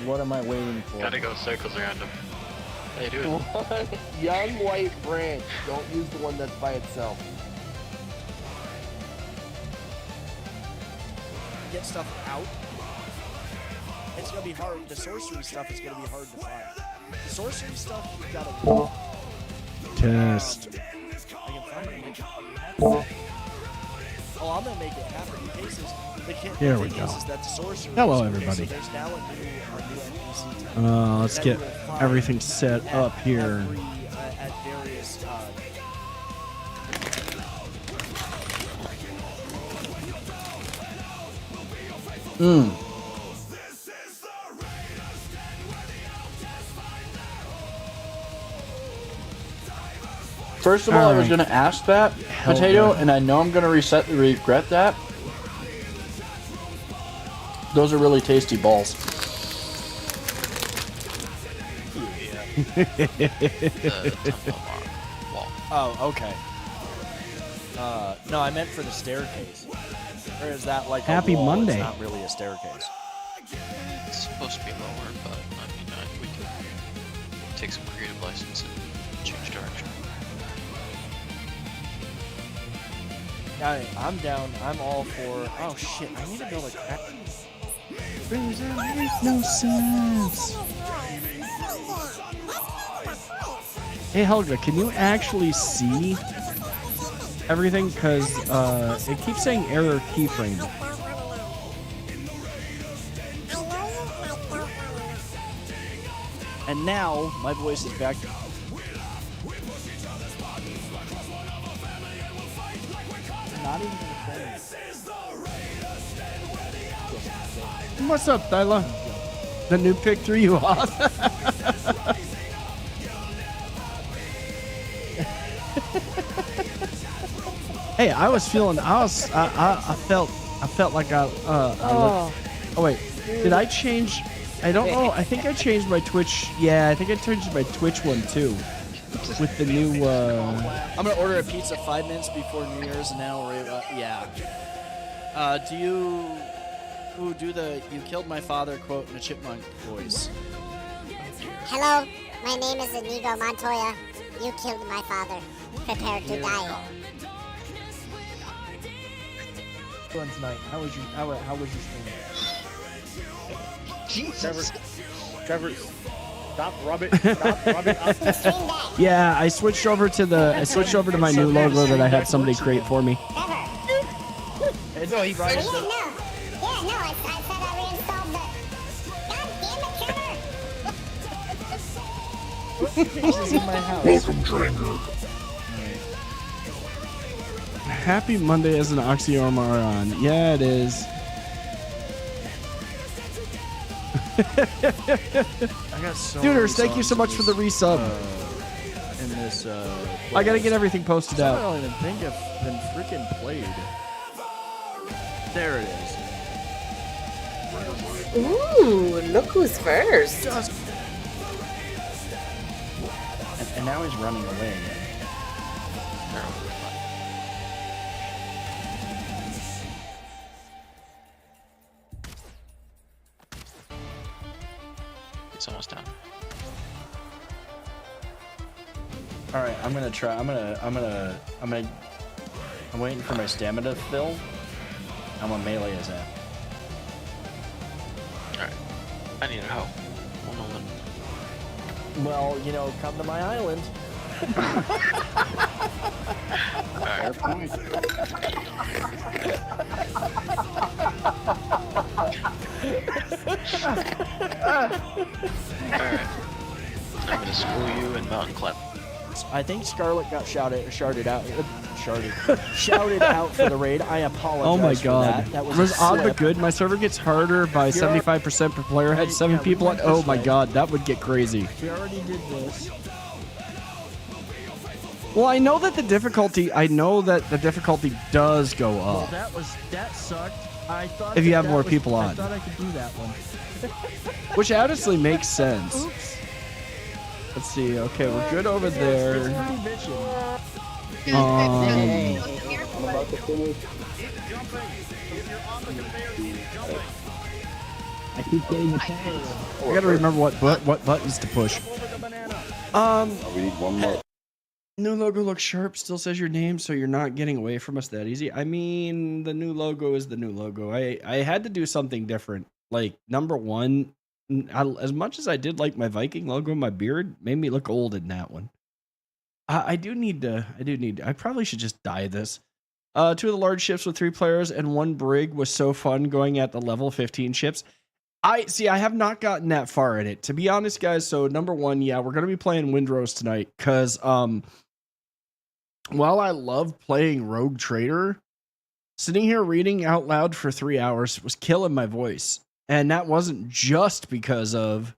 What am I waiting for? Gotta go circles around him. Hey, dude. One young white branch. Don't use the one that's by itself. Get stuff out. It's gonna be hard. The sorcery stuff is gonna be hard to find. The sorcery stuff, you gotta look. Test. I can find it. Oh, I'm gonna make it happen. In cases, Here the we thing go. is that the sorcery. Hello, so everybody. there's now a new NPC type. Let's that get you will find everything set at up here. at various. First of all, I was Alright. gonna ask that, Potato, and I know I'm gonna regret that. Those are really tasty balls. Oh, okay. No, I meant for the staircase. Or is that like Happy a wall? Monday. It's not really a staircase. It's supposed to be lower, but I mean, we can take some creative license and change direction. I'm down. I'm all for. Oh shit! I need to build a crap. No sense. Hey Helga, can you actually see everything? Because it keeps saying error keyframe. And now my voice is back. Not even gonna play. What's up, Dyla? The new pick threw you off. Hey, I was feeling. I felt like I looked. Oh wait, did I change? I don't know. I think I changed my Twitch. Yeah, I think I changed my Twitch one too. With the new. I'm gonna order a pizza 5 minutes before New Year's, and now we're yeah. Do you do the "you killed my father" quote in a chipmunk voice? Hello, my name is Inigo Montoya. You killed my father. Prepare to die. Tonight. How was your stream? Jesus. Trevor, stop rubbing up. Yeah, I switched over to my new logo that I had somebody create for me. No, he brought Yeah, his no. Yeah, no, I said I reinstalled the... God damn it, Trevor! This is in my house. Happy Monday is an oxymoron. Yeah, it is. I got so Duder's, many thank you so songs much for the resub. in this. I gotta get everything posted I out. don't even think I've been freaking played. There it is. Ooh, look who's first. And now he's running away again. It's almost done. All right, I'm waiting for my stamina to fill. I'm gonna melee his ass. Alright. I need help. One moment. Well, you know, come to my island. Alright. Alright. I'm gonna school you in Mountain Climb. I think Scarlet got shouted out for the raid. I apologize. Oh my for god. that. That was was a odd but slip. good. My server gets harder by 75% per player. I had 7 Yeah, we people on. went Oh this my way. god, that would get crazy. We already did this. Well, I know that the difficulty does go Well, up. that sucked. I thought If you that have that more was- people I on. thought I could do that one. Which honestly makes sense. Oops. Let's see. Okay, we're good over there. It's pretty bitchin'. I keep getting attacked. I gotta remember what buttons to push. We need one more. New logo looks sharp. Still says your name, so you're not getting away from us that easy. I mean, the new logo is the new logo. I had to do something different. Like, number one, as much as I did like my Viking logo, my beard made me look old in that one. I probably should just dye this. 2 of the large ships with 3 players and 1 brig was so fun going at the level 15 ships. I have not gotten that far in it, to be honest, guys. So number 1, yeah, we're going to be playing Windrose tonight because while I love playing Rogue Trader, sitting here reading out loud for 3 hours was killing my voice. And that wasn't just because of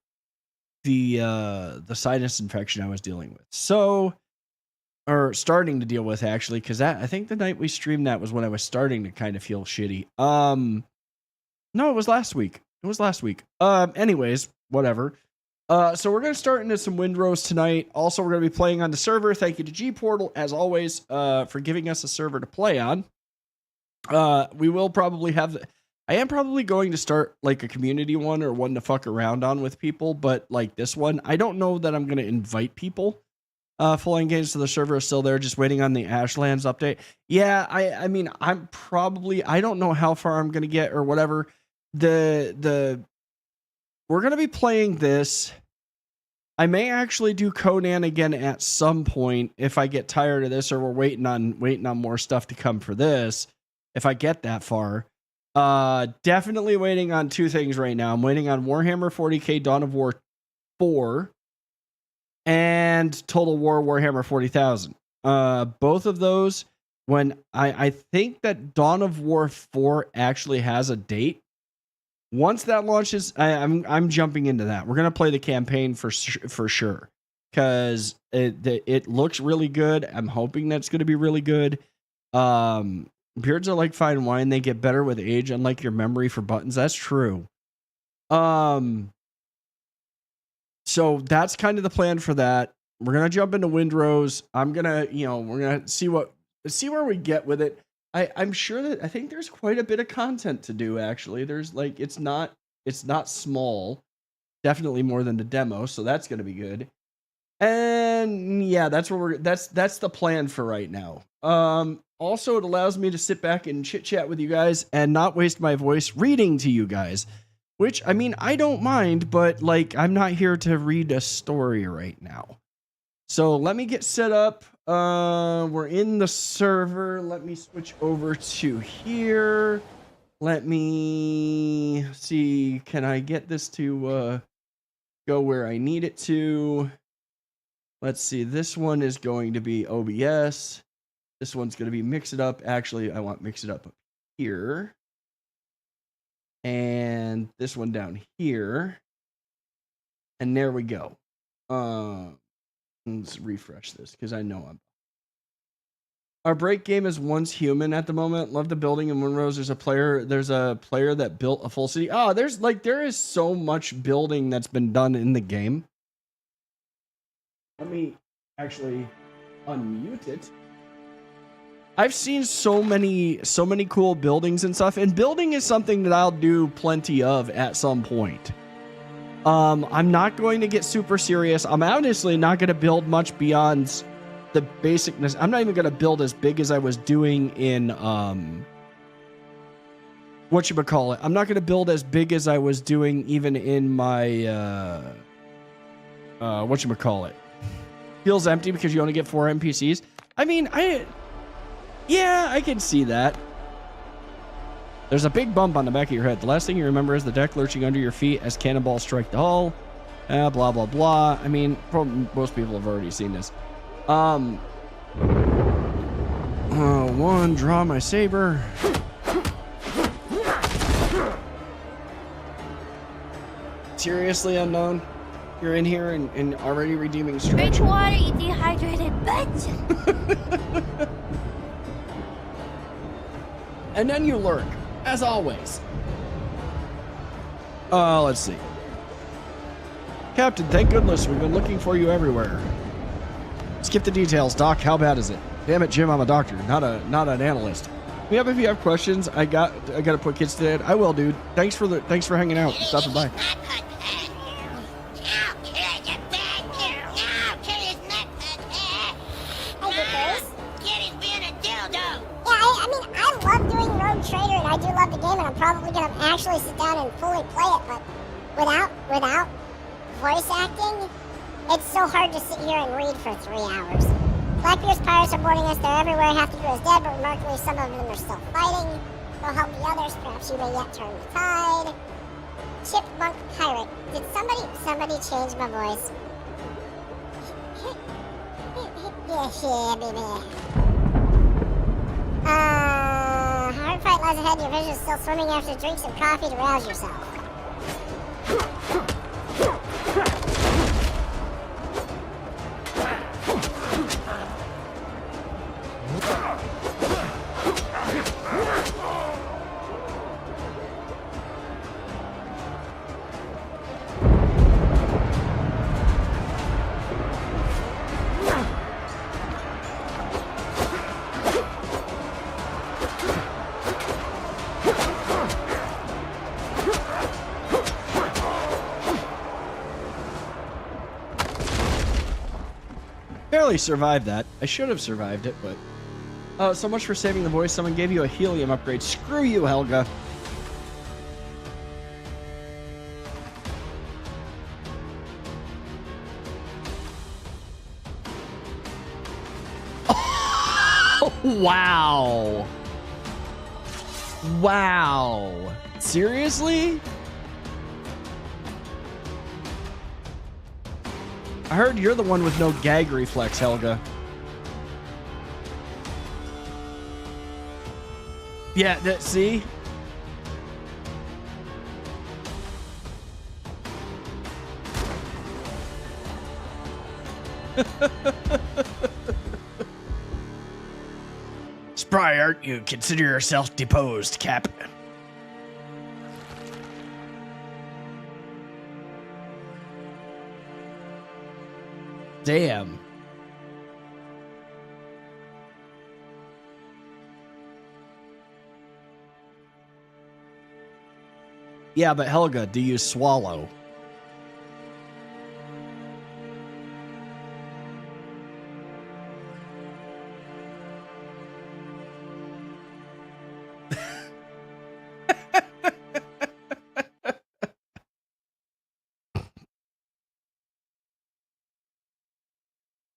the sinus infection I was dealing with. So, or starting to deal with, actually, because I think the night we streamed that was when I was starting to kind of feel shitty. No, it was last week. Anyways, whatever. So we're going to start into some Windrose tonight. Also, we're going to be playing on the server. Thank you to G Portal, as always, for giving us a server to play on. We will probably have... I am probably going to start like a community one or one to fuck around on with people, but like this one, I don't know that I'm going to invite people. Full engaged to the server is still there, just waiting on the Ashlands update. Yeah, I mean, I don't know how far I'm going to get or whatever. We're going to be playing this. I may actually do Conan again at some point if I get tired of this, or we're waiting on more stuff to come for this. If I get that far. Definitely waiting on 2 things right now. I'm waiting on Warhammer 40k Dawn of War 4 and Total War Warhammer 40,000. Both of those, when I think that Dawn of War 4 actually has a date. Once that launches, I'm jumping into that. We're gonna play the campaign for sure because it looks really good. I'm hoping that's gonna be really good. Beards are like fine wine. They get better with age, unlike your memory for buttons. That's true. So that's kind of the plan for that. We're going to jump into Windrose. I'm going to, we're going to see where we get with it. I'm sure that I think there's quite a bit of content to do, actually. There's like, it's not small. Definitely more than the demo. So that's going to be good. And yeah, that's the plan for right now. Also, it allows me to sit back and chit chat with you guys and not waste my voice reading to you guys, which, I mean, I don't mind, but like, I'm not here to read a story right now. So let me get set up. We're in the server. Let me switch over to here. Let me see. Can I get this to go where I need it to? Let's see. This one is going to be OBS. This one's going to be Mix It Up. Actually, I want Mix It Up here. And this one down here. And there we go. Let's refresh this because I know I'm... Our break game is once human at the moment. Love the building in Windrose. There's a player that built a full city. Oh, there is so much building that's been done in the game. Let me actually unmute it. I've seen so many cool buildings and stuff, and building is something that I'll do plenty of at some point. I'm not going to get super serious. I'm honestly not going to build much beyond the basicness. I'm not even going to build as big as I was doing in whatchamacallit. I'm not going to build as big as I was doing even in my whatchamacallit. Feels empty because you only get 4 NPCs. I mean, yeah, I can see that. There's a big bump on the back of your head. The last thing you remember is the deck lurching under your feet as cannonballs strike the hull. Blah, blah, blah. I mean, most people have already seen this. One, draw my saber. Seriously, Unknown? You're in here and already redeeming stretch? Drink water, you dehydrated bitch! And then you lurk, as always. Let's see. Captain, thank goodness. We've been looking for you everywhere. Skip the details, Doc. How bad is it? Damn it, Jim, I'm a doctor, not an analyst. Yeah, but if you have questions, I gotta put kids to bed. I will, dude. Thanks for hanging out and stopping by. Trader, and I do love the game, and I'm probably gonna actually sit down and fully play it, but without voice acting, it's so hard to sit here and read for 3 hours. Blackbeard's pirates are boarding us, they're everywhere, half the crew is dead, but remarkably some of them are still fighting. They'll help the others, perhaps you may yet turn the tide. Chipmunk pirate. Did somebody change my voice? Yeah, baby. Hard fight lies ahead. Your vision is still swimming after drink some coffee to rouse yourself. Barely survived that. I should have survived it, but... so much for saving the voice. Someone gave you a helium upgrade. Screw you, Helga. Oh, wow. Wow. Seriously? I heard you're the one with no gag reflex, Helga. Yeah, see? Spry, aren't you? Consider yourself deposed, Cap. Damn. Yeah, but Helga, do you swallow?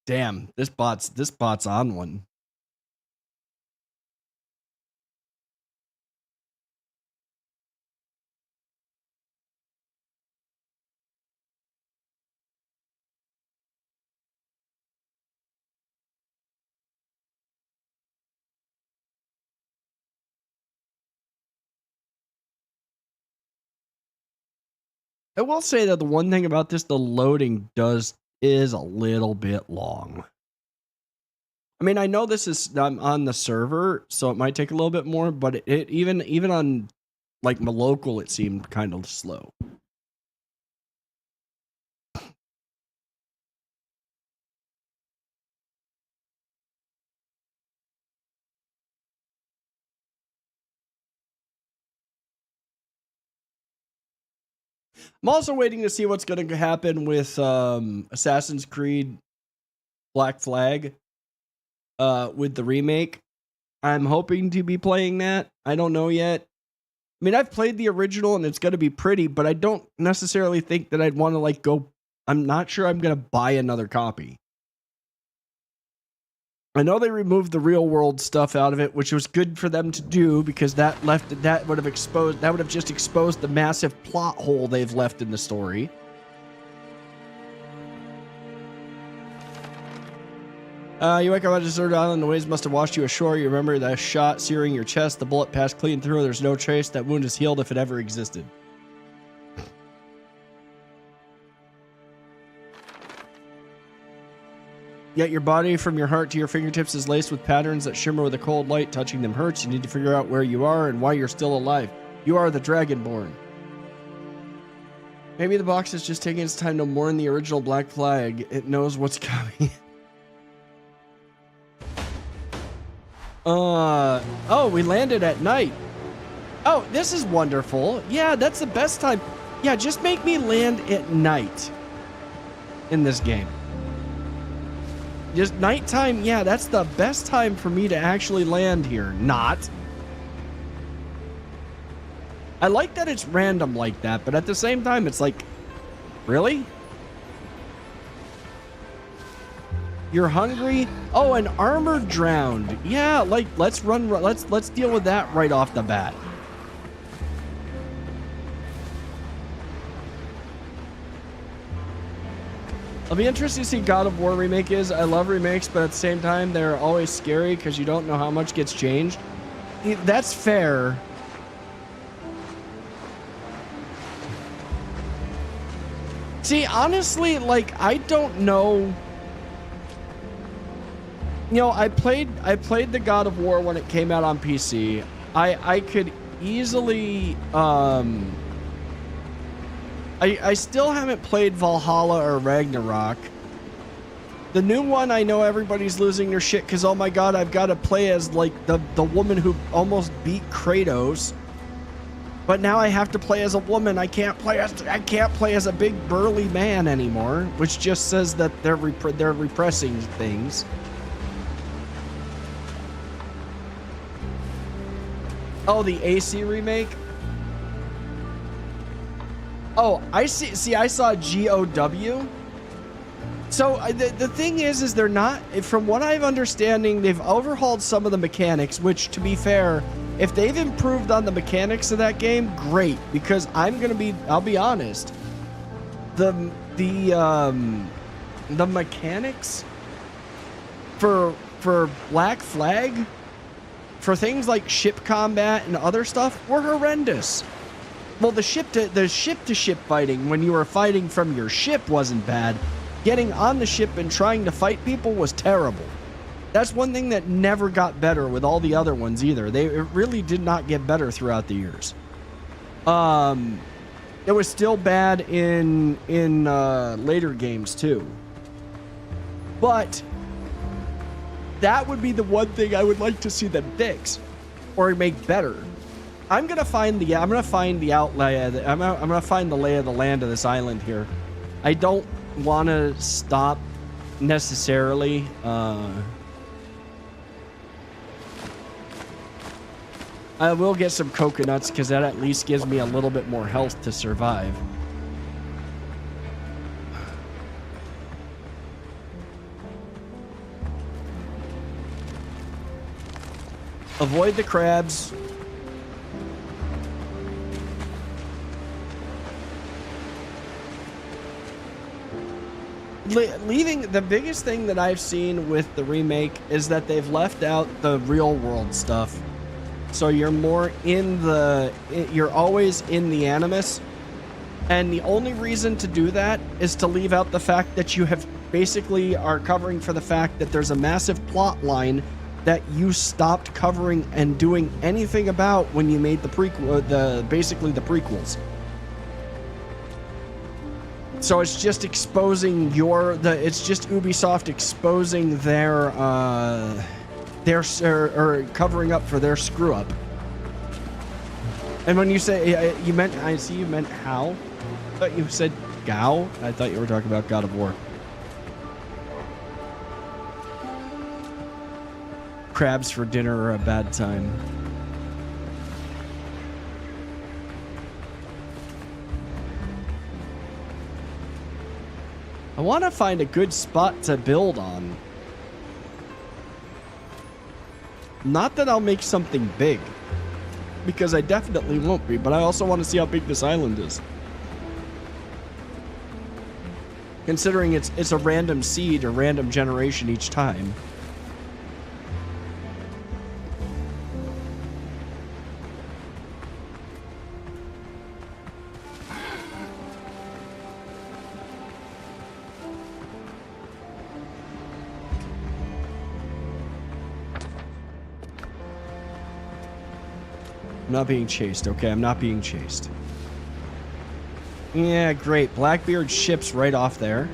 Damn, this bot's on one. I will say that the one thing about this, the loading is a little bit long. I mean, I know this is on the server, so it might take a little bit more, but it even on like my local, it seemed kind of slow. I'm also waiting to see what's going to happen with Assassin's Creed Black Flag with the remake. I'm hoping to be playing that. I don't know yet. I mean, I've played the original and it's going to be pretty, but I don't necessarily think that I'd want to like go. I'm not sure I'm going to buy another copy. I know they removed the real world stuff out of it, which was good for them to do because that would have just exposed the massive plot hole they've left in the story. You wake up on a deserted island, the waves must have washed you ashore. You remember that shot searing your chest, the bullet passed clean through, there's no trace, that wound is healed if it ever existed. Yet your body from your heart to your fingertips is laced with patterns that shimmer with a cold light. Touching them hurts. You need to figure out where you are and why you're still alive. You are the Dragonborn. Maybe the box is just taking its time to mourn the original Black Flag. It knows what's coming. Oh, we landed at night. Oh, this is wonderful. Yeah, that's the best time. Yeah, just make me land at night in this game. Just nighttime, yeah, that's the best time for me to actually land here. Not. I like that it's random like that, but at the same time, it's like, really? You're hungry? Oh, an armored drowned. Yeah, like let's deal with that right off the bat. I'll be interested to see God of War remake is. I love remakes, but at the same time, they're always scary because you don't know how much gets changed. That's fair. See, honestly, like, I don't know. You know, I played the God of War when it came out on PC. I could easily I still haven't played Valhalla or Ragnarok. The new one, I know everybody's losing their shit because, oh my god, I've got to play as like the woman who almost beat Kratos. But now I have to play as a woman. I can't play as a big burly man anymore, which just says that they're repressing things. Oh, the AC remake? Oh, I see. See, I saw GOW. So the thing is they're not, from what I'm understanding, they've overhauled some of the mechanics, which, to be fair, if they've improved on the mechanics of that game, great. Because I'll be honest, the mechanics for Black Flag, for things like ship combat and other stuff, were horrendous. Well, the ship to ship fighting, when you were fighting from your ship, wasn't bad. Getting on the ship and trying to fight people was terrible. That's one thing that never got better with all the other ones either. It really did not get better throughout the years. It was still bad in later games too. But that would be the one thing I would like to see them fix or make better. I'm gonna find the lay of the land of this island here. I don't want to stop necessarily. I will get some coconuts because that at least gives me a little bit more health to survive. Avoid the crabs. Leaving, the biggest thing that I've seen with the remake is that they've left out the real world stuff. So you're more you're always in the Animus. And the only reason to do that is to leave out the fact that you have basically are covering for the fact that there's a massive plot line that you stopped covering and doing anything about when you made the basically the prequels. So it's just exposing it's just Ubisoft exposing their covering up for their screw up. And when you say I see you meant how? I thought you said Gao. I thought you were talking about God of War. Crabs for dinner are a bad time. I want to find a good spot to build on. Not that I'll make something big, because I definitely won't be, but I also want to see how big this island is. Considering it's a random seed or random generation each time. I'm not being chased. Okay, I'm not being chased. Yeah, great. Blackbeard ship's right off there.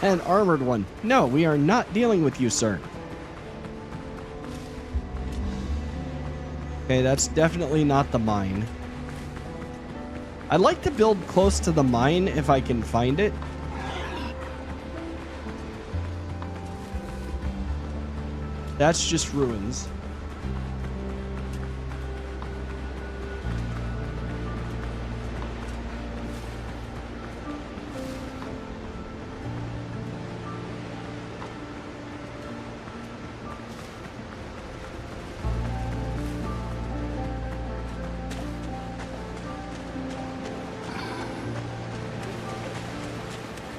An armored one. No, we are not dealing with you, sir. Okay, that's definitely not the mine. I'd like to build close to the mine if I can find it. That's just ruins.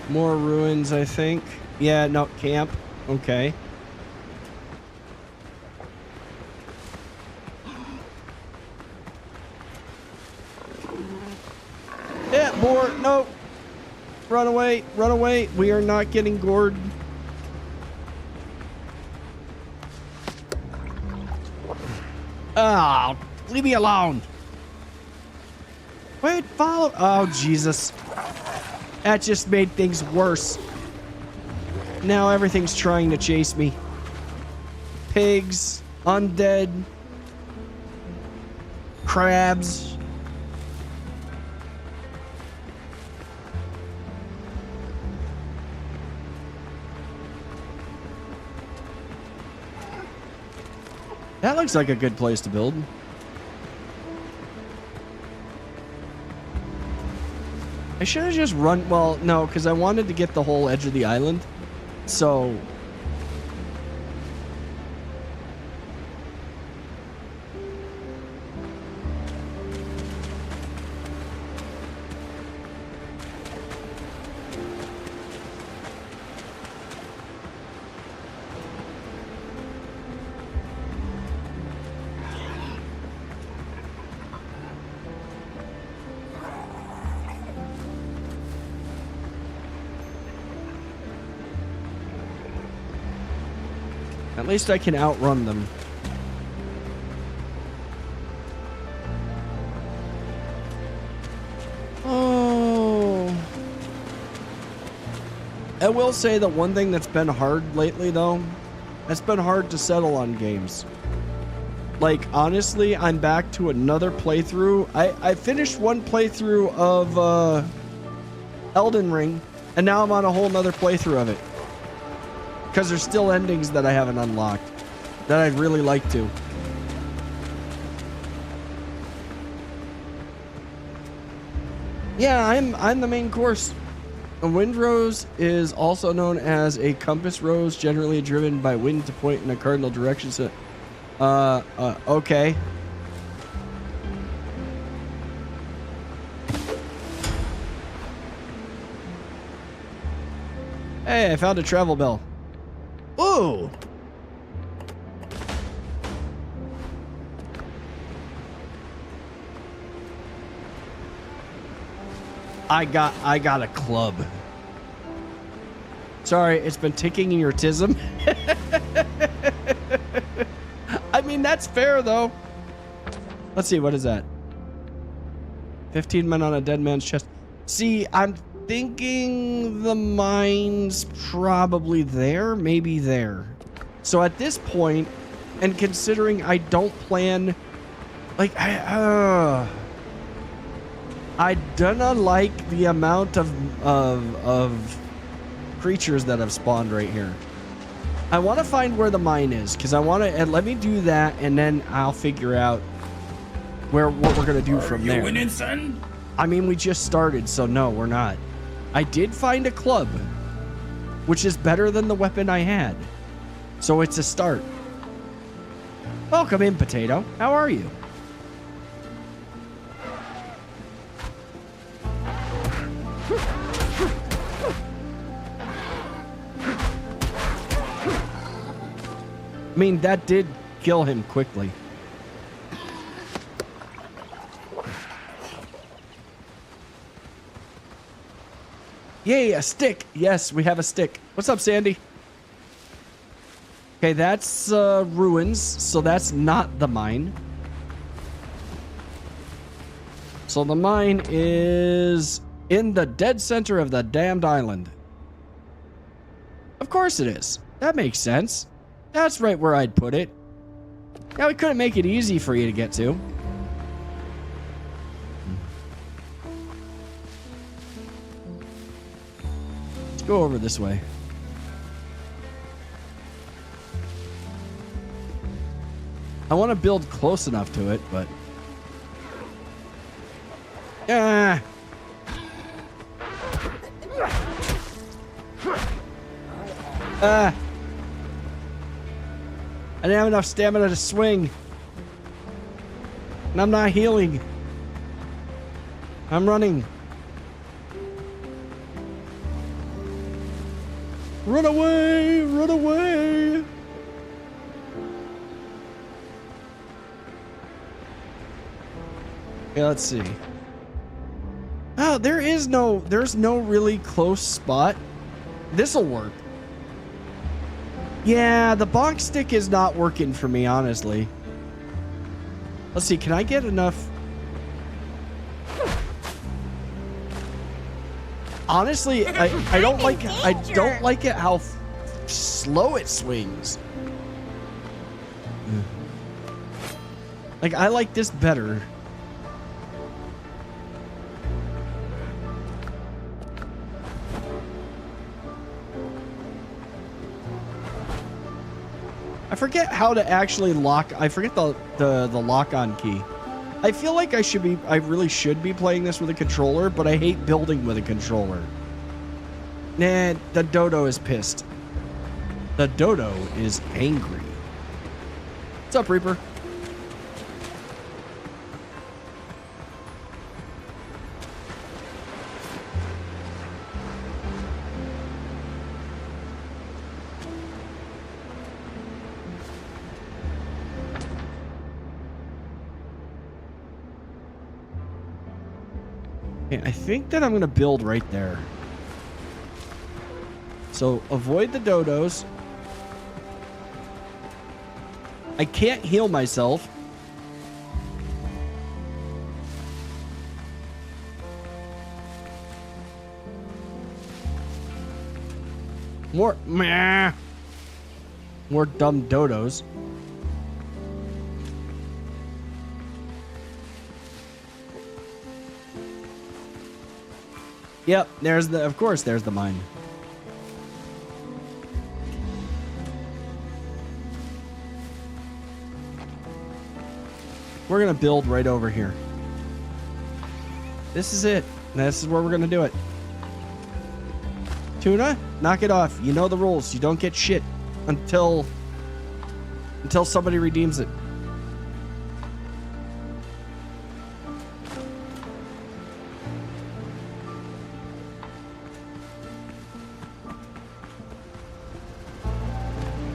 More ruins, I think. Yeah, no, camp. Okay. Yeah, boar. No. Run away. Run away. We are not getting gored. Ah, leave me alone. Wait, follow. Oh, Jesus. That just made things worse. Now everything's trying to chase me. Pigs, undead, crabs. That looks like a good place to build. I should have just run. Well, no, because I wanted to get the whole edge of the island. So. At least I can outrun them. Oh. I will say that one thing that's been hard lately, though, it's been hard to settle on games. Like, honestly, I'm back to another playthrough. I finished one playthrough of Elden Ring, and now I'm on a whole nother playthrough of it. Because there's still endings that I haven't unlocked that I'd really like to. Yeah, I'm the main course. A wind rose is also known as a compass rose, generally driven by wind to point in a cardinal direction. So, okay. Hey, I found a travel bell. Ooh. I got a club. Sorry, it's been ticking in your tism. I mean, that's fair though. Let's see, what is that? 15 men on a dead man's chest. See, I'm thinking the mine's probably there, maybe there. So at this point, and considering I don't plan, like, I do not like the amount of creatures that have spawned right here. I want to find where the mine is, because I want to, and let me do that, and then I'll figure out what we're gonna do from there. Winning, son? I mean, we just started, so no, we're not. I did find a club, which is better than the weapon I had. So it's a start. Welcome in, Potato. How are you? I mean, that did kill him quickly. Yay, a stick. Yes, we have a stick. What's up, Sandy? Okay, that's ruins, so that's not the mine. So the mine is in the dead center of the damned island. Of course it is. That makes sense. That's right where I'd put it. Now we couldn't make it easy for you to get to. Let's go over this way. I want to build close enough to it, but... Ah! Ah! I didn't have enough stamina to swing. And I'm not healing. I'm running. Run away! Run away! Okay, let's see. Oh, there's no really close spot. This'll work. Yeah, the bonk stick is not working for me, honestly. Let's see, can I get enough? Honestly, I don't like it how slow it swings. Like, I like this better. I forget how to actually lock. I forget the lock-on key. I feel like I really should be playing this with a controller, but I hate building with a controller. Nah, the dodo is pissed. The dodo is angry. What's up, Reaper? I think that I'm going to build right there. So avoid the dodos. I can't heal myself. More dumb dodos. Yep, of course there's the mine. We're gonna build right over here. This is it. This is where we're gonna do it. Tuna, knock it off. You know the rules. You don't get shit until somebody redeems it.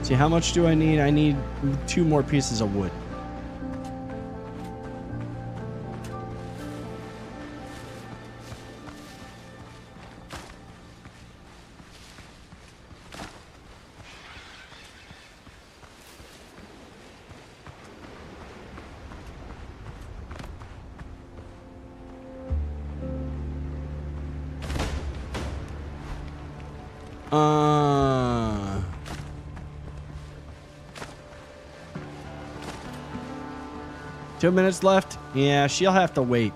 See, how much do I need? I need 2 more pieces of wood. Two minutes left. Yeah, she'll have to wait.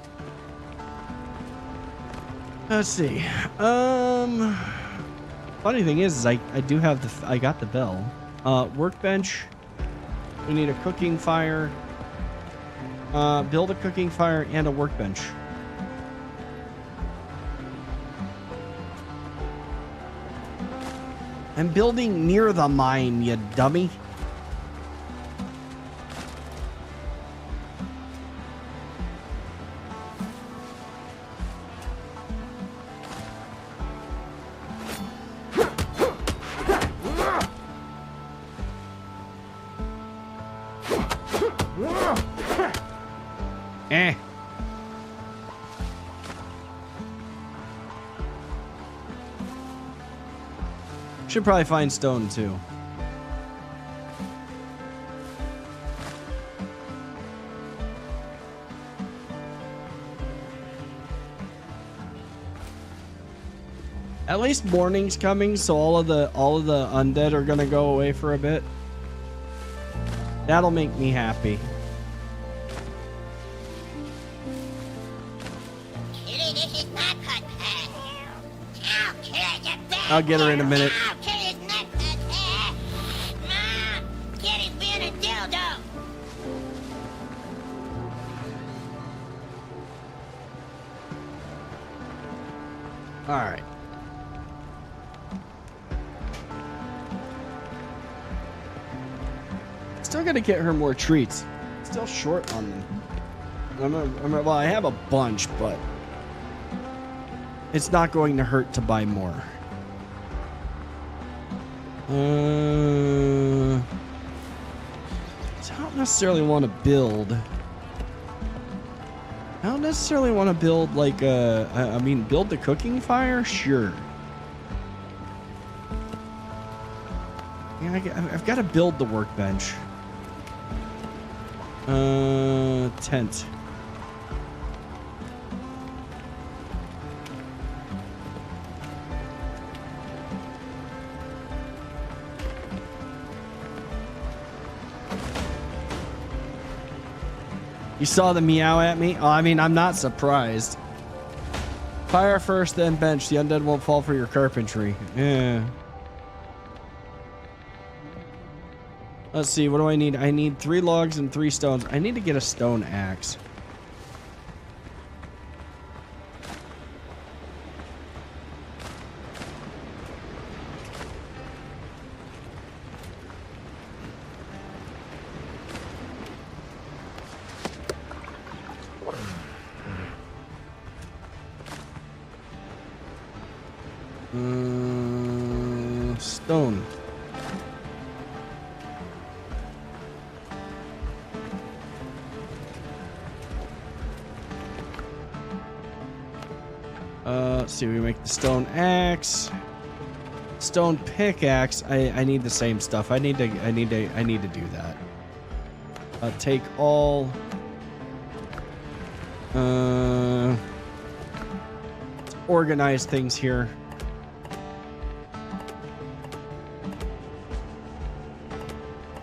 Let's see. Funny thing is I do have I got the bell. Workbench. We need a cooking fire. Build a cooking fire and a workbench. I'm building near the mine, you dummy. Should probably find stone too. At least morning's coming, so all of the undead are gonna go away for a bit. That'll make me happy. Kitty, this is not cut pad. Ow, Kitty, you're bad. I'll get her in a minute. Ow, Kitty's not cut pad. Mom, Kitty's being a dildo. All right. Still gotta get her more treats. Still short on them. Well, I have a bunch, but it's not going to hurt to buy more. I don't necessarily want to build. I don't necessarily want to build like I mean, build the cooking fire? Sure. Yeah, I've got to build the workbench. Tent. You saw the meow at me? Oh, I mean, I'm not surprised. Fire first, then bench. The undead won't fall for your carpentry. Yeah. Let's see, what do I need? I need 3 logs and 3 stones. I need to get a stone axe. Stone. Let's see, we make the stone axe, stone pickaxe. I need the same stuff. I need to do that. Take all. Let's organize things here.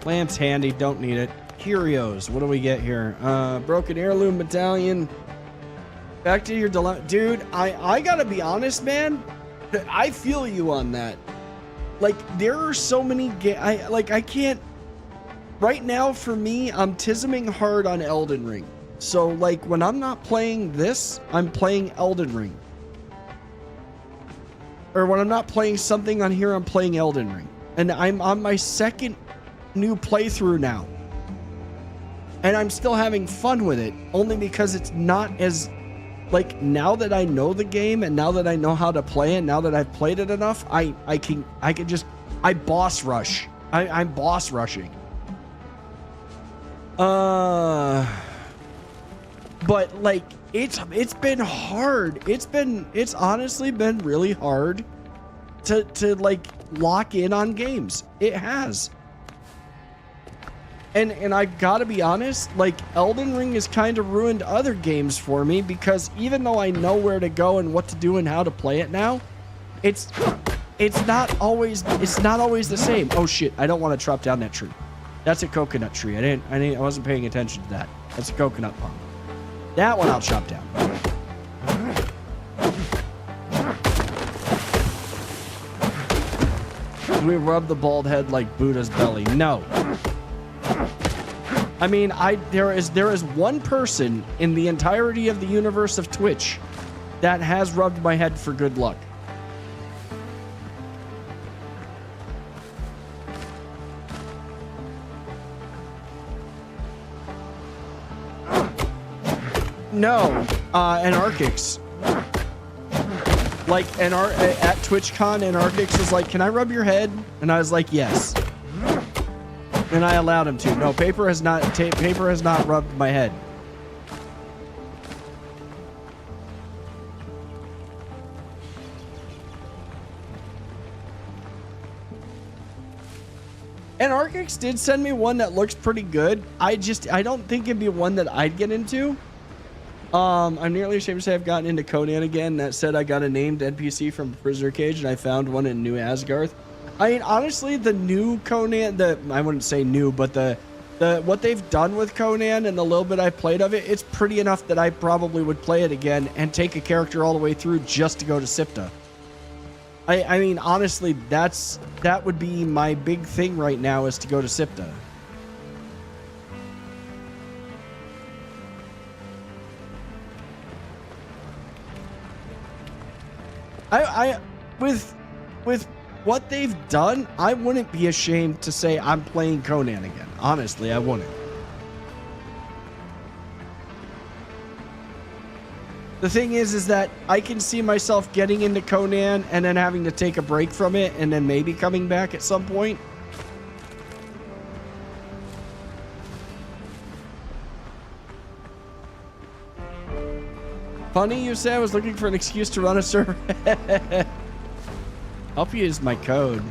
Lamp's handy, don't need it. Curios, what do we get here? Broken heirloom medallion. Back to your dilemma. Dude, I gotta be honest, man. I feel you on that. Like, there are so many I can't. Right now, for me, I'm tisming hard on Elden Ring. So, like, when I'm not playing this, I'm playing Elden Ring. Or when I'm not playing something on here, I'm playing Elden Ring. And I'm on my second new playthrough now. And I'm still having fun with it, only because it's not as... Like, now that I know the game and now that I know how to play it, now that I've played it enough, I can just... I boss rush. I'm boss rushing. But, like, it's been hard. It's honestly been really hard to like, lock in on games. It has. And I've got to be honest, like, Elden Ring has kind of ruined other games for me, because even though I know where to go and what to do and how to play it now, it's not always the same. Oh shit, I don't want to chop down that tree. That's a coconut tree. I wasn't paying attention to that. That's a coconut palm. That one I'll chop down. We rub the bald head like Buddha's belly. No. I mean, there is one person in the entirety of the universe of Twitch that has rubbed my head for good luck. No, Anarchix. Like, at TwitchCon, Anarchix was like, "Can I rub your head?" And I was like, "Yes." And I allowed him to. No, paper has not rubbed my head. Anarchix did send me one that looks pretty good. I don't think it'd be one that I'd get into. I'm nearly ashamed to say I've gotten into Conan again. That said, I got a named NPC from Prisoner Cage, and I found one in New Asgarth. I mean, honestly, the new Conan, I wouldn't say new, but the what they've done with Conan and the little bit I played of it, it's pretty enough that I probably would play it again and take a character all the way through just to go to Sipta. I mean, honestly, that would be my big thing right now, is to go to Sipta. With what they've done, I wouldn't be ashamed to say I'm playing Conan again. Honestly, I wouldn't. The thing is that I can see myself getting into Conan and then having to take a break from it and then maybe coming back at some point. Funny you say I was looking for an excuse to run a server. Help you use my code.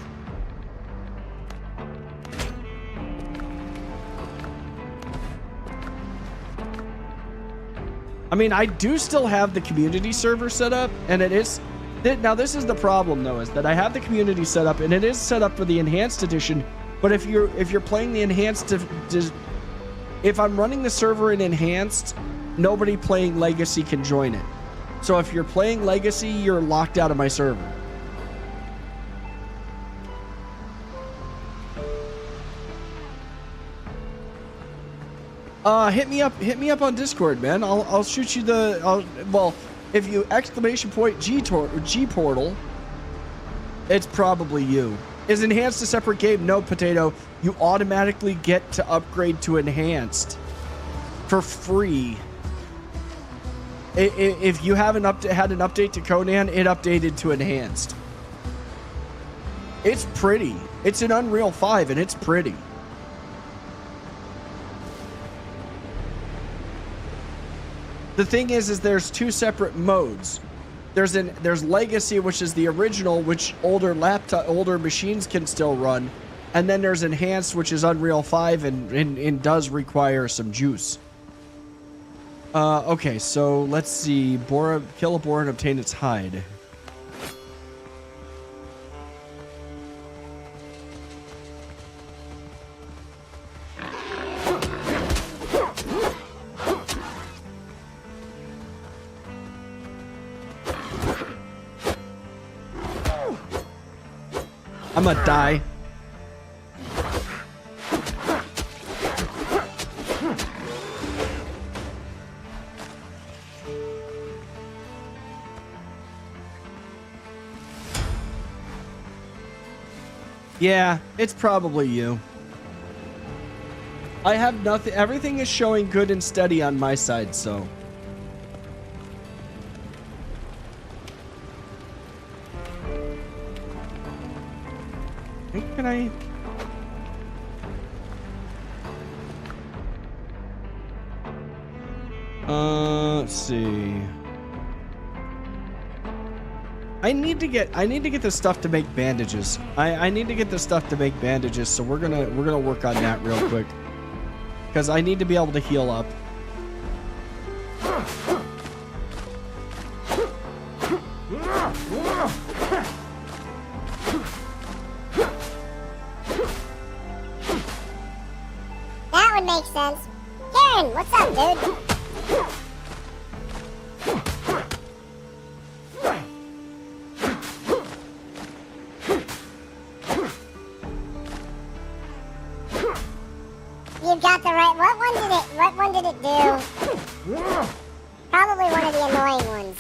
I mean, I do still have the community server set up, and it is... Now, this is the problem, though, is that I have the community set up, and it is set up for the Enhanced Edition, but if you're playing the Enhanced... If I'm running the server in Enhanced, nobody playing Legacy can join it. So if you're playing Legacy, you're locked out of my server. Hit me up on Discord, man. I'll shoot you well, if you G portal, it's probably you. Is Enhanced a separate game? No, Potato. You automatically get to upgrade to Enhanced for free. If you haven't had an update to Conan, it updated to Enhanced. It's pretty. It's an Unreal 5 and it's pretty. The thing is there's two separate modes. There's Legacy, which is the original, which older machines can still run, and then there's Enhanced, which is Unreal 5 and does require some juice. Okay, so let's see. Kill a boar and obtain its hide. I'm gonna die. Yeah, it's probably you. I have nothing. Everything is showing good and steady on my side, so. Can I? Let's see. I need to get the stuff to make bandages. I need to get the stuff to make bandages, so we're gonna work on that real quick. Because I need to be able to heal up. That would make sense. Karen, what's up, dude? You got the right. What one did it do? Probably one of the annoying ones.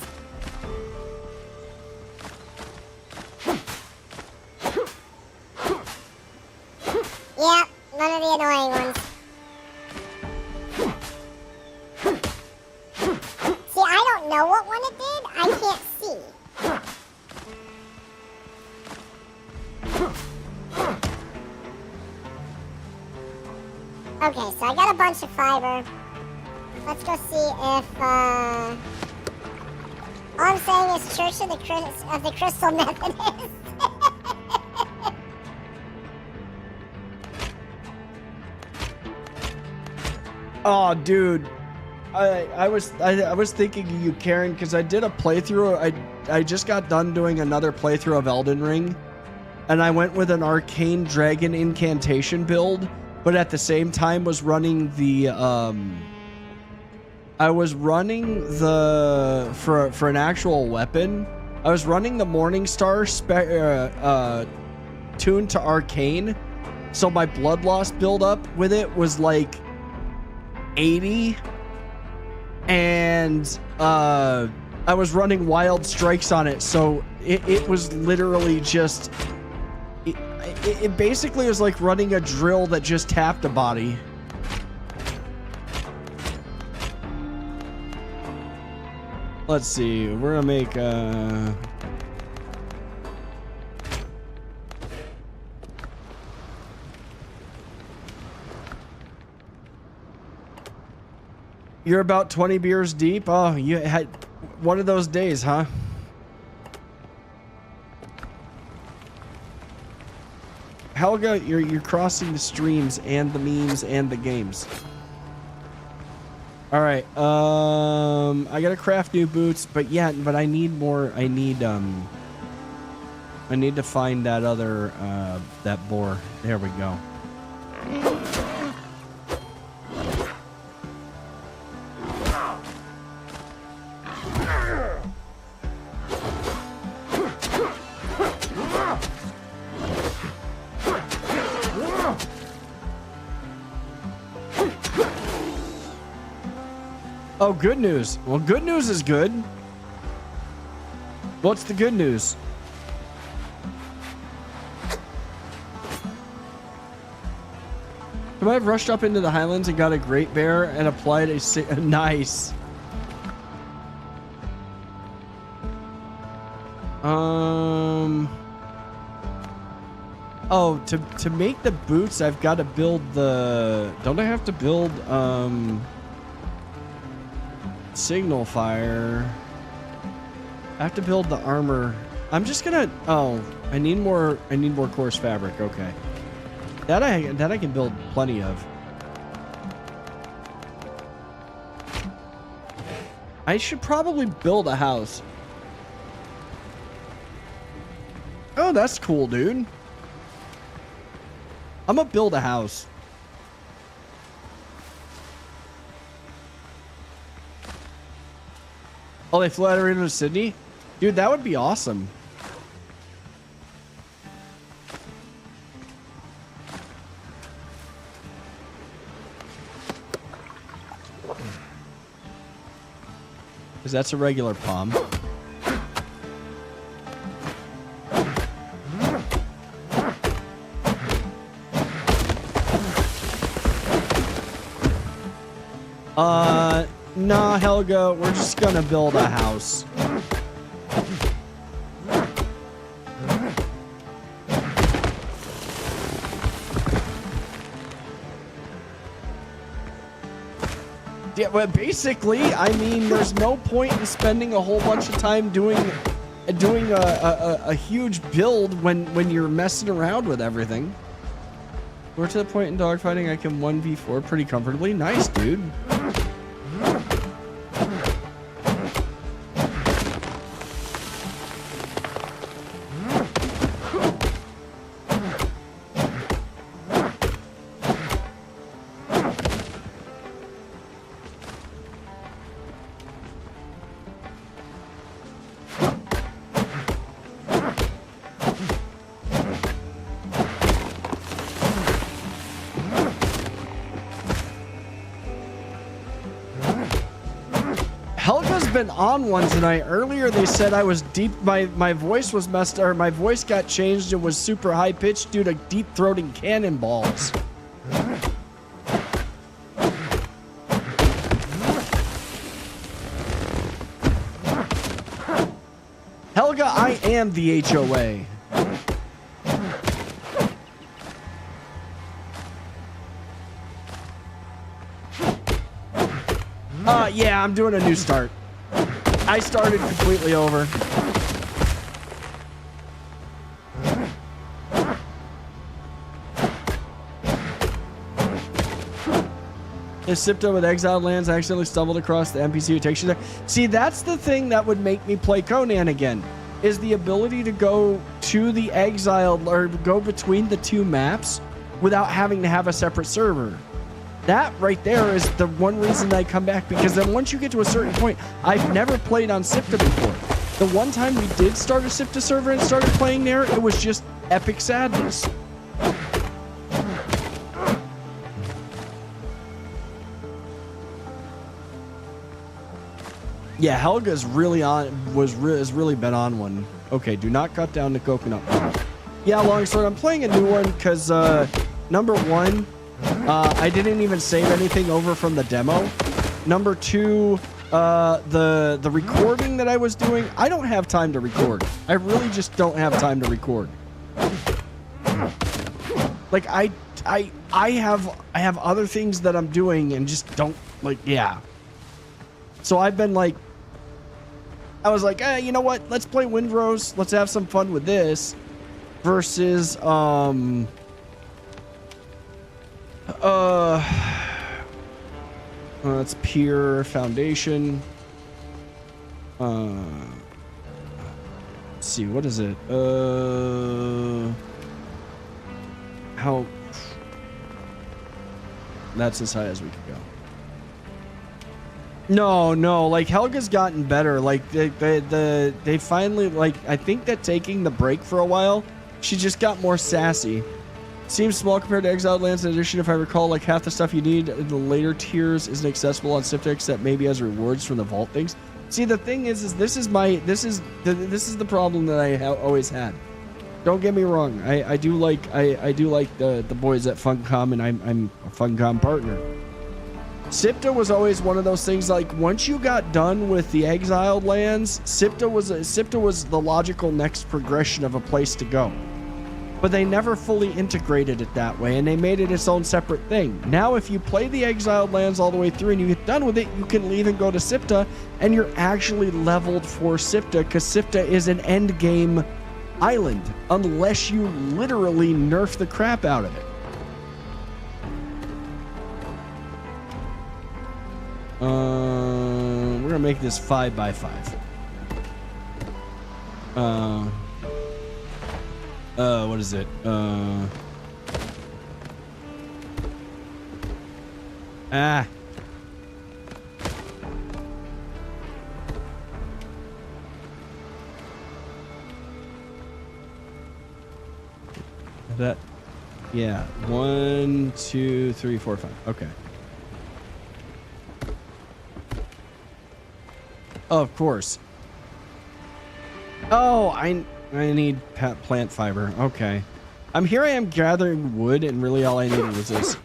Yeah, one of the annoying ones. See, I don't know what one it did. I can't see. Okay, so I got a bunch of fiber. Let's go see if, all I'm saying is Church of the Crystal Methodist. Oh, dude. I was thinking of you, Karen, because I did a playthrough. I just got done doing another playthrough of Elden Ring, and I went with an arcane dragon incantation build, but at the same time was running the I was running the for an actual weapon. I was running the Morningstar tuned to arcane, so my blood loss buildup with it was like 80. And I was running wild strikes on it, so it was literally just it basically was like running a drill that just tapped a body. Let's see, we're gonna make You're about 20 beers deep? Oh, you had one of those days, huh? Helga, you're crossing the streams and the memes and the games. All right. I gotta craft new boots, but I need more. I need to find that other that boar. There we go. Oh, good news. Well, good news is good. What's the good news? I might have rushed up into the Highlands and got a Great Bear and applied a nice. Oh, to make the boots, I've got to build the. Don't I have to build signal fire? I have to build the armor. I'm just gonna. Oh, I need more coarse fabric. Okay, that I can build plenty of. I should probably build a house. Oh, that's cool, dude. I'm gonna build a house. Oh, they flew out of into Sydney? Dude, that would be awesome. Because that's a regular palm. Nah, Helga, we're just gonna build a house. Yeah, but basically, I mean, there's no point in spending a whole bunch of time doing a huge build when you're messing around with everything. We're to the point in dogfighting I can 1v4 pretty comfortably. Nice, dude. Been on one tonight. Earlier they said I was deep, my voice was messed, or my voice got changed and was super high pitched due to deep throating cannonballs. Helga, I am the HOA. Yeah, I'm doing a new start. I started completely over. Is Sipta with exiled lands? I accidentally stumbled across the NPC who takes you there. See, that's the thing that would make me play Conan again, is the ability to go to the exiled or go between the two maps without having to have a separate server. That right there is the one reason I come back, because then once you get to a certain point, I've never played on Sipta before. The one time we did start a Sipta server and started playing there, it was just epic sadness. Yeah, Helga's really on, has really been on one. Okay, do not cut down the coconut palm. Yeah, long story. I'm playing a new one because, number one, I didn't even save anything over from the demo. Number two, the recording that I was doing, I don't have time to record. I really just don't have time to record. Like, I have other things that I'm doing and just don't, like, yeah. So I've been like, I was like, you know what? Let's play Windrose. Let's have some fun with this. Versus, it's Pure Foundation. Let's see, what is it? How? That's as high as we could go. No, like Helga's gotten better. Like they finally, like, I think that taking the break for a while, she just got more sassy. Seems small compared to Exiled Lands. In addition, if I recall, like half the stuff you need in the later tiers isn't accessible on Sifter except maybe as rewards from the vault things. See, the thing is this is the problem that I always had. Don't get me wrong. I do like the boys at Funcom, and I'm a Funcom partner. Sipta was always one of those things, like once you got done with the Exiled Lands, Sipta was the logical next progression of a place to go. But they never fully integrated it that way, and they made it its own separate thing. Now, if you play the Exiled Lands all the way through and you get done with it, you can leave and go to Sipta, and you're actually leveled for Sipta, because Sipta is an end game island, unless you literally nerf the crap out of it. We're gonna make this 5x5. What is it? That, yeah. 1, 2, 3, 4, 5. Okay. Oh, of course. Oh, I need plant fiber. Okay. Here I am gathering wood, and really all I needed was this.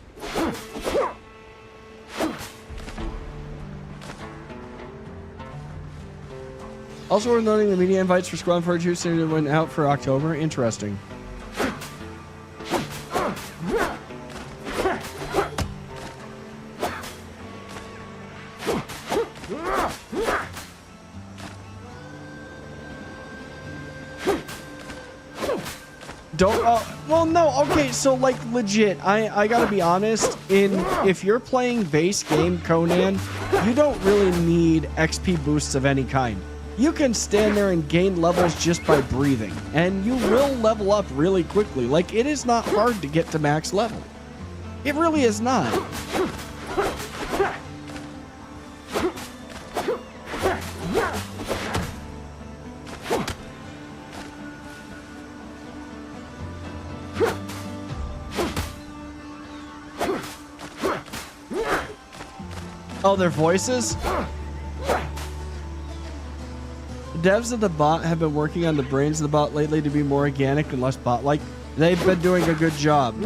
Also worth noting, the media invites for Squad 42 went out for October. Interesting. Well, no, okay, so, like, legit, I gotta be honest, if you're playing base game Conan, you don't really need XP boosts of any kind. You can stand there and gain levels just by breathing, and you will level up really quickly. Like, it is not hard to get to max level. It really is not. Oh, their voices? Devs of the bot have been working on the brains of the bot lately to be more organic and less bot-like. They've been doing a good job.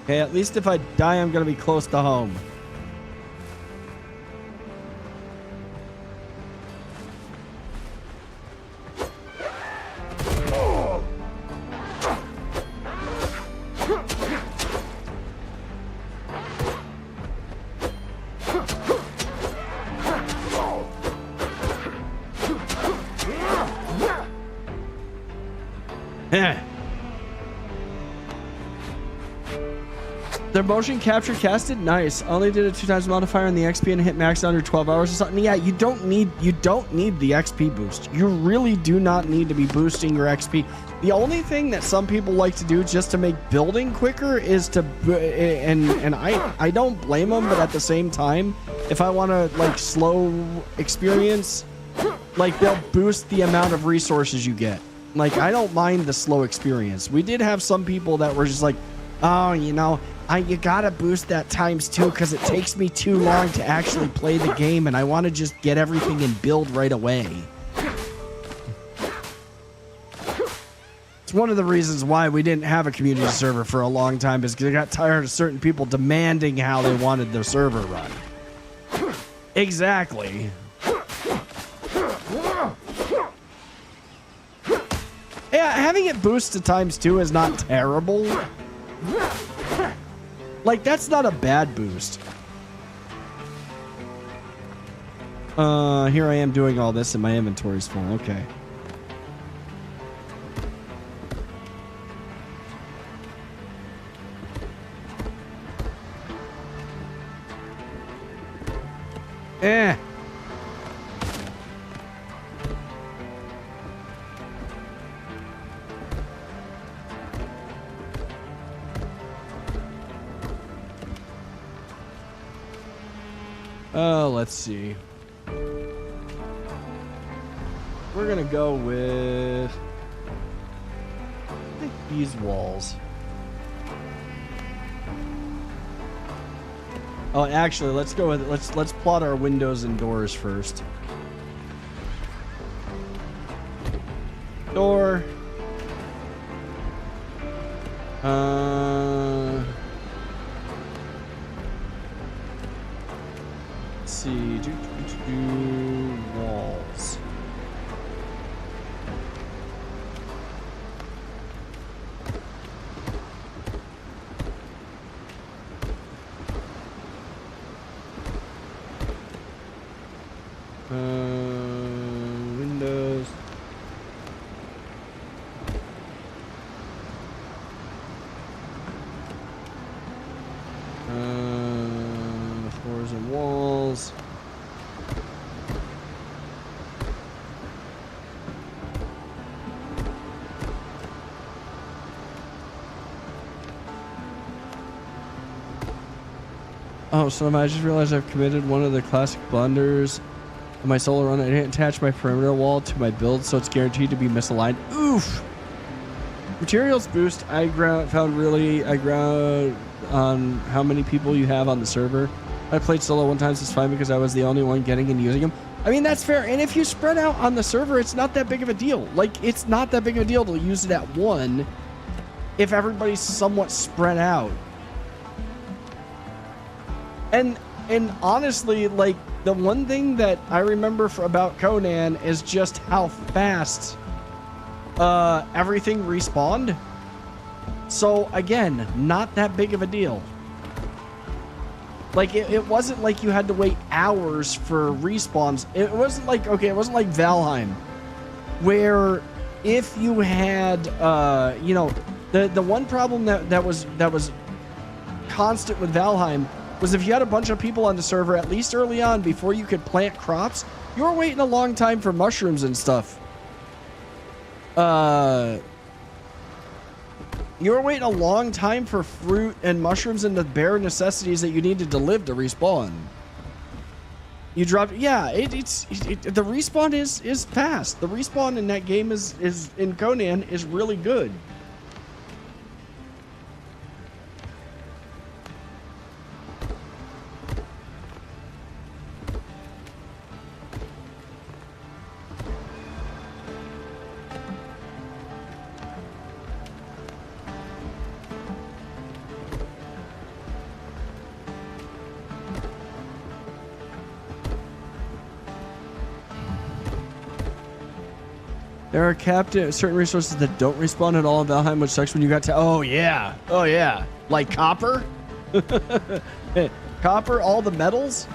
Okay, at least if I die, I'm gonna be close to home. Their motion capture casted, nice. Only did it 2 times modifier on the XP and hit max under 12 hours or something. Yeah, you don't need the XP boost. You really do not need to be boosting your XP. The only thing that some people like to do just to make building quicker is to, and I don't blame them, but at the same time, if I want to like slow experience, like they'll boost the amount of resources you get. Like I don't mind the slow experience. We did have some people that were just like, oh, you know, you gotta boost that ×2 because it takes me too long to actually play the game and I want to just get everything and build right away. It's one of the reasons why we didn't have a community server for a long time, is because I got tired of certain people demanding how they wanted their server run. Exactly. Yeah, having it boost to ×2 is not terrible. Like, that's not a bad boost. Here I am doing all this and my inventory's full. Okay. Eh. Let's see. We're gonna go with, I think, these walls. Oh, actually, let's go with let's plot our windows and doors first. Door. Let's see. Walls. Windows. Floors and walls. Oh, so I just realized I've committed one of the classic blunders on my solo run. I didn't attach my perimeter wall to my build, so it's guaranteed to be misaligned. Oof! Materials boost, I found on how many people you have on the server. I played solo one time, so it's fine because I was the only one getting and using them. I mean, that's fair. And if you spread out on the server, it's not that big of a deal. Like, it's not that big of a deal to use it at one if everybody's somewhat spread out. And honestly, like, the one thing that I remember about Conan is just how fast everything respawned. So again, not that big of a deal. Like, it wasn't like you had to wait hours for respawns. It wasn't like, okay, it wasn't like Valheim, where if you had, you know, the one problem that was constant with Valheim was if you had a bunch of people on the server, at least early on, before you could plant crops, you were waiting a long time for mushrooms and stuff. You were waiting a long time for fruit and mushrooms and the bare necessities that you needed to live to respawn. You dropped, yeah, the respawn is fast. The respawn in that game is in Conan is really good. There are capped certain resources that don't respawn at all in Valheim, which sucks when you got to... Oh, yeah. Oh, yeah. Like copper? Copper, all the metals?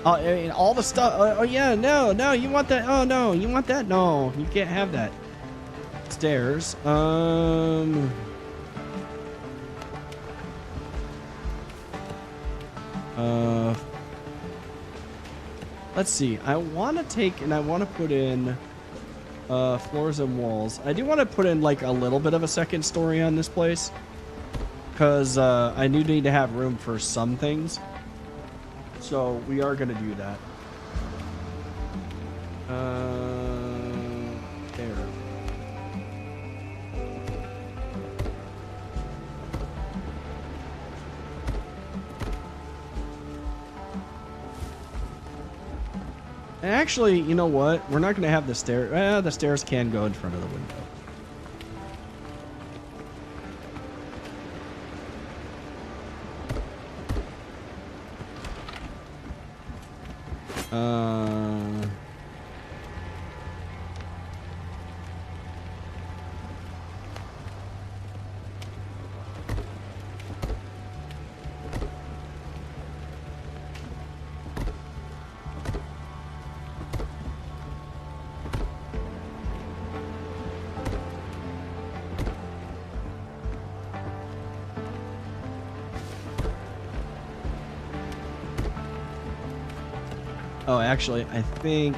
And all the stuff. Oh yeah, no, you want that? Oh no, you want that? No, you can't have that. Stairs. Let's see. I want to take and I want to put in floors and walls. I do want to put in like a little bit of a second story on this place because I do need to have room for some things. So we are going to do that. There. Actually, you know what? We're not going to have the stairs. The stairs can go in front of the window. Oh, actually, I think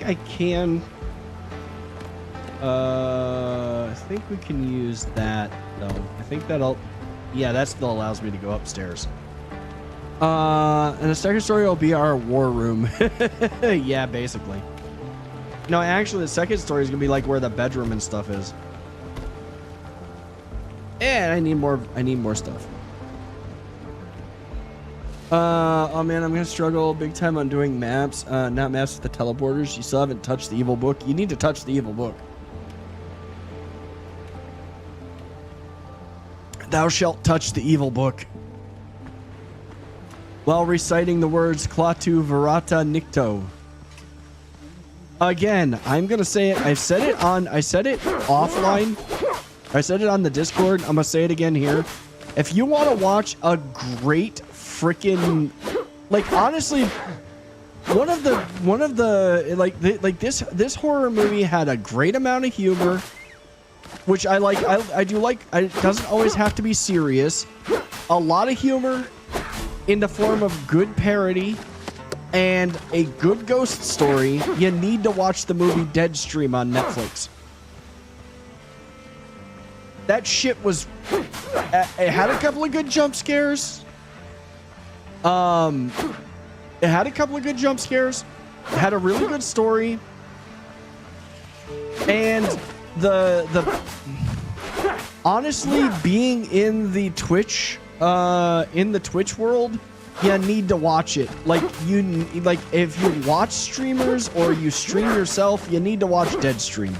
I can. I think we can use that though. I think that'll. Yeah, that still allows me to go upstairs. And the second story will be our war room. Yeah, basically. No, actually, the second story is gonna be like where the bedroom and stuff is. And I need more stuff. Oh man, I'm gonna struggle big time on doing maps. Not maps with the teleporters. You still haven't touched the evil book. You need to touch the evil book. Thou shalt touch the evil book. While reciting the words Klaatu Virata Nikto. Again, I'm gonna say it. I said it offline. I said it on the Discord. I'm gonna say it again here. If you want to watch a great freaking, like, honestly, one of the this horror movie had a great amount of humor, which I like. I do like. It doesn't always have to be serious. A lot of humor in the form of good parody and a good ghost story. You need to watch the movie Deadstream on Netflix. That shit was. It had a couple of good jump scares. It had a couple of good jump scares. It had a really good story. And the honestly, being in the Twitch world, you need to watch it. Like if you watch streamers or you stream yourself, you need to watch Deadstream.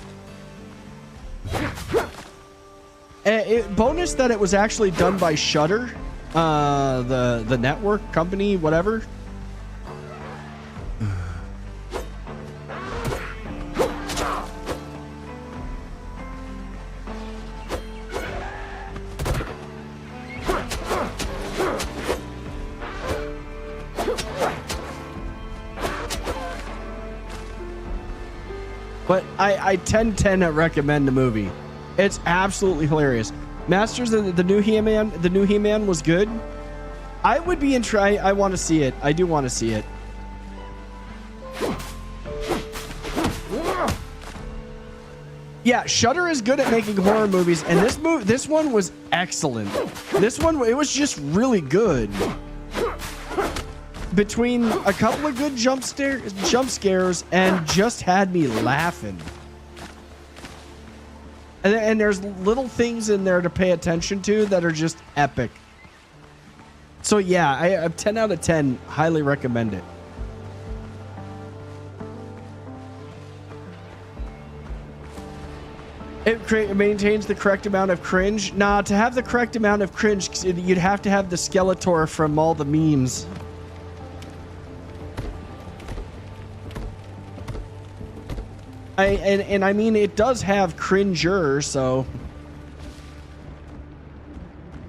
Bonus that it was actually done by Shudder, the network company, whatever. But I 10/10 recommend the movie. It's absolutely hilarious. Masters of the new He-Man was good. I would be I want to see it. I do want to see it. Yeah, Shudder is good at making horror movies, and this one was excellent. This one, it was just really good. Between a couple of good jump scares and just had me laughing. And there's little things in there to pay attention to that are just epic. So yeah, I 10 out of 10, highly recommend it. It maintains the correct amount of cringe. Nah, to have the correct amount of cringe, you'd have to have the Skeletor from all the memes. I mean, it does have cringer, so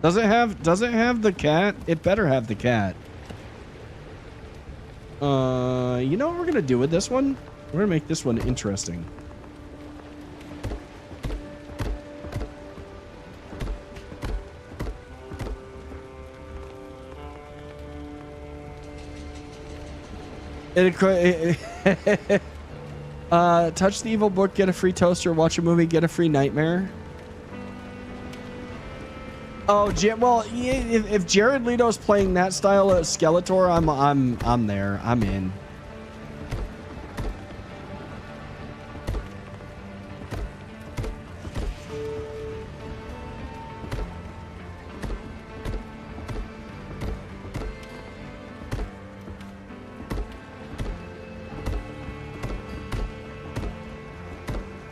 does it have the cat? It better have the cat. You know what we're gonna do with this one? We're gonna make this one interesting. Touch the evil book, get a free toaster. Watch a movie, get a free nightmare. Oh, well, if Jared Leto's playing that style of Skeletor, I'm there. I'm in.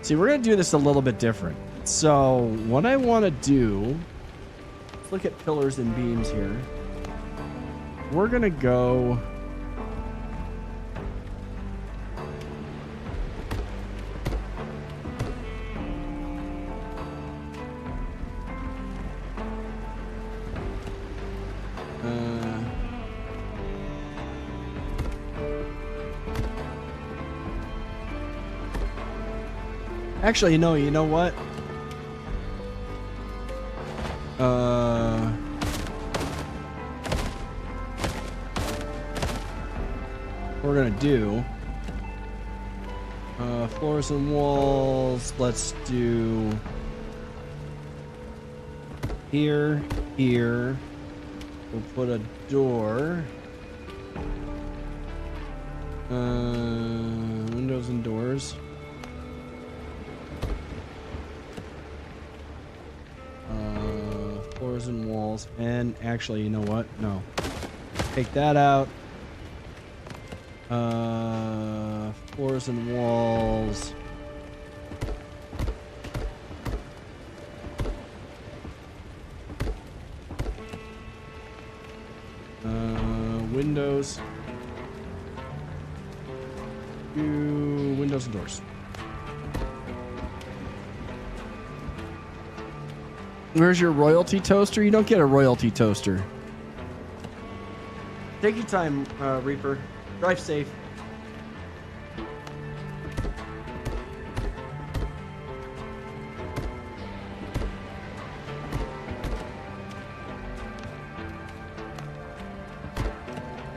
See, we're going to do this a little bit different. So what I want to do, let's look at pillars and beams here. We're going to go... Actually, no, you know what? We're gonna do floors and walls. Let's do here. We'll put a door. Windows and doors. Floors and walls. And actually, you know what? No. Take that out. Floors and walls. Windows. Windows and doors. Where's your royalty toaster? You don't get a royalty toaster. Take your time, Reaper. Drive safe.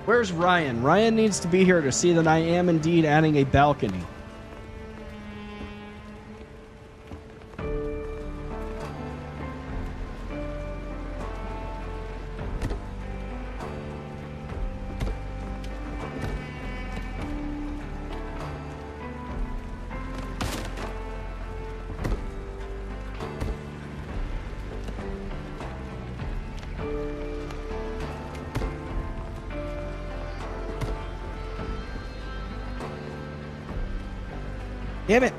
Where's Ryan? Ryan needs to be here to see that I am indeed adding a balcony. Damn it.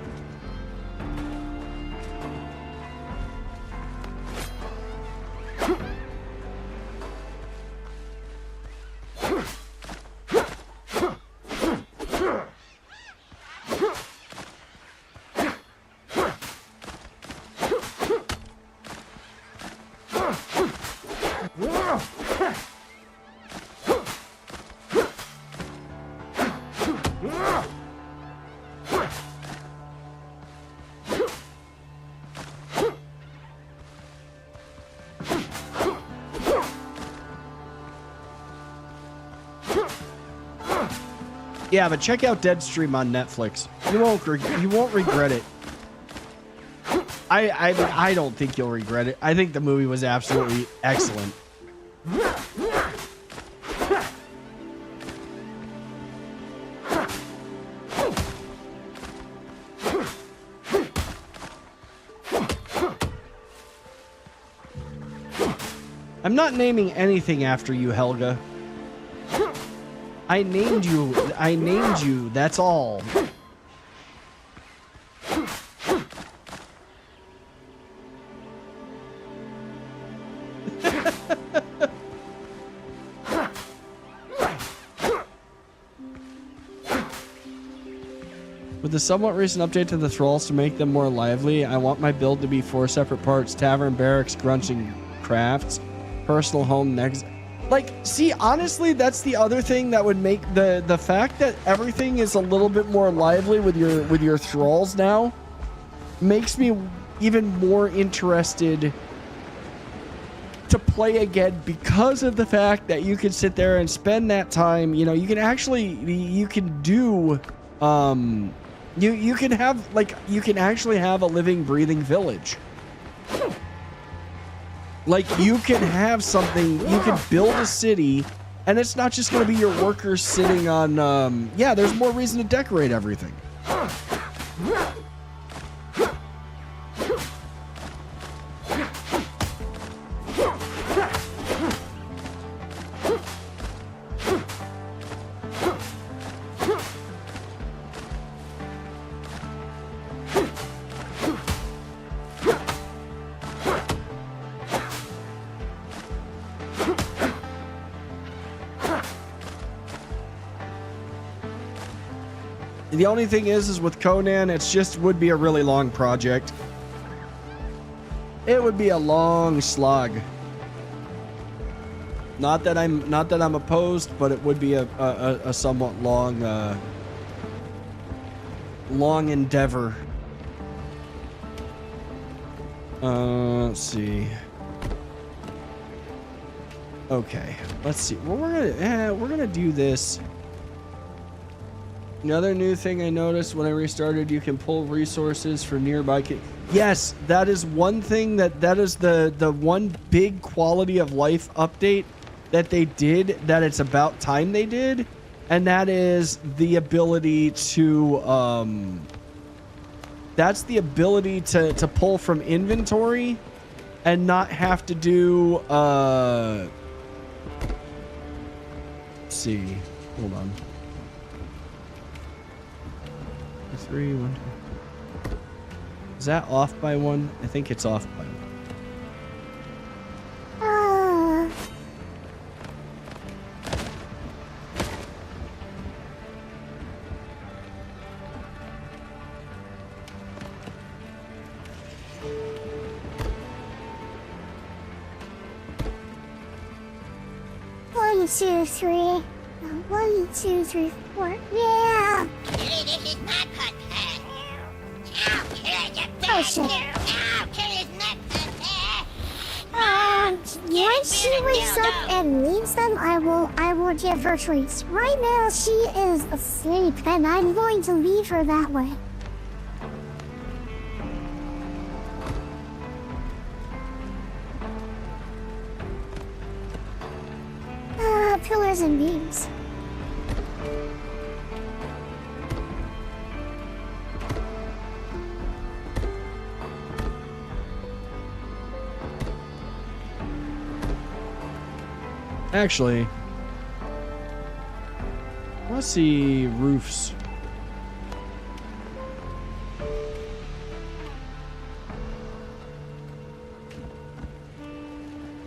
Yeah, but check out Deadstream on Netflix. You won't regret it. I don't think you'll regret it. I think the movie was absolutely excellent. I'm not naming anything after you, Helga. I named you, that's all. With the somewhat recent update to the thralls to make them more lively, I want my build to be 4 separate parts: tavern, barracks, grunts, and crafts, personal home, next Like, see, honestly, that's the other thing that would make the fact that everything is a little bit more lively with your thralls now makes me even more interested to play again, because of the fact that you can sit there and spend that time. You know, you can actually you can do you can have, like, you can actually have a living, breathing village. Like, you can have something, you can build a city, and it's not just going to be your workers sitting on, yeah, there's more reason to decorate everything. The only thing is with Conan, it's just would be a really long project. It would be a long slog. Not that I'm opposed, but it would be a somewhat long long endeavor. Let's see. Okay, let's see. Well, we're gonna do this. Another new thing I noticed when I restarted, you can pull resources for nearby. Yes, that is one thing that is the one big quality of life update that they did, that it's about time they did, and that is the ability to that's the ability to pull from inventory and not have to do let's see. Hold on. 3, 1, 2. Is that off by 1? I think it's off by 1. One, two, three. 1, 2, 3, 4. Yeah. Oh shit. Once she wakes up and leaves them, I will give her treats. Right now she is asleep, and I'm going to leave her that way. Pillars and beams. Actually, let's see roofs.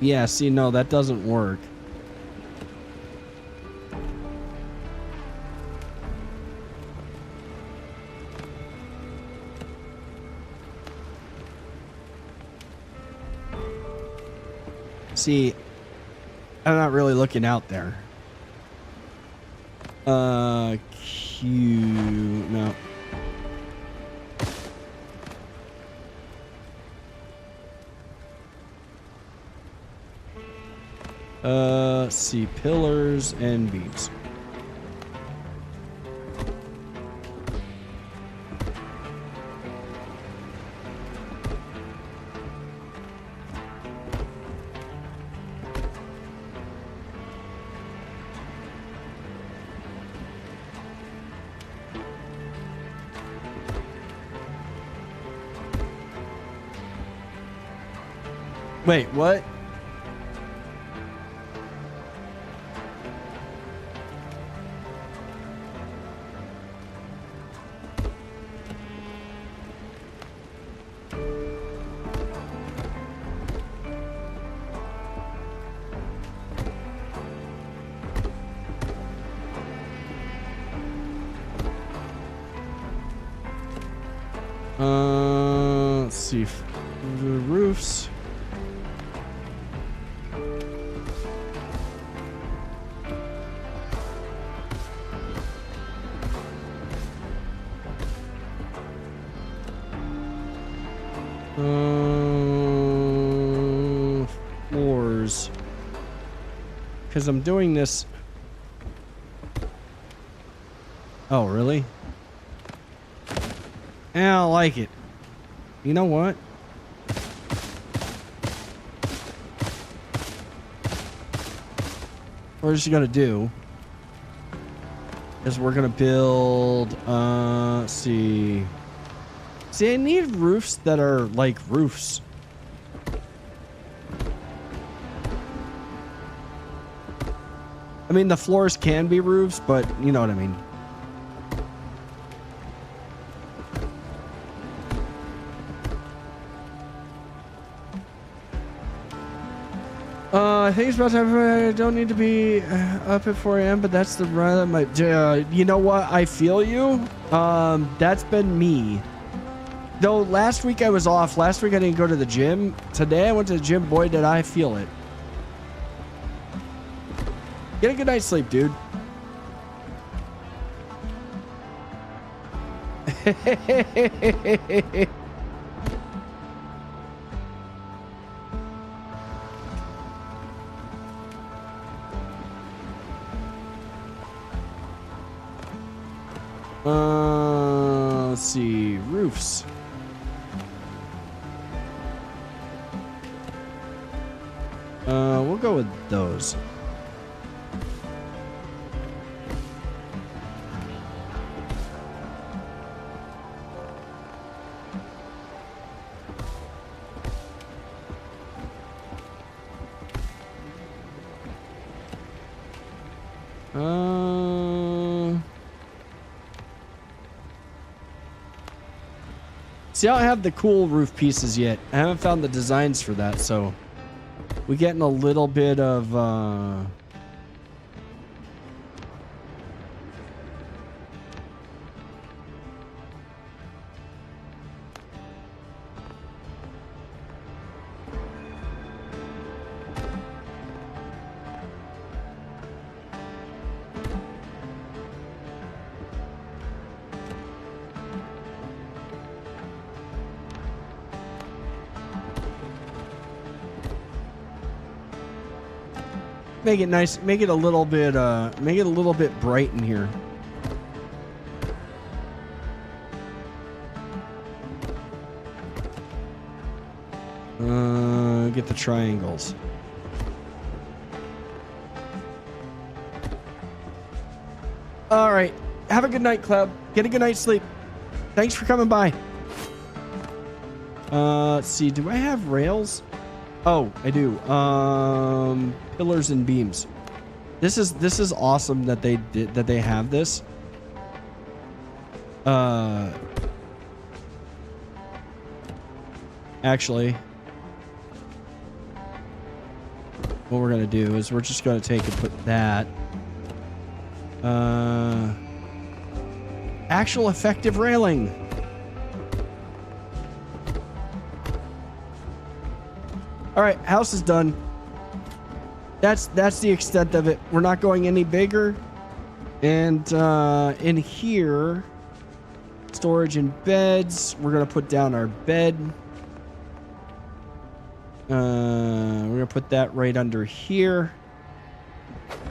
Yeah, see, no, that doesn't work. See, I'm not really looking out there. Q, no. Let's see, pillars and beams. Wait, what? Let's see. The roofs. because I'm doing this. Oh, really? I don't like it. You know what? What we're just gonna do is we're gonna build. Let's see. See, I need roofs that are like roofs. I mean, the floors can be roofs, but you know what I mean. I think it's about time. I don't need to be up at 4 a.m., but that's the run. You know what? I feel you. That's been me. Though last week I was off. Last week I didn't go to the gym. Today I went to the gym. Boy, did I feel it. Get a good night's sleep, dude. Let's see. Roofs. We'll go with those. See, I don't have the cool roof pieces yet. I haven't found the designs for that, so we're getting a little bit of make it nice, make it a little bit bright in here. Get the triangles. All right. Have a good night, Cloud. Get a good night's sleep. Thanks for coming by. Let's see. Do I have rails? Oh, I do. Pillars and beams. This is awesome that they have this. Actually, what we're gonna do is we're just gonna take and put that. Actual effective railing. All right, house is done. That's the extent of it. We're not going any bigger. And in here, storage and beds. We're gonna put down our bed. We're gonna put that right under here.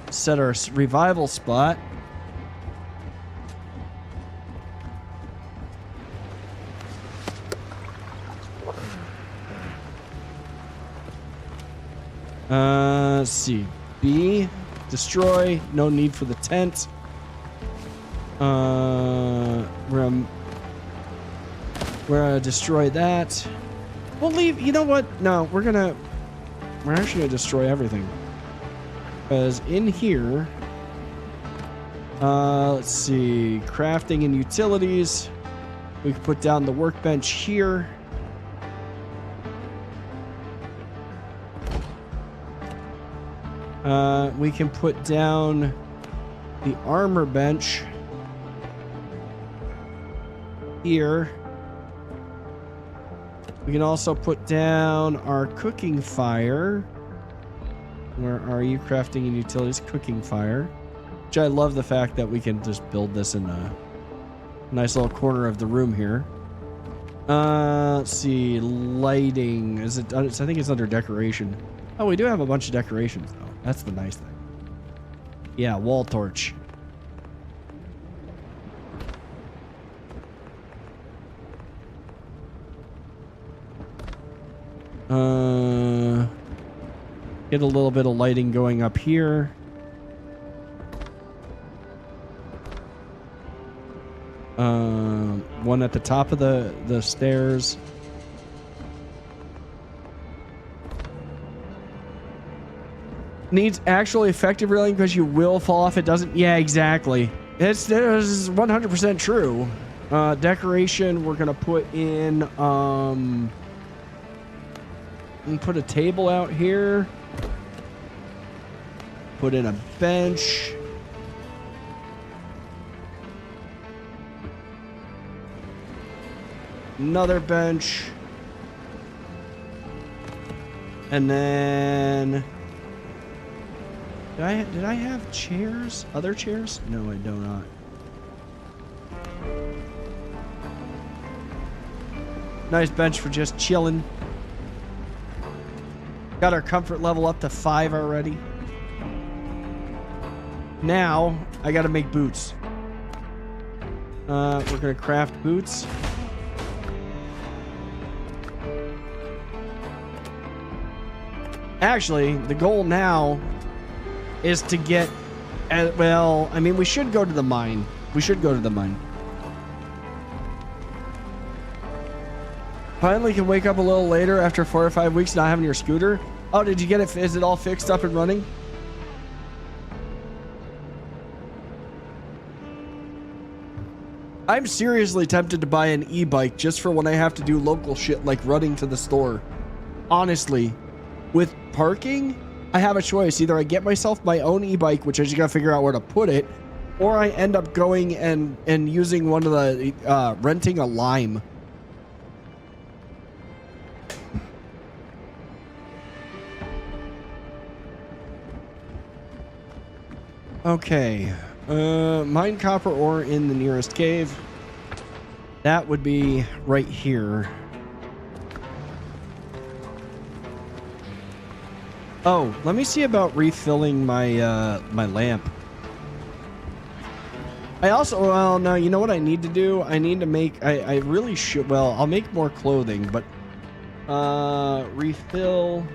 Set our revival spot. Let's see. B, destroy. No need for the tent. We're gonna destroy that. We'll leave. You know what? No, we're actually gonna destroy everything. Because in here, let's see, crafting and utilities. We can put down the workbench here. We can put down the armor bench here. We can also put down our cooking fire. Where are you? Crafting and utilities, cooking fire. Which I love the fact that we can just build this in a nice little corner of the room here. Let's see, lighting. Is it? I think it's under decoration. Oh, we do have a bunch of decorations though. That's the nice thing. Yeah, wall torch. Get a little bit of lighting going up here. One at the top of the stairs. Needs actual effective railing because you will fall off. It doesn't. Yeah, exactly. It's 100% true. Decoration. We're gonna put in. And put a table out here. Put in a bench. Another bench. And then did I have chairs? Other chairs? No, I do not. Nice bench for just chilling. Got our comfort level up to 5 already. Now I gotta make boots. We're gonna craft boots. Actually, the goal now is to get, well, I mean, we should go to the mine. We should go to the mine. Finally can wake up a little later after 4 or 5 weeks not having your scooter. Oh, did you get it? Is it all fixed up and running? I'm seriously tempted to buy an e-bike just for when I have to do local shit like running to the store. Honestly. With parking, I have a choice. Either I get myself my own e-bike, which I just gotta figure out where to put it, or I end up going and using one of the, renting a Lime. Okay. Mine copper ore in the nearest cave. That would be right here. Oh, let me see about refilling my my lamp. I also, well, no, you know what I need to do? I need to make, I really should, well, I'll make more clothing, but refill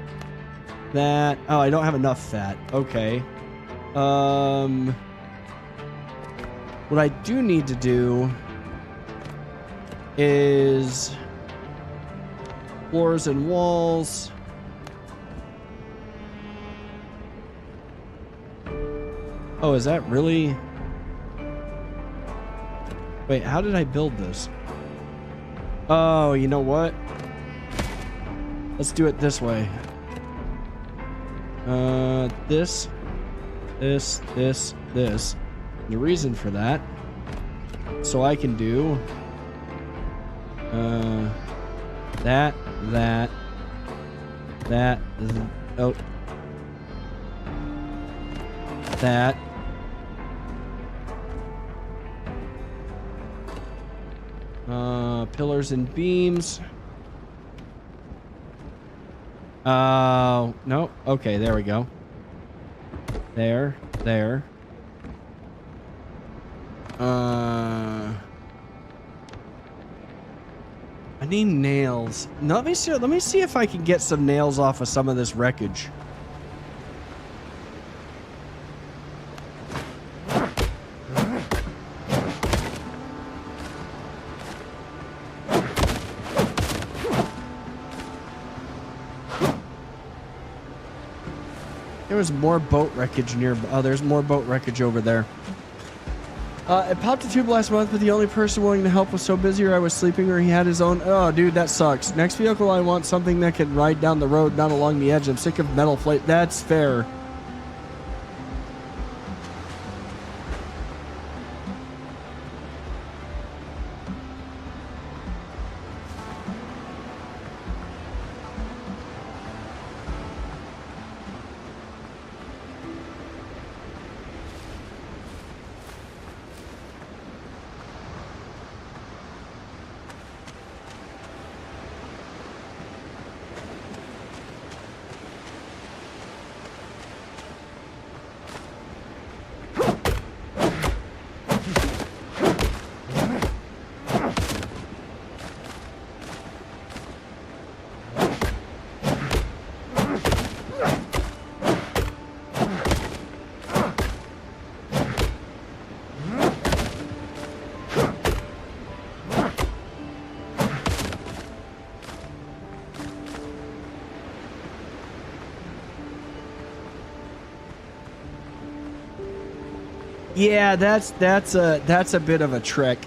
that. Oh, I don't have enough fat. Okay. What I do need to do is floors and walls. Oh, is that really? Wait, how did I build this? Oh, you know what? Let's do it this way. This. The reason for that, so I can do that, oh, that. Pillars and beams. No. Okay, there we go. There. I need nails. No, let me see if I can get some nails off of some of this wreckage. There was more boat wreckage near. Oh, there's more boat wreckage over there. It popped a tube last month, but the only person willing to help was so busy or I was sleeping or he had his own. Oh, dude, that sucks. Next vehicle, I want something that can ride down the road, not along the edge. I'm sick of metal plate. That's fair. Yeah, that's a bit of a trick.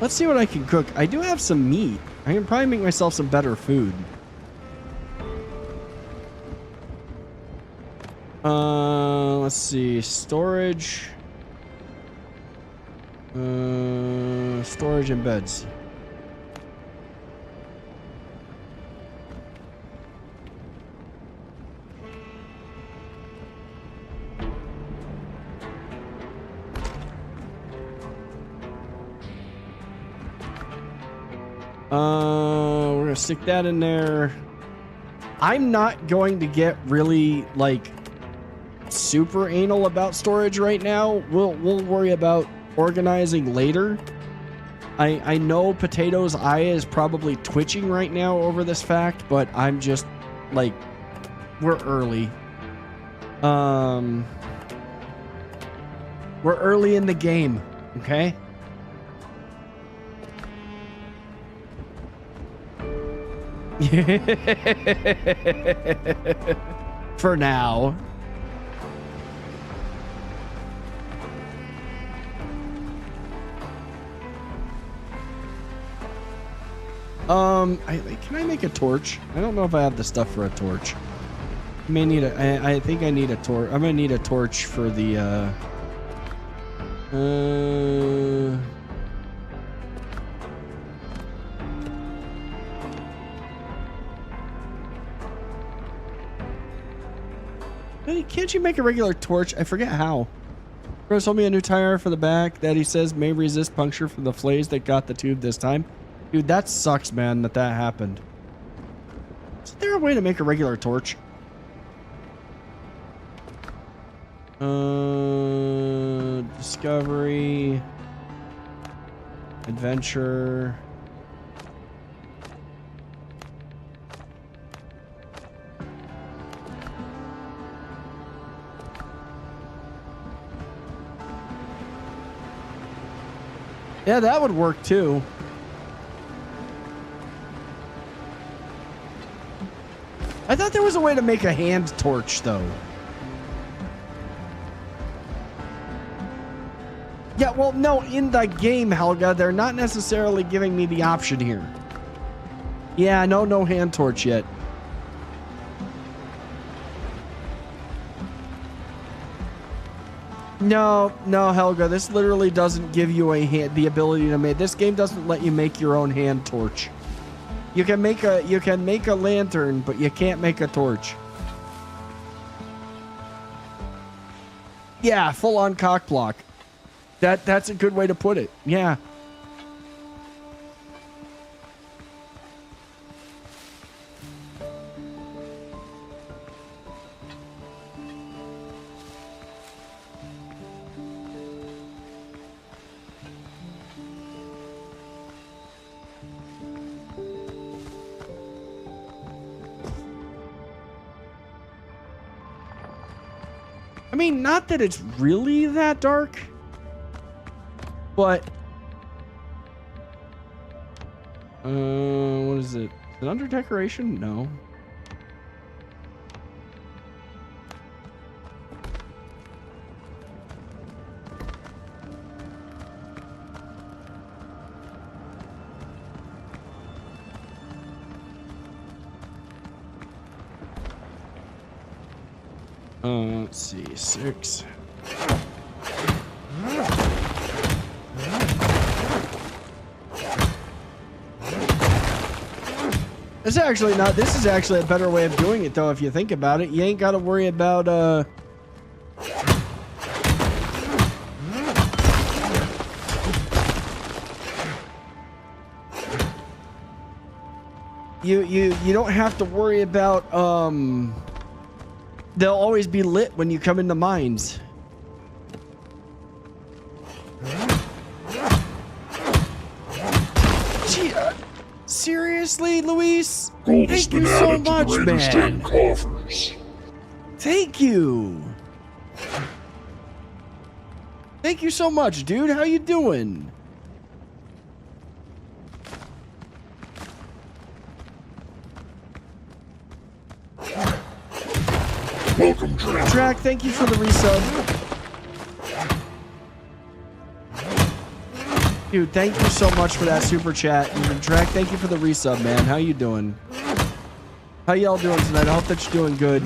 Let's see what I can cook. I do have some meat. I can probably make myself some better food. Let's see. Storage. Storage and beds. We're gonna stick that in there. I'm not going to get really like super anal about storage right now. We'll worry about organizing later. I know Potato's eye is probably twitching right now over this fact, but I'm just like, we're early. We're early in the game, okay? For now. Can I make a torch? I don't know if I have the stuff for a torch. I may need I think I need a torch. I'm gonna need a torch for the Hey, can't you make a regular torch? I forget how. Chris told me a new tire for the back that he says may resist puncture from the flays that got the tube this time. Dude, that sucks, man, that happened. Is there a way to make a regular torch? Discovery. Adventure. Yeah, that would work too. I thought there was a way to make a hand torch, though. Yeah, well, no, in the game, Helga, they're not necessarily giving me the option here. Yeah, no hand torch yet. No, Helga, this literally doesn't give you the ability to make. This game doesn't let you make your own hand torch. You can make a lantern, but you can't make a torch. Yeah, full on cock block. That's a good way to put it. Yeah. I mean, not that it's really that dark, but what is it? Is it under decoration? No. Let's see, 6. This is actually a better way of doing it, though, if you think about it. You ain't got to worry about, You don't have to worry about, they'll always be lit when you come into mines. Gee, Seriously, Luis? Thank you so much, man. Thank you. Thank you so much, dude. How you doing? Welcome, Drac. Drac, thank you for the resub. Dude, thank you so much for that super chat. And Drac, thank you for the resub, man. How you doing? How y'all doing tonight? I hope that you're doing good.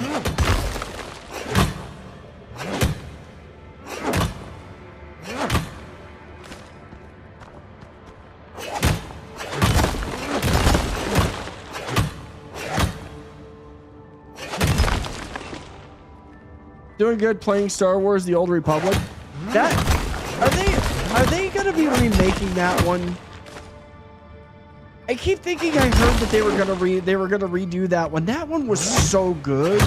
Doing good playing Star Wars The Old Republic. That are they gonna be remaking that one? I keep thinking I heard that they were gonna redo that one. That one was so good.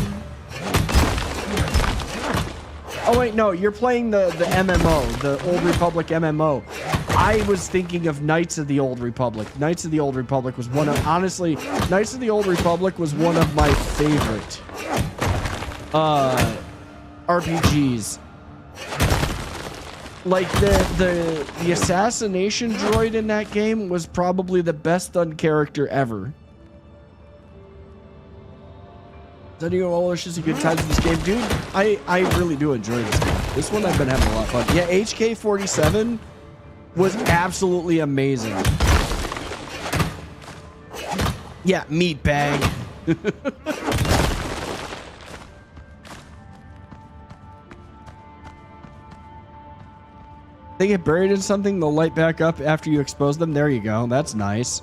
Oh wait, no, you're playing the MMO, the Old Republic MMO. I was thinking of Knights of the Old Republic. Knights of the Old Republic was one of, honestly, Knights of the Old Republic was one of my favorite RPGs. Like the assassination droid in that game was probably the best done character ever. Sunny wishes a good time in this game, dude. I really do enjoy this game. This one I've been having a lot of fun. Yeah, HK47 was absolutely amazing. Yeah, meat bag. They get buried in something, they'll light back up after you expose them. There you go. That's nice.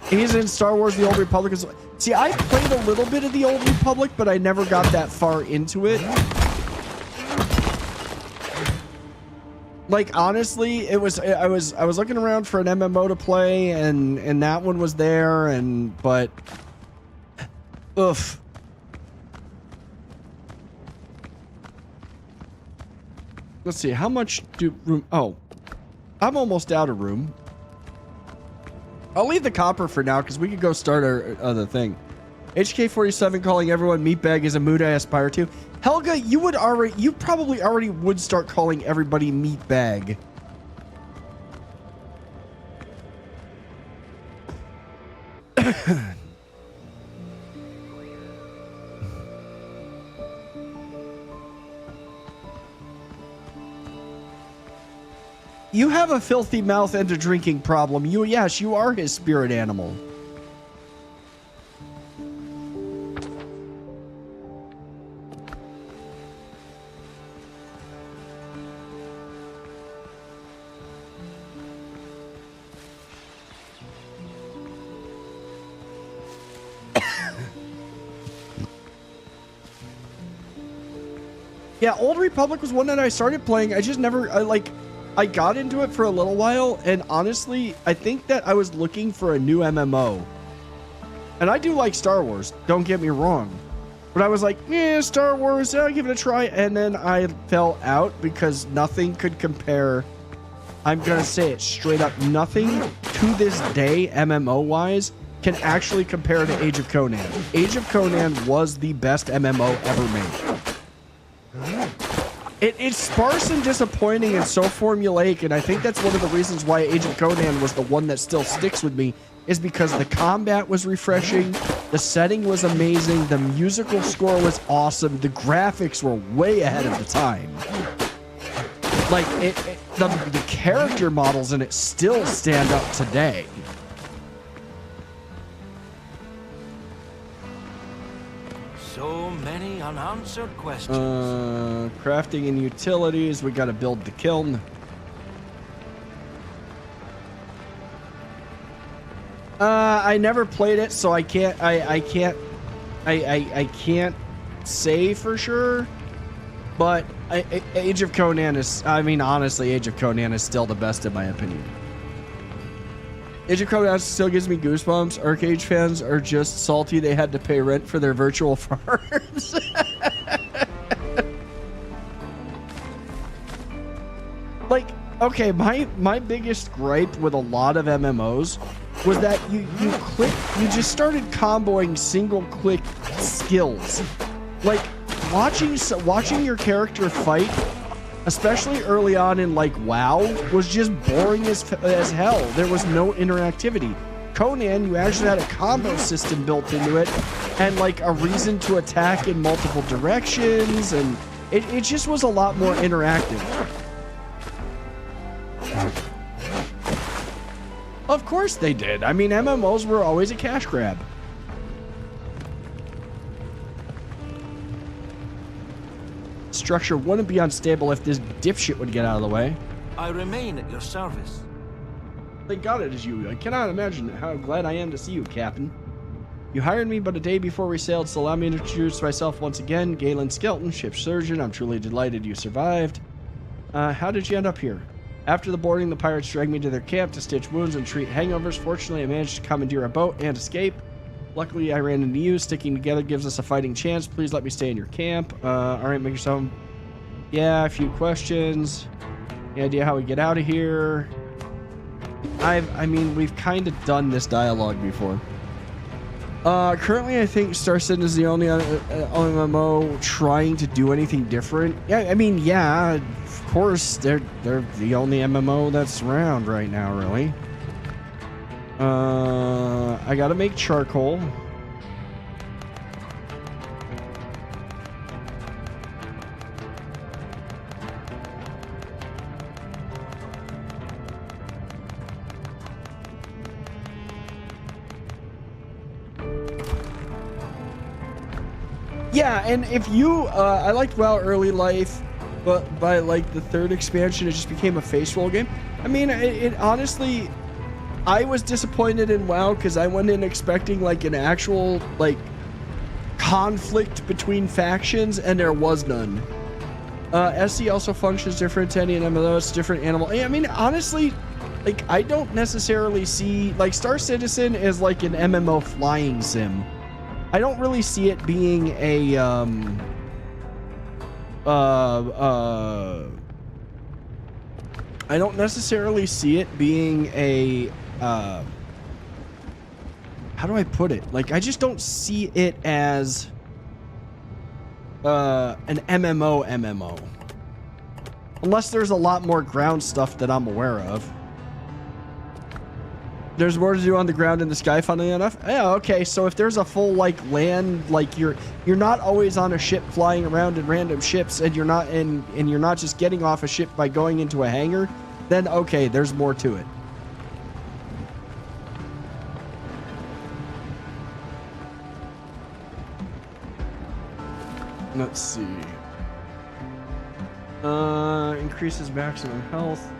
He's in Star Wars The Old Republic. See, I played a little bit of The Old Republic, but I never got that far into it. Like, honestly, I was looking around for an MMO to play, and that one was there, but oof. Let's see, how much do room? Oh, I'm almost out of room. I'll leave the copper for now because we could go start our other thing. HK47 calling everyone meatbag is a mood I aspire to. Helga, you probably already would start calling everybody meatbag. You have a filthy mouth and a drinking problem. Yes, you are his spirit animal. Yeah, Old Republic was one that I started playing. I just never, I got into it for a little while, and honestly, I think that I was looking for a new MMO. And I do like Star Wars, don't get me wrong. But I was like, yeah, Star Wars, I'll give it a try. And then I fell out because nothing could compare. I'm going to say it straight up. Nothing to this day, MMO-wise, can actually compare to Age of Conan. Age of Conan was the best MMO ever made. It's sparse and disappointing and so formulaic, and I think that's one of the reasons why Age of Conan was the one that still sticks with me, is because the combat was refreshing, the setting was amazing, the musical score was awesome, the graphics were way ahead of the time. Like, the character models in it still stand up today. So many unanswered questions. Crafting and utilities. We got to build the kiln. I never played it, so I can't. I can't say for sure. But Age of Conan is. I mean, honestly, Age of Conan is still the best in my opinion. Age of Conan still gives me goosebumps. Arcade fans are just salty they had to pay rent for their virtual farms. Like, okay, my biggest gripe with a lot of MMOs was that you just started comboing single click skills. Like watching your character fight, especially early on in like WoW, was just boring as hell. There was no interactivity. Conan, you actually had a combo system built into it, and like a reason to attack in multiple directions, and it just was a lot more interactive. Of course they did. I mean, MMOs were always a cash grab. Structure wouldn't be unstable if this dipshit would get out of the way. I remain at your service. Thank God it is you. I cannot imagine how glad I am to see you, Captain. You hired me but a day before we sailed, so allow me to introduce myself once again. Galen Skelton, ship surgeon. I'm truly delighted you survived. How did you end up here? After the boarding, the pirates dragged me to their camp to stitch wounds and treat hangovers. Fortunately, I managed to commandeer a boat and escape. Luckily, I ran into you. Sticking together gives us a fighting chance. Please let me stay in your camp. Alright, make yourself... Yeah, a few questions. Any idea how we get out of here? I mean, we've kind of done this dialogue before. Currently, I think Star Citizen is the only MMO trying to do anything different. Yeah, I mean, yeah, of course, they're the only MMO that's around right now, really. I gotta make charcoal. Yeah, and if you, I liked WoW Early Life, but by like the third expansion, it just became a face roll game. I mean, it honestly, I was disappointed in WoW because I went in expecting like an actual like conflict between factions, and there was none. SC also functions different to any MMO. It's different animal. I mean, honestly, like I don't necessarily see like Star Citizen is like an MMO flying sim. I don't really see it being a I don't necessarily see it being a how do I put it? Like I just don't see it as an MMO. Unless there's a lot more ground stuff that I'm aware of. There's more to do on the ground in the sky, funnily enough. Yeah, okay, so if there's a full like land, like you're not always on a ship flying around in random ships, and you're not just getting off a ship by going into a hangar, then okay, there's more to it. Let's see. Increases maximum health.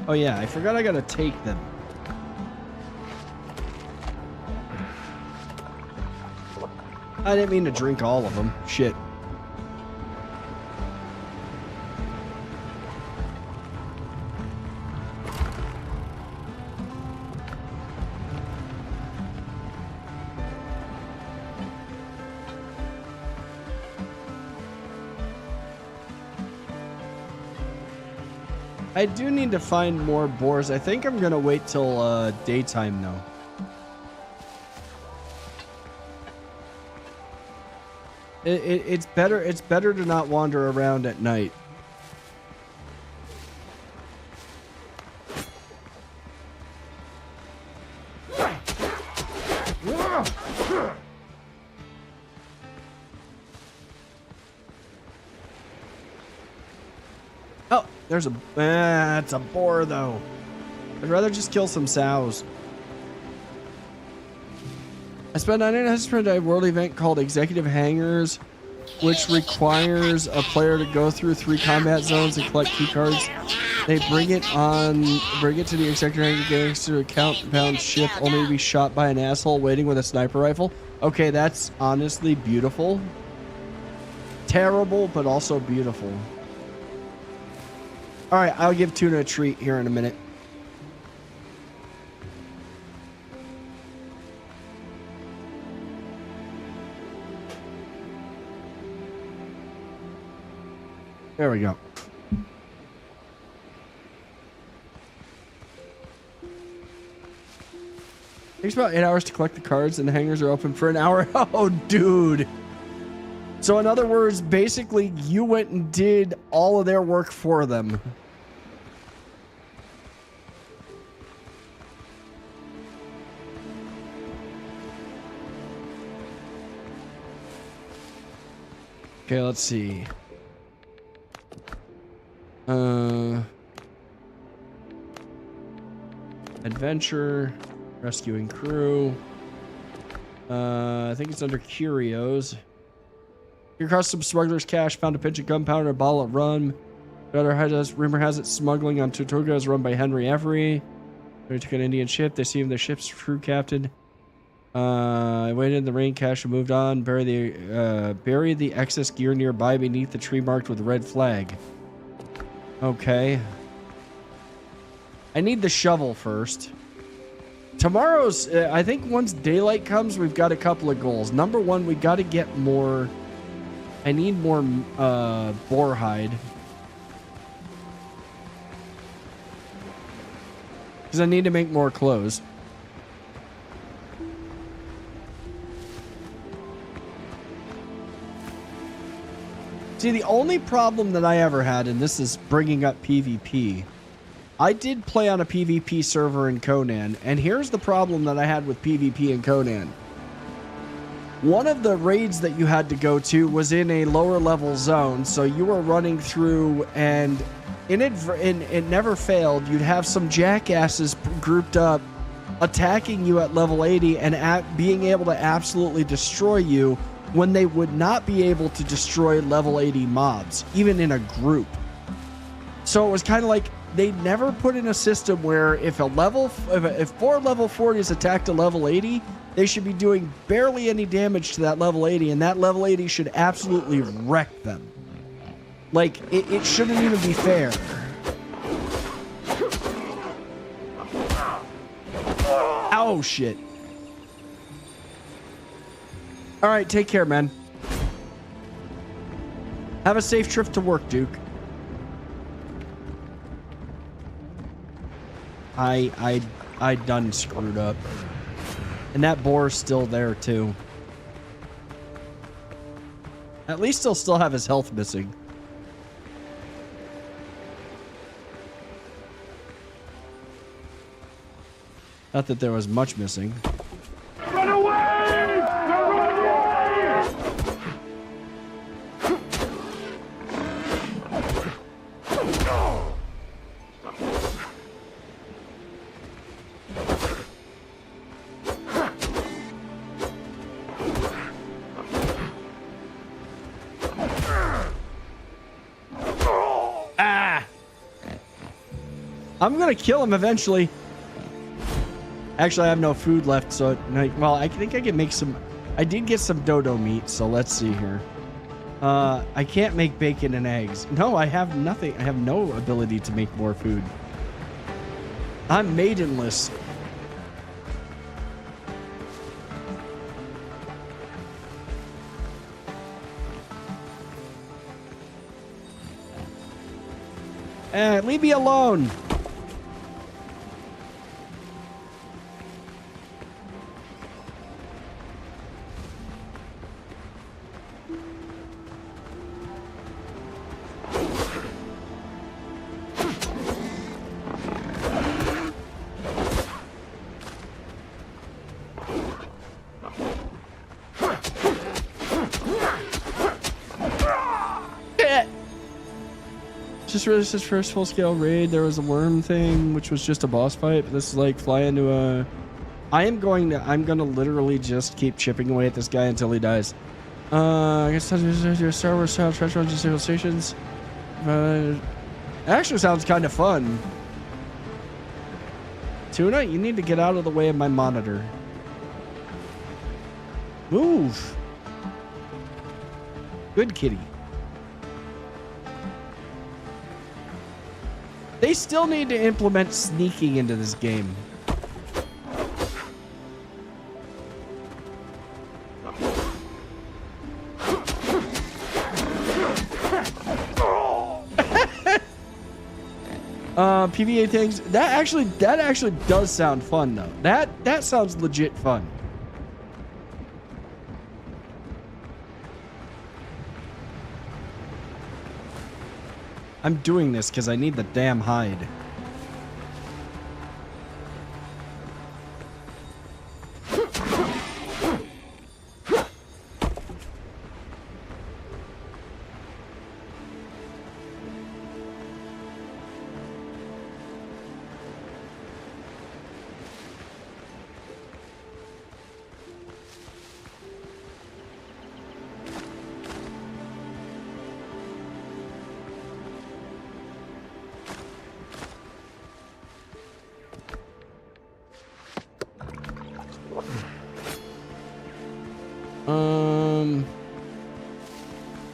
Oh yeah, I forgot I gotta take them. I didn't mean to drink all of them. Shit. I do need to find more boars. I think I'm gonna wait till daytime though. It's better to not wander around at night. Oh, there's a it's a boar though. I'd rather just kill some sows. I spent 9.5 for a world event called Executive Hangars, which requires a player to go through 3 combat zones and collect key cards. They bring it to the Executive Hangar gangs to a count-bound ship, only to be shot by an asshole waiting with a sniper rifle. Okay, that's honestly beautiful. Terrible, but also beautiful. All right, I'll give Tuna a treat here in a minute. There we go. Takes about 8 hours to collect the cards, and the hangars are open for an hour. Oh, dude. So in other words, basically, you went and did all of their work for them. Okay, let's see. Adventure, rescuing crew. I think it's under curios. Here across some smugglers' cache, found a pinch of gunpowder, a bottle of rum. Rumor has it smuggling on Tortuga is run by Henry Every. They took an Indian ship. They seemed the ship's crew captain. I waited in the rain cache and moved on. Bury the excess gear nearby beneath the tree marked with a red flag. Okay. I need the shovel first. Tomorrow's, I think once daylight comes, we've got a couple of goals. Number one, we got to get more. I need more boar hide. Because I need to make more clothes. See, the only problem that I ever had, and this is bringing up PvP, I did play on a PvP server in Conan, and here's the problem that I had with PvP in Conan. One of the raids that you had to go to was in a lower level zone, so you were running through, and it never failed. You'd have some jackasses grouped up attacking you at level 80 and being able to absolutely destroy you when they would not be able to destroy level 80 mobs, even in a group. So it was kind of like they never put in a system where if four level 40s attacked a level 80, they should be doing barely any damage to that level 80, and that level 80 should absolutely wreck them. Like, it shouldn't even be fair. Oh, shit. All right, take care, man. Have a safe trip to work, Duke. I done screwed up. And that boar's still there, too. At least he'll still have his health missing. Not that there was much missing. Run away! Run away! Ah! I'm gonna kill him eventually. Actually, I have no food left, so well, I think I can make some. I did get some dodo meat, so let's see here. I can't make bacon and eggs. No, I have nothing. I have no ability to make more food. I'm maidenless. Leave me alone. Just released his first full-scale raid. There was a worm thing, which was just a boss fight. But this is like fly into a. I'm gonna literally just keep chipping away at this guy until he dies. I guess your Star Wars style treasure hunts and single stations. It actually sounds kind of fun. Tuna, you need to get out of the way of my monitor. Move. Good kitty. They still need to implement sneaking into this game. PVA things. That actually does sound fun though. That sounds legit fun. I'm doing this because I need the damn hide.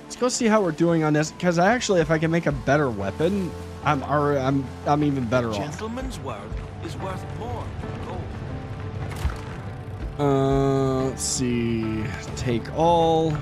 Let's go see how we're doing on this, because actually, if I can make a better weapon, I'm even better off. Gentleman's word is worth more than gold. Let's see. Take all.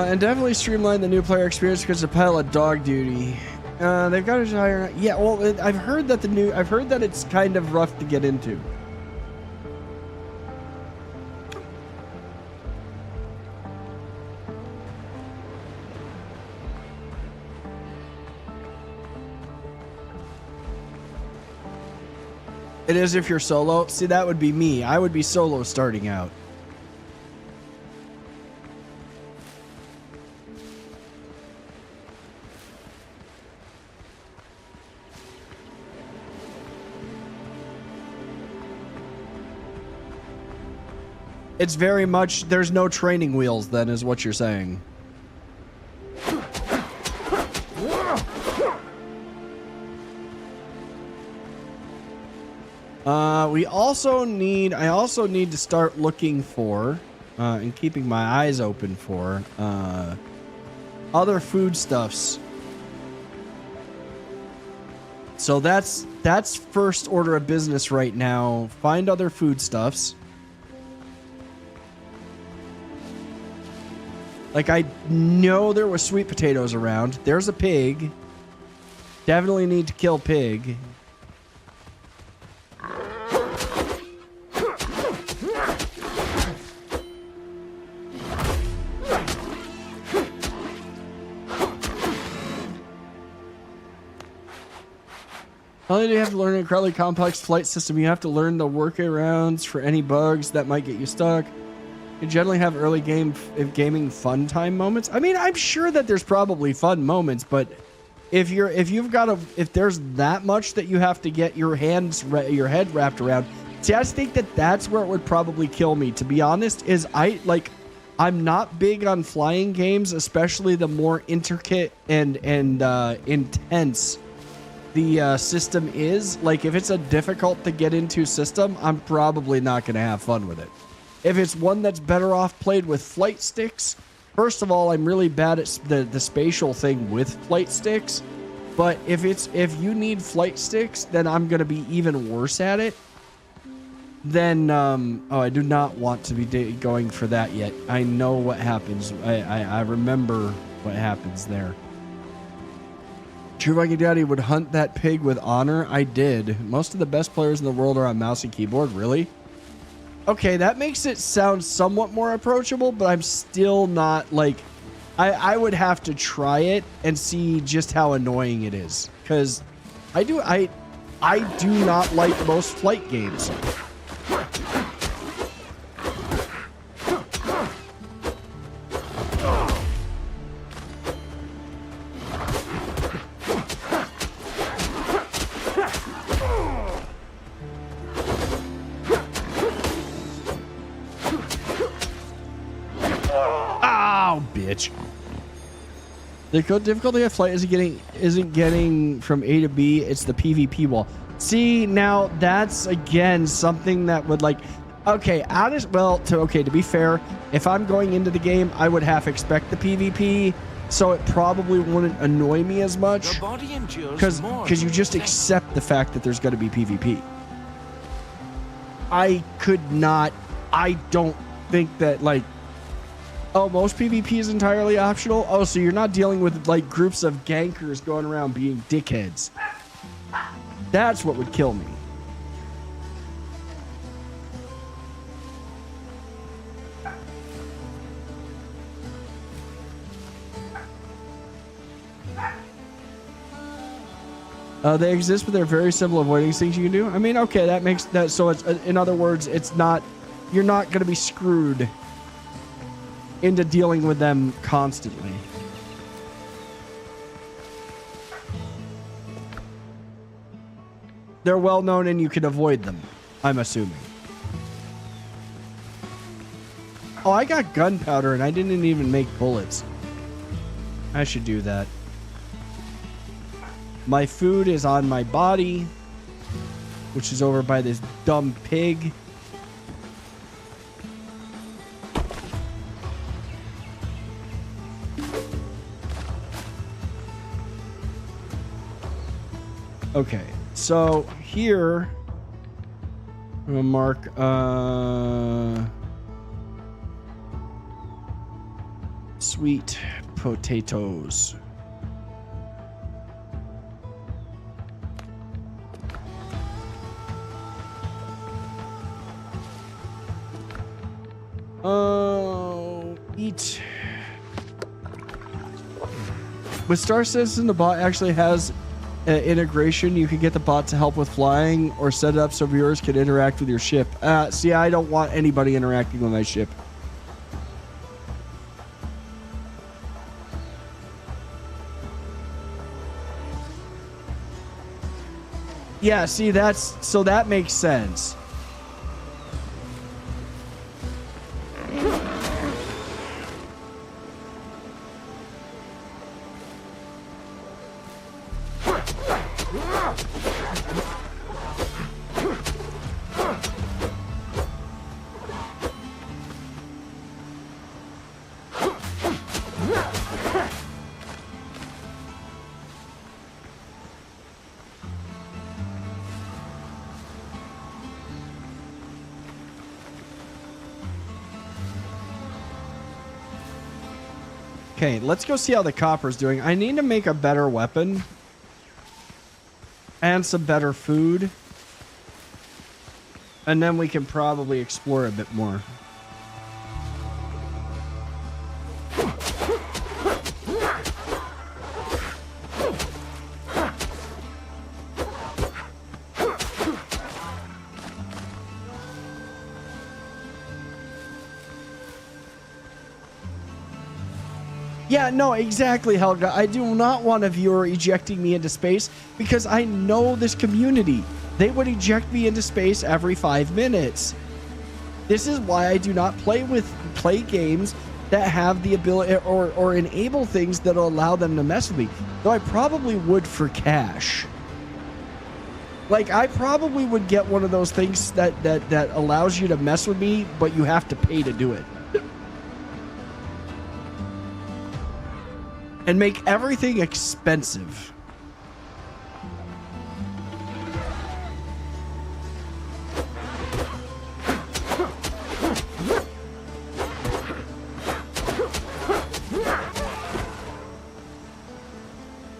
And definitely streamline the new player experience because it's a pile of dog duty. They've got to hire. Yeah, well, I've heard that it's kind of rough to get into. It is if you're solo. See, that would be me. I would be solo starting out. It's very much, there's no training wheels then, is what you're saying. I also need to start looking for, and keeping my eyes open for, other foodstuffs. So that's first order of business right now. Find other foodstuffs. Like, I know there was sweet potatoes around. There's a pig. Definitely need to kill pig. Not only do you have to learn an incredibly complex flight system, you have to learn the workarounds for any bugs that might get you stuck. You generally have early gaming fun time moments. I mean, I'm sure that there's probably fun moments, but if there's that much that you have to get your head wrapped around, see, I just think that's where it would probably kill me. To be honest, is I'm not big on flying games, especially the more intricate and intense the system is. Like, if it's a difficult to get into system, I'm probably not going to have fun with it. If it's one that's better off played with flight sticks, first of all, I'm really bad at the spatial thing with flight sticks. But if you need flight sticks, then I'm going to be even worse at it. Then, I do not want to be going for that yet. I know what happens. I remember what happens there. True Viking Daddy would hunt that pig with honor. I did. Most of the best players in the world are on mouse and keyboard. Really? Okay, that makes it sound somewhat more approachable, but I'm still not, like... I would have to try it and see just how annoying it is. Because I do not like most flight games. Bitch. The difficulty of flight isn't getting from A to B. It's the PvP wall. See, now that's again something that would like, okay, to be fair, if I'm going into the game, I would half expect the PvP, so it probably wouldn't annoy me as much The body endures because you just accept the fact that there's going to be PvP. I don't think that like, oh, most PvP is entirely optional. Oh, so you're not dealing with like groups of gankers going around being dickheads. That's what would kill me. They exist, but they're very simple avoiding things you can do. I mean, okay, that makes that so. It's in other words, it's not. You're not going to be screwed into dealing with them constantly. They're well known and you can avoid them, I'm assuming. Oh, I got gunpowder and I didn't even make bullets. I should do that. My food is on my body, which is over by this dumb pig. Okay, so here I'm gonna mark sweet potatoes. Eat. With Star Citizen, the bot actually has integration. You can get the bot to help with flying or set it up so viewers can interact with your ship. See, I don't want anybody interacting with my ship. Yeah, see, that makes sense. Okay, let's go see how the copper's doing. I need to make a better weapon. And some better food. And then we can probably explore a bit more. Yeah, no, exactly, Helga. I do not want a viewer ejecting me into space because I know this community. They would eject me into space every 5 minutes. This is why I do not play games that have the ability or enable things that'll allow them to mess with me. Though I probably would for cash. Like, I probably would get one of those things that allows you to mess with me, but you have to pay to do it. And make everything expensive.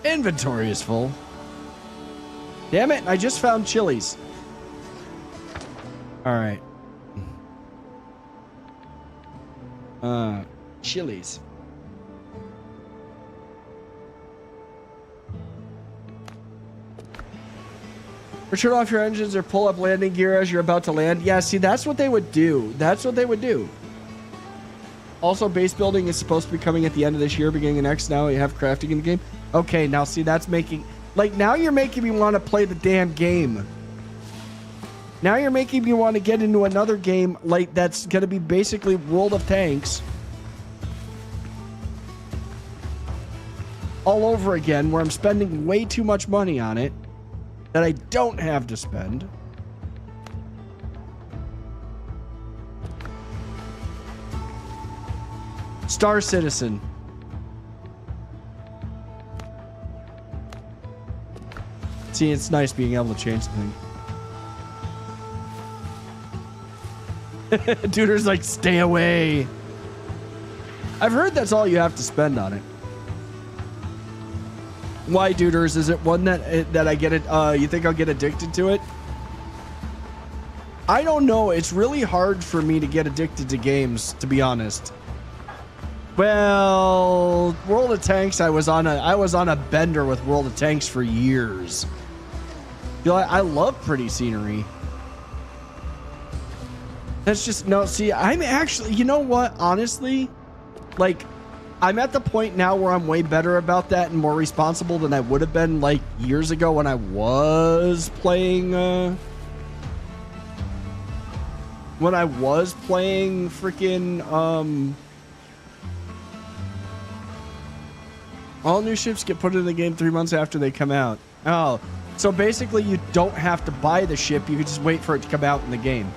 Inventory is full. Damn it, I just found chilies. All right. Chilies. Or turn off your engines or pull up landing gear as you're about to land. Yeah, see, that's what they would do. That's what they would do. Also, base building is supposed to be coming at the end of this year, beginning of next. Now you have crafting in the game. Okay, now see, that's making... Like, now you're making me want to play the damn game. Now you're making me want to get into another game, like, that's going to be basically World of Tanks. All over again, where I'm spending way too much money on it. that I don't have to spend. Star Citizen. See, it's nice being able to change things. Duder's like, stay away. I've heard that's all you have to spend on it. Why, Duders? Is it one that I get it? You think I'll get addicted to it? I don't know. It's really hard for me to get addicted to games, to be honest. Well, World of Tanks, I was on a bender with World of Tanks for years. You know, I love pretty scenery. That's just no. See, I'm actually. You know what? Honestly, like, I'm at the point now where I'm way better about that and more responsible than I would have been like years ago when I was playing. When I was playing freaking. All new ships get put in the game 3 months after they come out. Oh, so basically you don't have to buy the ship. You can just wait for it to come out in the game.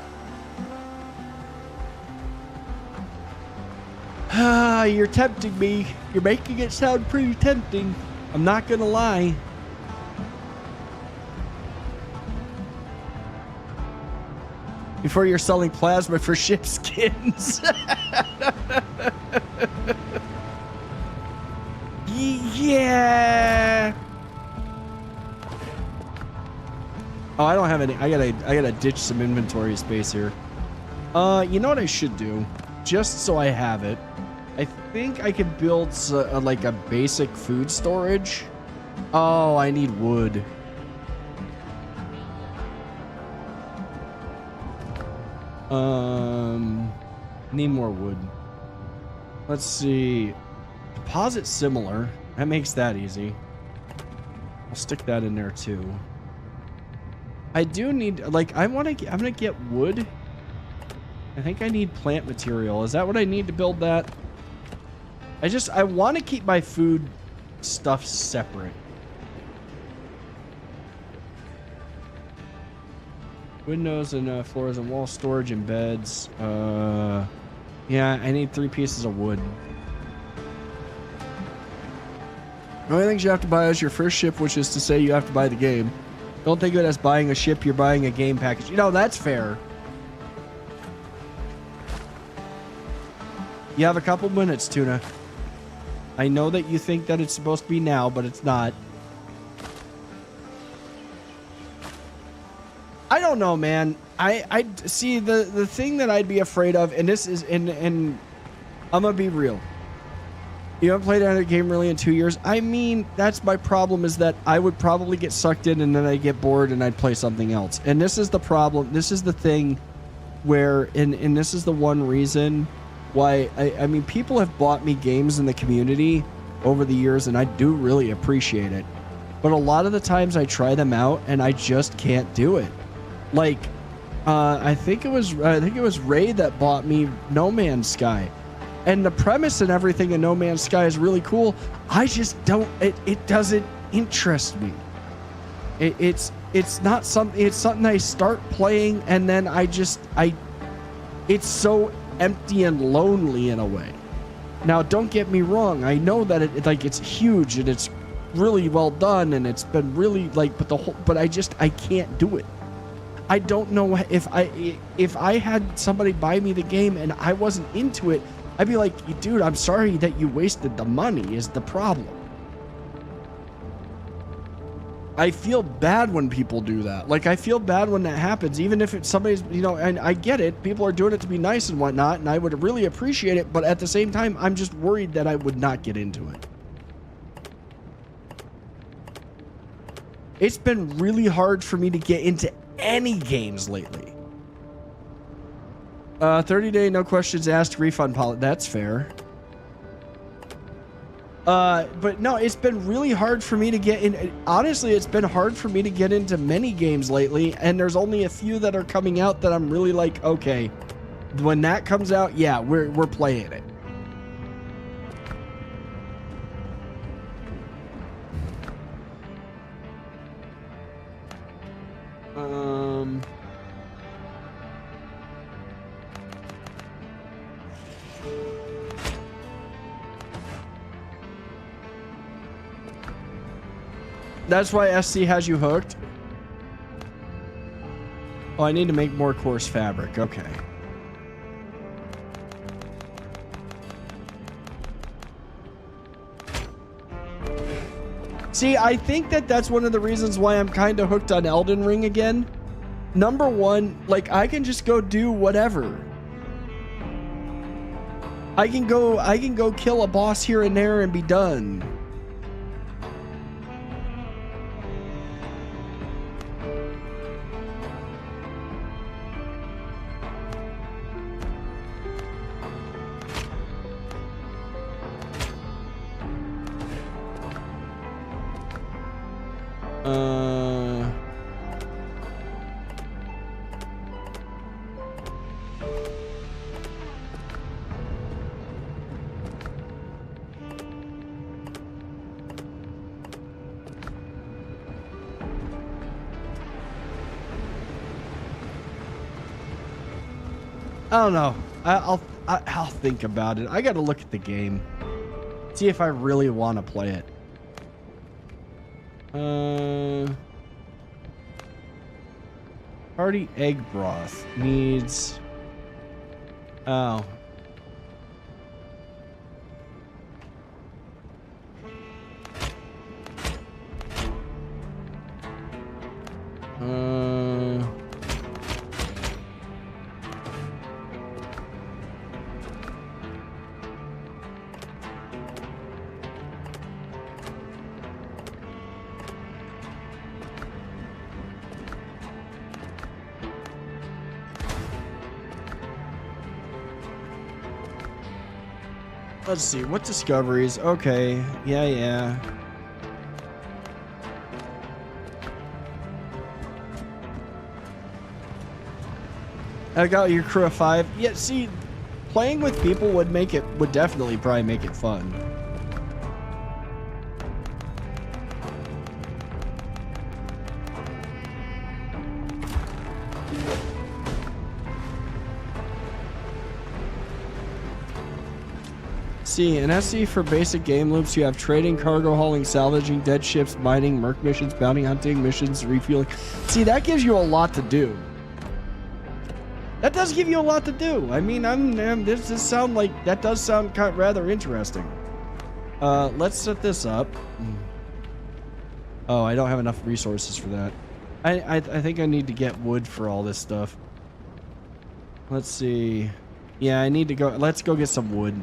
Ah, you're tempting me. You're making it sound pretty tempting. I'm not gonna lie. Before you're selling plasma for ship skins. Yeah. Oh, I don't have any. I gotta ditch some inventory space here. You know what I should do? Just so I have it, I think I could build like a basic food storage. Oh, I need wood. Need more wood. Let's see. Deposit similar. That makes that easy. I'll stick that in there too. I do need, like, I'm gonna get wood. I think I need plant material. Is that what I need to build that? I want to keep my food stuff separate. Windows and floors and wall storage and beds. Yeah, I need 3 pieces of wood. The only things you have to buy is your first ship, which is to say you have to buy the game. Don't think of it as buying a ship, you're buying a game package. You know, that's fair. You have a couple minutes, Tuna. I know that you think that it's supposed to be now, but it's not. I don't know, man. I see the thing that I'd be afraid of, and this is, and I'm gonna be real. You haven't played another game really in 2 years. I mean, that's my problem, is that I would probably get sucked in and then I'd get bored and I'd play something else. And this is the problem. This is the thing where, and this is the one reason why, I mean, people have bought me games in the community over the years, and I do really appreciate it. But a lot of the times I try them out and I just can't do it. Like, I think it was Ray that bought me No Man's Sky. And the premise and everything in No Man's Sky is really cool. I just don't, it doesn't interest me. It's not something, it's something I start playing and then it's so empty and lonely in a way. Now, don't get me wrong. I know that it's huge and it's really well done and it's been really but I can't do it. I don't know if I had somebody buy me the game and I wasn't into it, I'd be like, dude, I'm sorry that you wasted the money is the problem. I feel bad when people do that. Like, I feel bad when that happens, even if it's somebody's, you know, and I get it. People are doing it to be nice and whatnot, and I would really appreciate it. But at the same time, I'm just worried that I would not get into it. It's been really hard for me to get into any games lately. 30-day, no questions asked refund policy. That's fair. But no, it's been really hard for me to get in. Honestly, it's been hard for me to get into many games lately, and there's only a few that are coming out that I'm really like, okay, when that comes out, yeah, we're playing it. That's why SC has you hooked? Oh, I need to make more coarse fabric. Okay. See, I think that's one of the reasons why I'm kind of hooked on Elden Ring again. Number one, like, I can just go do whatever. I can go kill a boss here and there and be done. I don't know. I'll think about it. I got to look at the game. See if I really want to play it. Hearty egg broth needs... Oh. Let's see, what discoveries? Okay, yeah. I got your crew of 5. Yeah, see, playing with people would definitely probably make it fun. See, in SC for basic game loops, you have trading, cargo hauling, salvaging, dead ships, mining, merc missions, bounty hunting, missions, refueling. See, that gives you a lot to do. That does give you a lot to do. I mean, this does sound rather interesting. Let's set this up. Oh, I don't have enough resources for that. I think I need to get wood for all this stuff. Let's see. Yeah, I need to go. Let's go get some wood.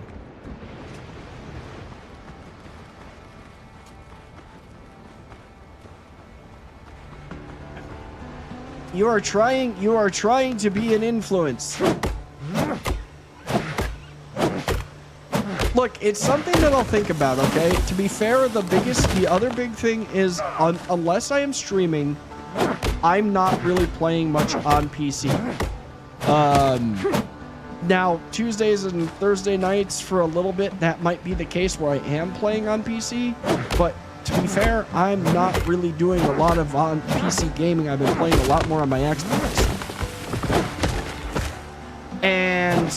You are trying to be an influence. Look, it's something that I'll think about, okay? To be fair, the other big thing is, unless I am streaming, I'm not really playing much on PC. Now, Tuesdays and Thursday nights for a little bit, that might be the case where I am playing on PC, but to be fair, I'm not really doing a lot of on PC gaming. I've been playing a lot more on my Xbox. And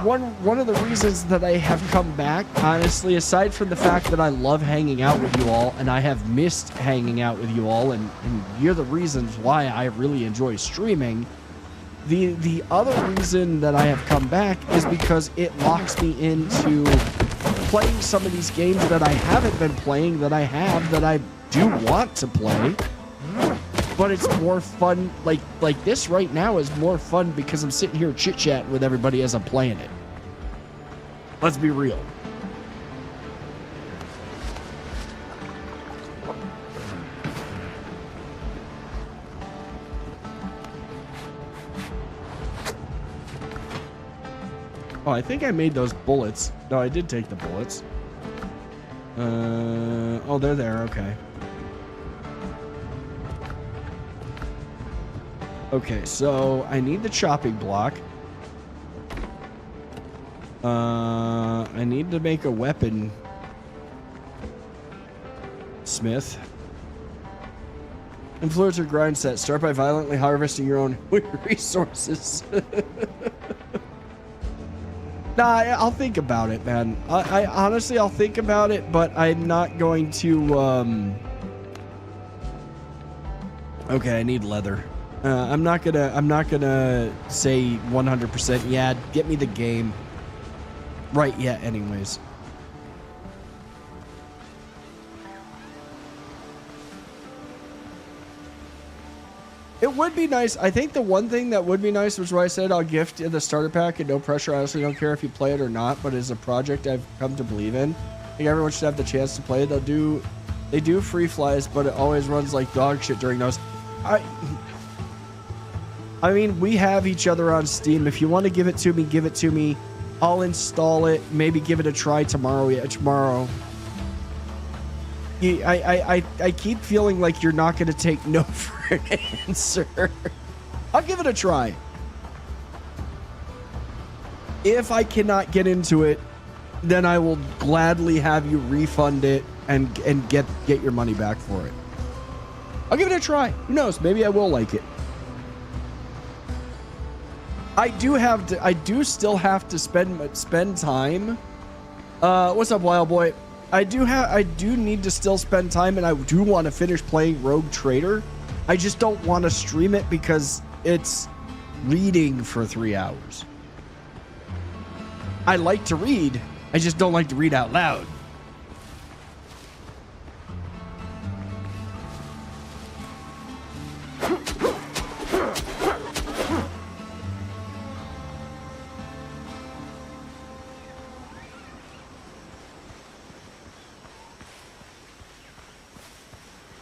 one of the reasons that I have come back, honestly, aside from the fact that I love hanging out with you all, and I have missed hanging out with you all, and you're the reasons why I really enjoy streaming, the other reason that I have come back is because it locks me into playing some of these games that I haven't been playing, that I do want to play, but it's more fun. Like this right now is more fun because I'm sitting here chit-chatting with everybody as I'm playing it. Let's be real. Oh, I think I made those bullets. No, I did take the bullets. Oh, they're there. Okay. Okay, so I need the chopping block. I need to make a weapon smith. Influencer grind set. Start by violently harvesting your own resources. Nah, I'll think about it, man. I honestly, I'll think about it, but I'm not going to, Okay, I need leather. I'm not gonna say 100%, yeah, get me the game right yet anyways. It would be nice. I think the one thing that would be nice was where I said I'll gift the starter pack and no pressure. I honestly don't care if you play it or not, but it's a project I've come to believe in. I think everyone should have the chance to play it. They do free flies, but it always runs like dog shit during those. I mean, we have each other on Steam. If you want to give it to me, give it to me. I'll install it. Maybe give it a try tomorrow. Yeah, tomorrow. I keep feeling like you're not going to take no for an answer. I'll give it a try. If I cannot get into it, then I will gladly have you refund it and get your money back for it. I'll give it a try. Who knows? Maybe I will like it. I do still have to spend time. What's up, Wild Boy? I do need to still spend time, and I do want to finish playing Rogue Trader. I just don't want to stream it because it's reading for 3 hours. I like to read. I just don't like to read out loud.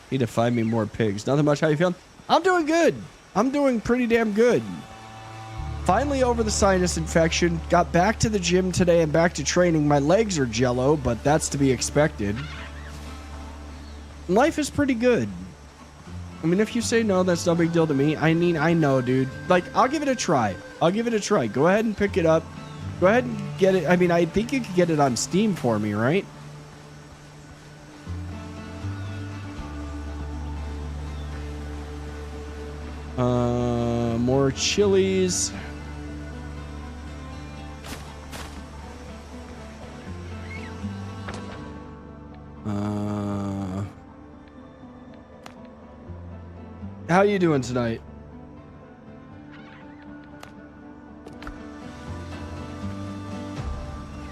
Need to find me more pigs. Nothing much. How you feeling? I'm doing good. I'm doing pretty damn good. Finally over the sinus infection. Got back to the gym today and back to training. My legs are jello, but that's to be expected. Life is pretty good. I mean, if you say no, that's no big deal to me. I mean, I know, dude. Like, I'll give it a try. I'll give it a try. Go ahead and pick it up. Go ahead and get it. I mean, I think you could get it on Steam for me, right? More chilies. How you doing tonight?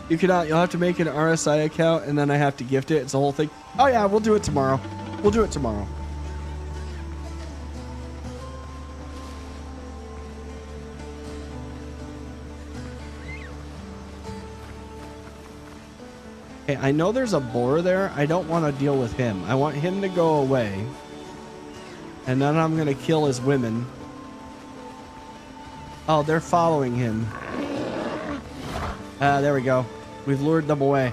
You cannot. You'll have to make an RSI account, and then I have to gift it. It's the whole thing. Oh yeah, we'll do it tomorrow. We'll do it tomorrow. Okay, I know there's a boar there. I don't want to deal with him. I want him to go away. And then I'm going to kill his women. Oh, they're following him. There we go. We've lured them away.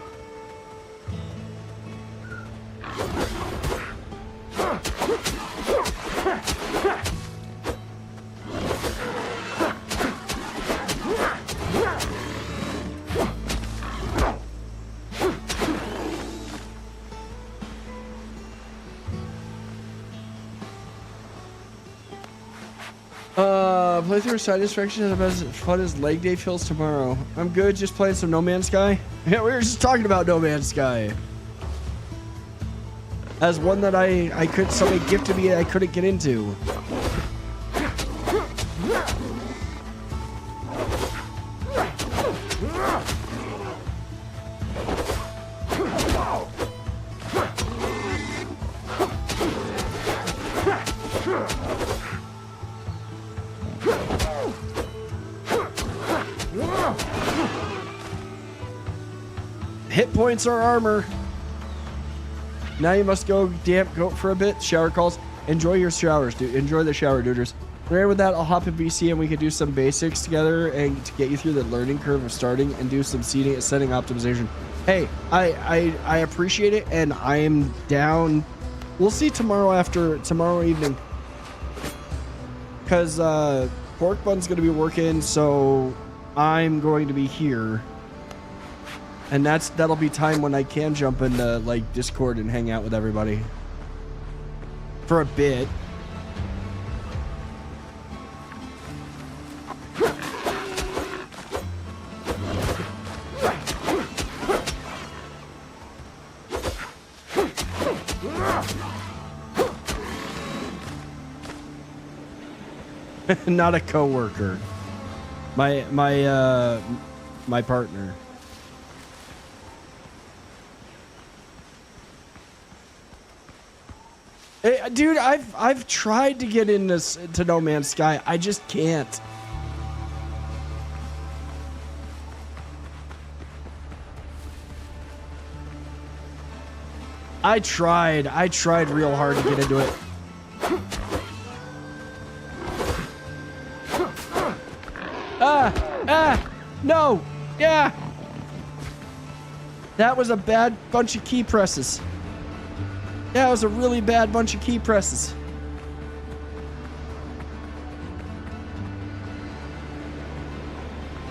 Playthrough satisfaction is as fun as leg day feels tomorrow. I'm good, just playing some No Man's Sky. Yeah, we were just talking about No Man's Sky. As one that I could, somebody gifted me I couldn't get into. Hit points are armor. Now you must go go for a bit. Shower calls. Enjoy your showers, dude. Enjoy the shower, duders. Right with that, I'll hop in BC and we can do some basics together and to get you through the learning curve of starting and do some setting optimization. Hey, I appreciate it and I am down. We'll see tomorrow evening. Because Pork Bun's going to be working, so I'm going to be here. And that'll be time when I can jump into like Discord and hang out with everybody for a bit. Not a coworker. My partner. Hey, dude, I've tried to get to No Man's Sky. I just can't. I tried real hard to get into it. No, yeah. That was a bad bunch of key presses. Yeah, it was a really bad bunch of key presses.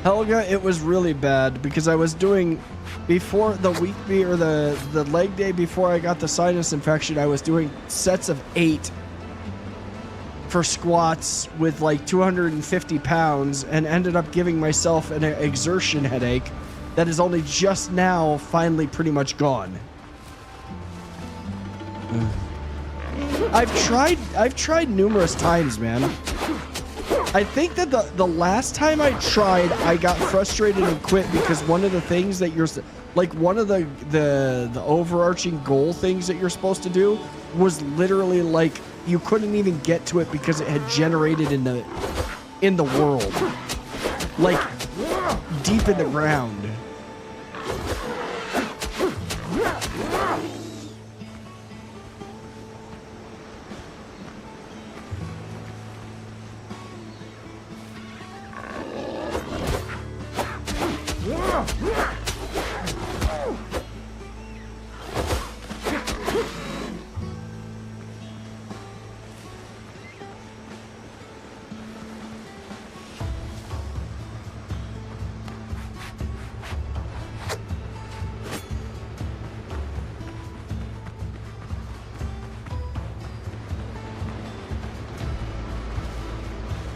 Helga, it was really bad because I was doing, before the week or the leg day before I got the sinus infection, I was doing sets of 8 for squats with like 250 pounds and ended up giving myself an exertion headache that is only just now finally pretty much gone. I've tried numerous times, man. I think that the last time I tried, I got frustrated and quit because one of the things that you're like, one of the overarching goal things that you're supposed to do was literally like you couldn't even get to it because it had generated in the world, like deep in the ground.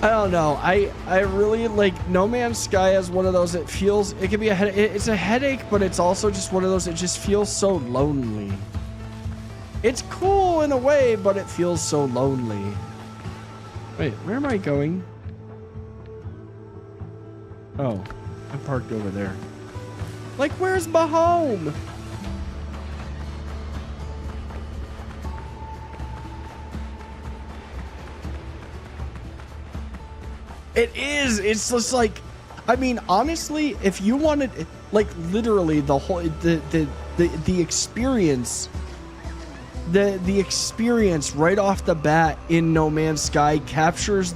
I don't know. I really like No Man's Sky as one of those. It can be it's a headache, but it's also just one of those. It just feels so lonely. It's cool in a way, but it feels so lonely. Wait, where am I going? Oh, I'm parked over there. Like, where's my home? It is. It's just like, I mean, honestly, if you wanted, like, literally the whole the experience, the experience right off the bat in No Man's Sky captures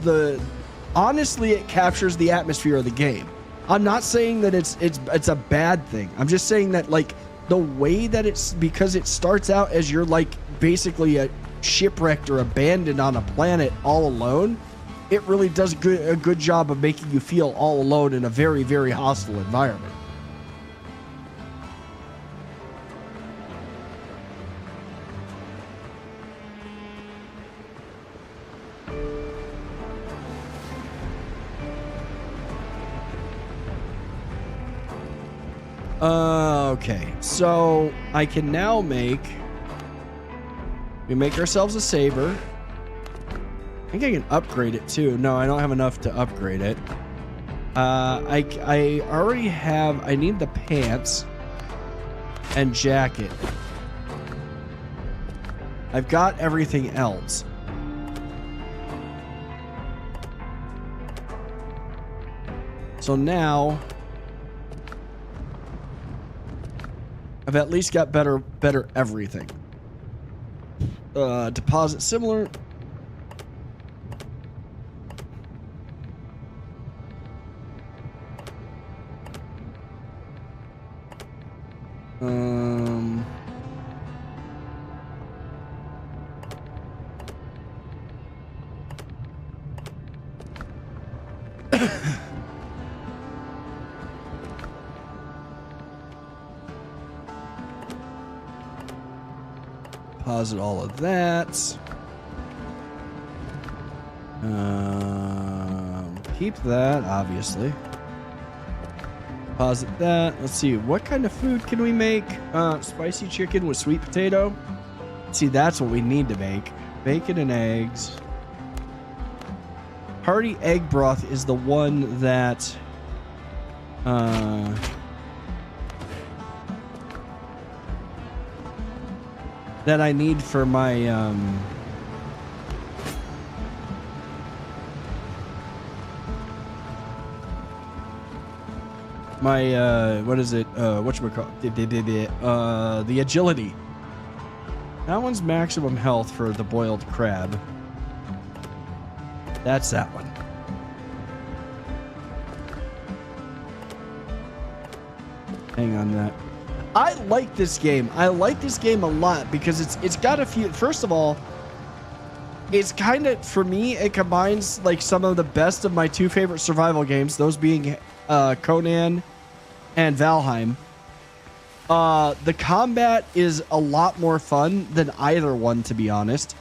honestly, it captures the atmosphere of the game. I'm not saying that it's a bad thing. I'm just saying that, like, the way that because it starts out as you're like basically a shipwrecked or abandoned on a planet all alone. It really does a good job of making you feel all alone in a very, very hostile environment. Okay, so I can now we make ourselves a saber. I think I can upgrade it too. No, I don't have enough to upgrade it. I already have, I need the pants and jacket. I've got everything else. So now I've at least got better everything. Deposit similar. Deposit all of that. Keep that, obviously. Deposit that. Let's see, what kind of food can we make? Spicy chicken with sweet potato. See, that's what we need to make. Bacon and eggs. hearty egg broth is the one that that I need for my what is it? Whatchamacallit? The agility. That one's maximum health for the boiled crab. That's that one. Hang on that. I like this game. I like this game a lot because it's got a few. First of all, it's kind of, for me, it combines like some of the best of my two favorite survival games, those being Conan and Valheim. The combat is a lot more fun than either one, to be honest.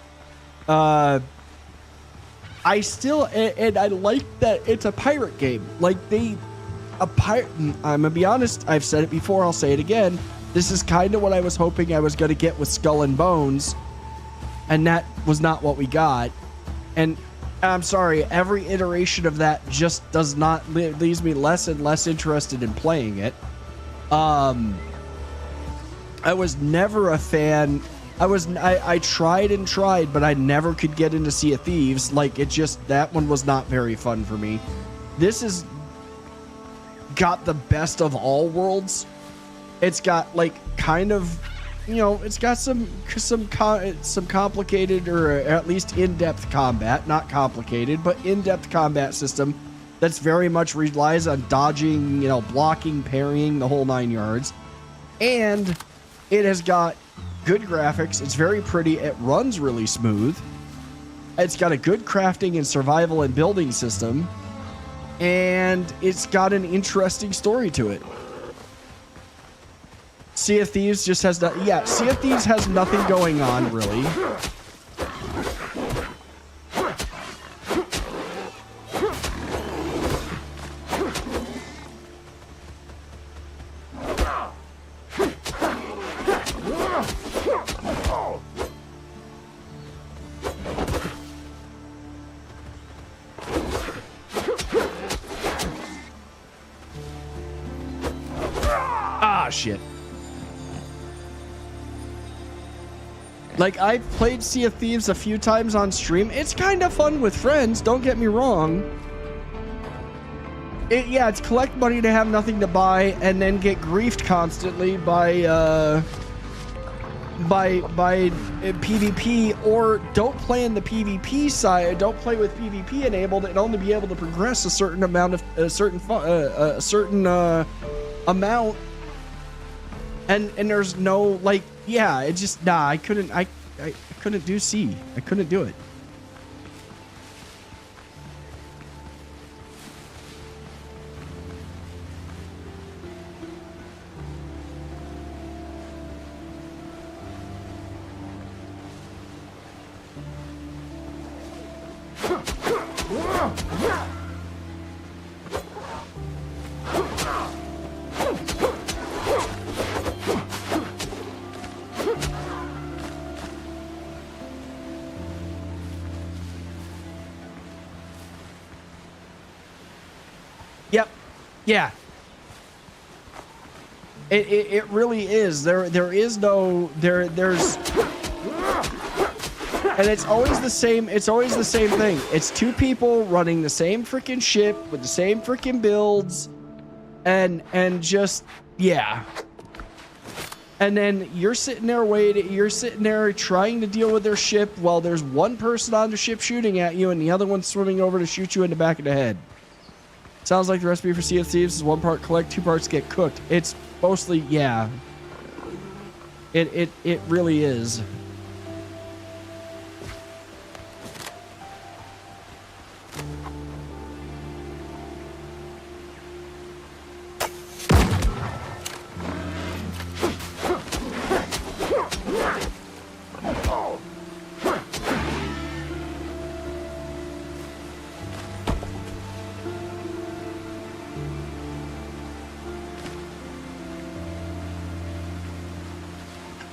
I still, and I like that it's a pirate game. Like I'm gonna be honest, I've said it before, I'll say it again. This is kind of what I was hoping I was gonna get with Skull and Bones, and that was not what we got. And I'm sorry, every iteration of that just does not leaves me less and less interested in playing it. I was never a fan. I tried and tried, but I never could get into Sea of Thieves. Like, it just, that one was not very fun for me. This is got the best of all worlds. It's got like kind of, you know, it's got some complicated, or at least in-depth combat, not complicated, but in-depth combat system that's very much relies on dodging, you know, blocking, parrying, the whole 9 yards. And it has got good graphics. It's very pretty. It runs really smooth. It's got a good crafting and survival and building system. And it's got an interesting story to it. Sea of Thieves just has that. Yeah, Sea of Thieves has nothing going on, really. Ah, shit. Like, I've played Sea of Thieves a few times on stream. It's kind of fun with friends, don't get me wrong. Yeah, it's collect money to have nothing to buy and then get griefed constantly by PvP, or don't play in the PvP side, don't play with PvP enabled and only be able to progress a certain amount of amount. And there's no, like, yeah, it just, nah, I couldn't do C. I couldn't do it. Yep. Yeah. It really is. There is no there's and it's always the same. It's always the same thing. It's two people running the same freaking ship with the same freaking builds, and just, yeah. And then you're sitting there waiting. You're sitting there trying to deal with their ship while there's one person on the ship shooting at you and the other one swimming over to shoot you in the back of the head. Sounds like the recipe for Sea of Thieves is 1 part collect, 2 parts get cooked. It's mostly, yeah. It really is.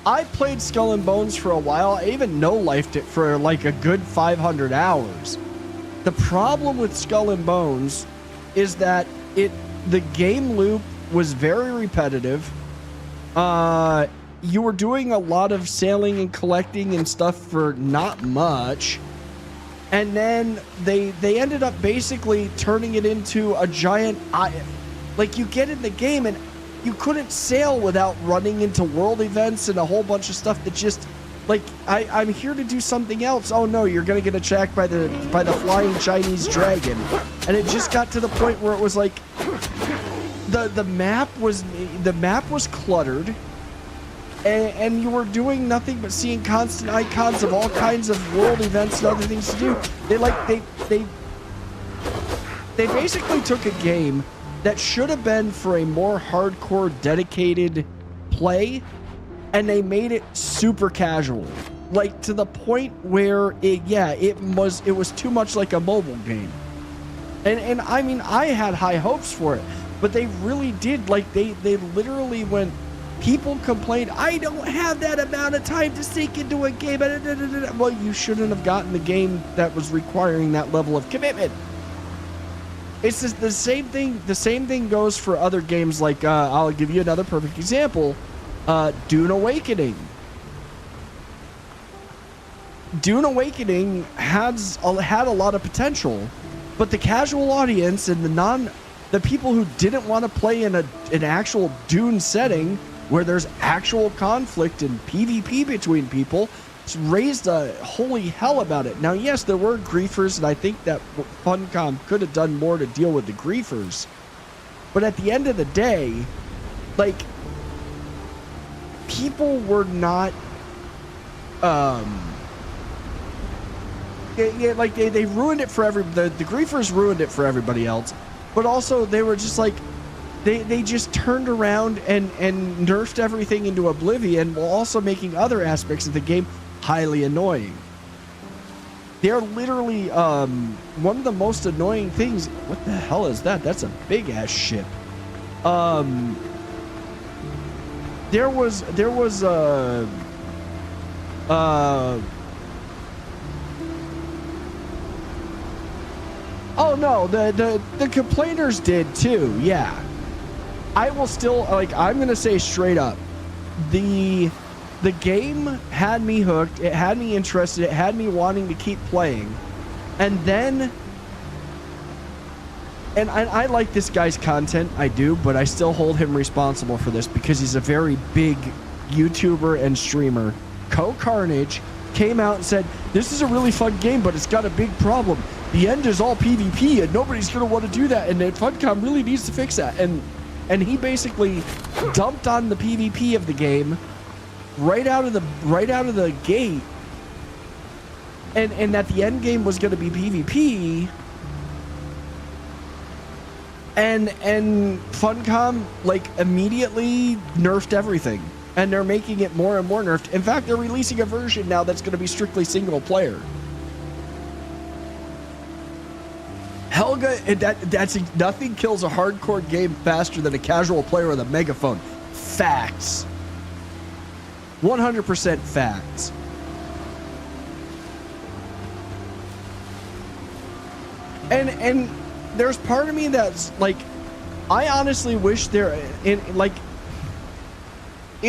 I played Skull and Bones for a while. I even no-lifed it for like a good 500 hours. The problem with Skull and Bones is that the game loop was very repetitive. You were doing a lot of sailing and collecting and stuff for not much. And then they ended up basically turning it into a giant... Like, you get in the game and you couldn't sail without running into world events and a whole bunch of stuff that just... Like, I'm here to do something else. Oh no, you're gonna get attacked by the flying Chinese dragon. And it just got to the point where it was like... The map was cluttered. And you were doing nothing but seeing constant icons of all kinds of world events and other things to do. They basically took a game that should have been for a more hardcore, dedicated play, and they made it super casual. Like, to the point where it was too much like a mobile game. And I mean, I had high hopes for it, but they really did. Like, they literally went... People complained, I don't have that amount of time to sink into a game. Well, you shouldn't have gotten the game that was requiring that level of commitment. It's just the same thing. The same thing goes for other games. Like, I'll give you another perfect example. Dune Awakening. Dune Awakening had a lot of potential, but the casual audience and the people who didn't want to play in an actual Dune setting where there's actual conflict and PvP between people, raised a holy hell about it. Now, yes, there were griefers, and I think that Funcom could have done more to deal with the griefers. But at the end of the day, like, people were not, they ruined it for the griefers ruined it for everybody else. But also, they were just like, They just turned around and nerfed everything into oblivion while also making other aspects of the game highly annoying. They're literally one of the most annoying things. What the hell is that? That's a big ass ship. There was oh no, the complainers did too. Yeah. I will still, like, I'm going to say straight up, the game had me hooked, it had me interested, it had me wanting to keep playing, and then, and I like this guy's content, I do, but I still hold him responsible for this because he's a very big YouTuber and streamer. Carnage came out and said, this is a really fun game, but it's got a big problem. The end is all PvP, and nobody's going to want to do that, and Funcom really needs to fix that, and he basically dumped on the PvP of the game right out of the gate, and that the end game was going to be PvP, and Funcom like immediately nerfed everything, and they're making it more and more nerfed. In fact, they're releasing a version now that's going to be strictly single player. Helga, that's nothing kills a hardcore game faster than a casual player with a megaphone. Facts. 100% facts. And there's part of me that's like, I honestly wish there in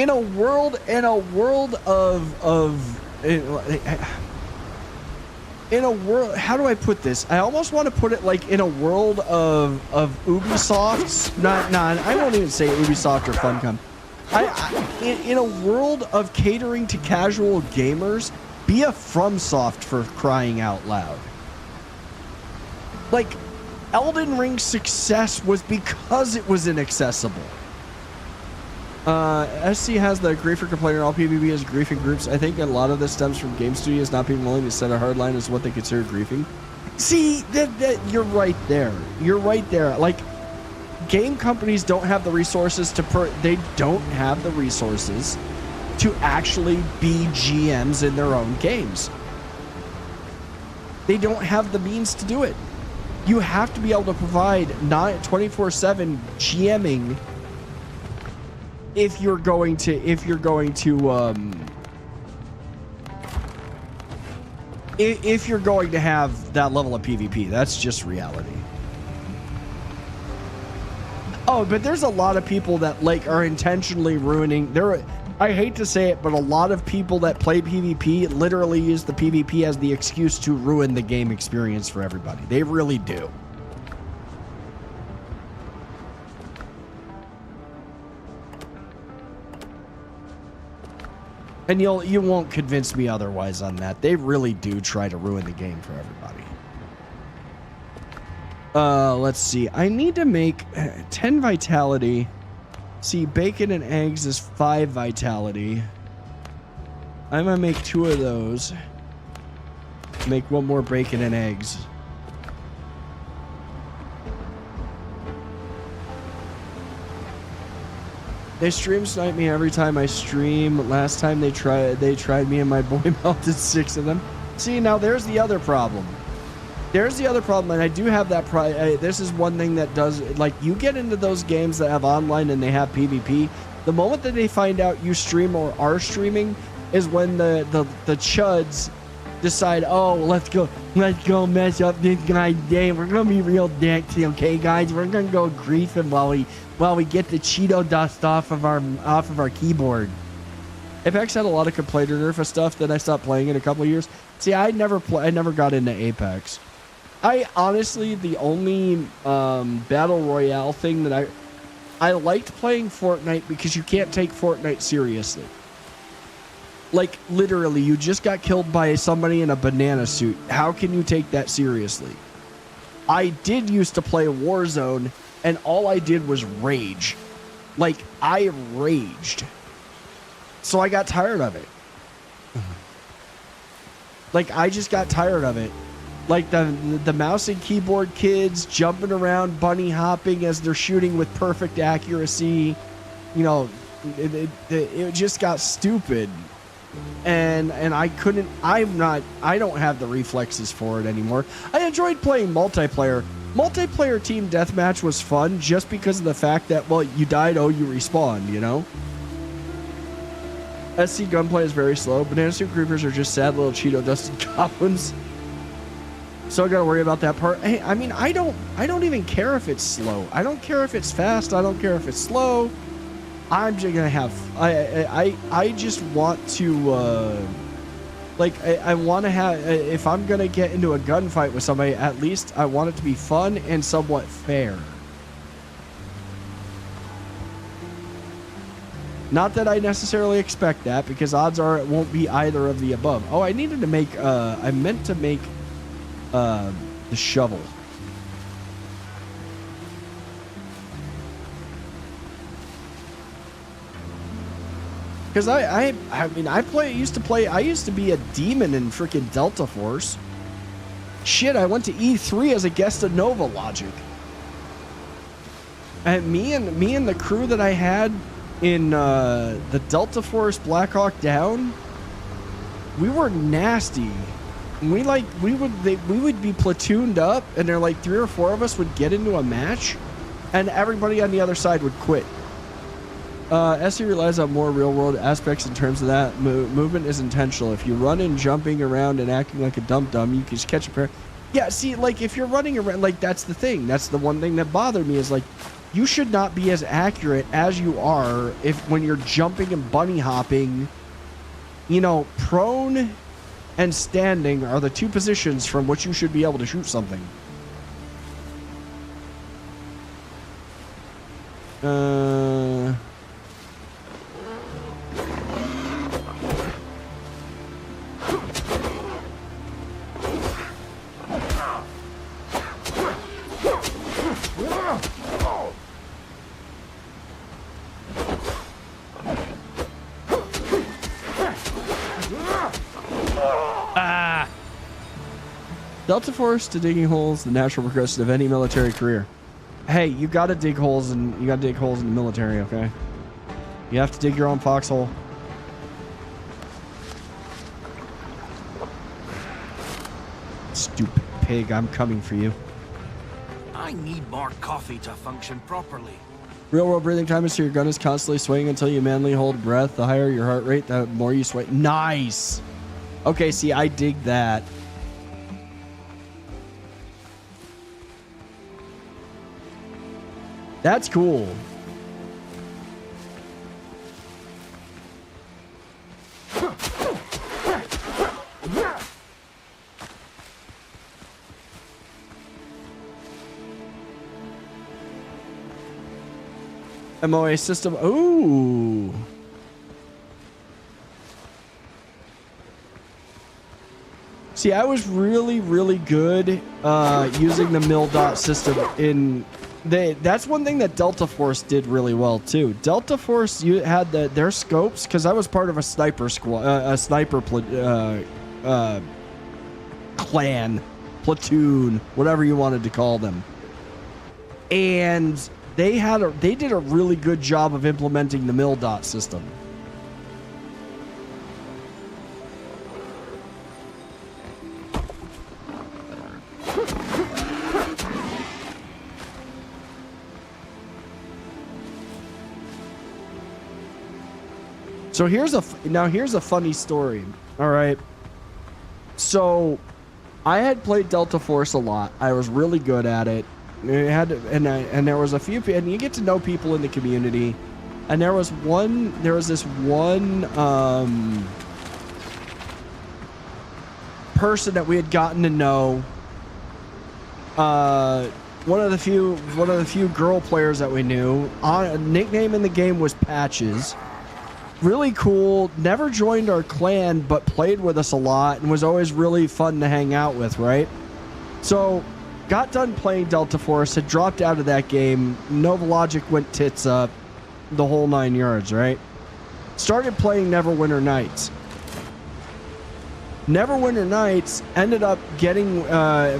a world in a world, how do I put this? I almost want to put it like in a world of Ubisoft's, I won't even say Ubisoft or Funcom. In a world of catering to casual gamers, be a FromSoft for crying out loud. Like, Elden Ring's success was because it was inaccessible. SC has the griefer complainer, all PvP is griefing groups. I think a lot of this stems from game studios not being willing to set a hard line as what they consider griefing. See, that you're right there. You're right there. Like, game companies don't have the resources they don't have the resources to actually be GMs in their own games. They don't have the means to do it. You have to be able to provide 24/7 GMing if you're going to If you're going to have that level of PvP, that's just reality. Oh, but there's a lot of people that like are intentionally ruining. I hate to say it, but a lot of people that play PvP literally use the PvP as the excuse to ruin the game experience for everybody. They really do. And you won't convince me otherwise on that. They really do try to ruin the game for everybody. Let's see. I need to make 10 vitality. See, bacon and eggs is 5 vitality. I'm gonna make 2 of those. Make 1 more bacon and eggs. They stream snipe me every time I stream. Last time they tried me and my boy melted 6 of them. See, now there's the other problem. There's the other problem, and I do have that this is one thing that does, like, you get into those games that have online and they have PvP, the moment that they find out you stream or are streaming is when the chuds decide, oh, let's go mess up this guy's day. We're gonna be real dicks, okay, guys? We're gonna go grief him while we get the Cheeto dust off of our keyboard. Apex had a lot of complaint or nerf of stuff, then I stopped playing in a couple of years. See, I never got into Apex. I honestly, the only battle royale thing that I liked playing Fortnite because you can't take Fortnite seriously. Like, literally, you just got killed by somebody in a banana suit. How can you take that seriously? I did used to play Warzone, and all I did was rage. Like, I raged. So I got tired of it. Like, I just got tired of it. Like, the mouse and keyboard kids jumping around, bunny hopping as they're shooting with perfect accuracy. You know, it just got stupid. And I don't have the reflexes for it anymore. I enjoyed playing multiplayer. Multiplayer team deathmatch was fun just because of the fact that, well, you died, oh, you respawned, you know? SC gunplay is very slow. Banana suit creepers are just sad little Cheeto dusted goblins. So I gotta worry about that part. Hey, I mean, I don't even care if it's slow. I don't care if it's fast. I don't care if it's slow. I'm just gonna have. I just want to. I want to have. If I'm gonna get into a gunfight with somebody, at least I want it to be fun and somewhat fair. Not that I necessarily expect that, because odds are it won't be either of the above. Oh, I needed to make. I meant to make. The shovel. Because I used to be a demon in freaking Delta Force. Shit, I went to E3 as a guest of Nova Logic. And me and the crew that I had in the Delta Force Black Hawk Down, we were nasty. We would be platooned up, and there like 3 or 4 of us would get into a match, and everybody on the other side would quit. SC relies on more real-world aspects in terms of that. Movement is intentional. If you run and jumping around and acting like a dum-dum, you can just catch a pair. Yeah, see, like, if you're running around, like, that's the thing. That's the one thing that bothered me is, like, you should not be as accurate as you are when you're jumping and bunny hopping. You know, prone and standing are the 2 positions from which you should be able to shoot something. Delta Force to digging holes, the natural progression of any military career. Hey, you gotta dig holes in the military, okay? You have to dig your own foxhole. Stupid pig, I'm coming for you. I need more coffee to function properly. Real world breathing time is so your gun is constantly swaying until you manually hold breath. The higher your heart rate, the more you sway. Nice! Okay, see, I dig that. That's cool. MOA system. Ooh. See, I was really, really good using the mill dot system in. That's one thing that Delta Force did really well too. Delta Force, you had their scopes because I was part of a sniper squad, clan, platoon, whatever you wanted to call them, and they did a really good job of implementing the mill dot system. So here's a funny story. All right. So I had played Delta Force a lot. I was really good at it. And there was a few, and you get to know people in the community. And there was this one person that we had gotten to know. One of the few girl players that we knew. A nickname in the game was Patches. Really cool. Never joined our clan, but played with us a lot and was always really fun to hang out with, right? So, got done playing Delta Force, had dropped out of that game. Nova Logic went tits up, the whole 9 yards, right? Started playing Neverwinter Nights. Neverwinter Nights ended up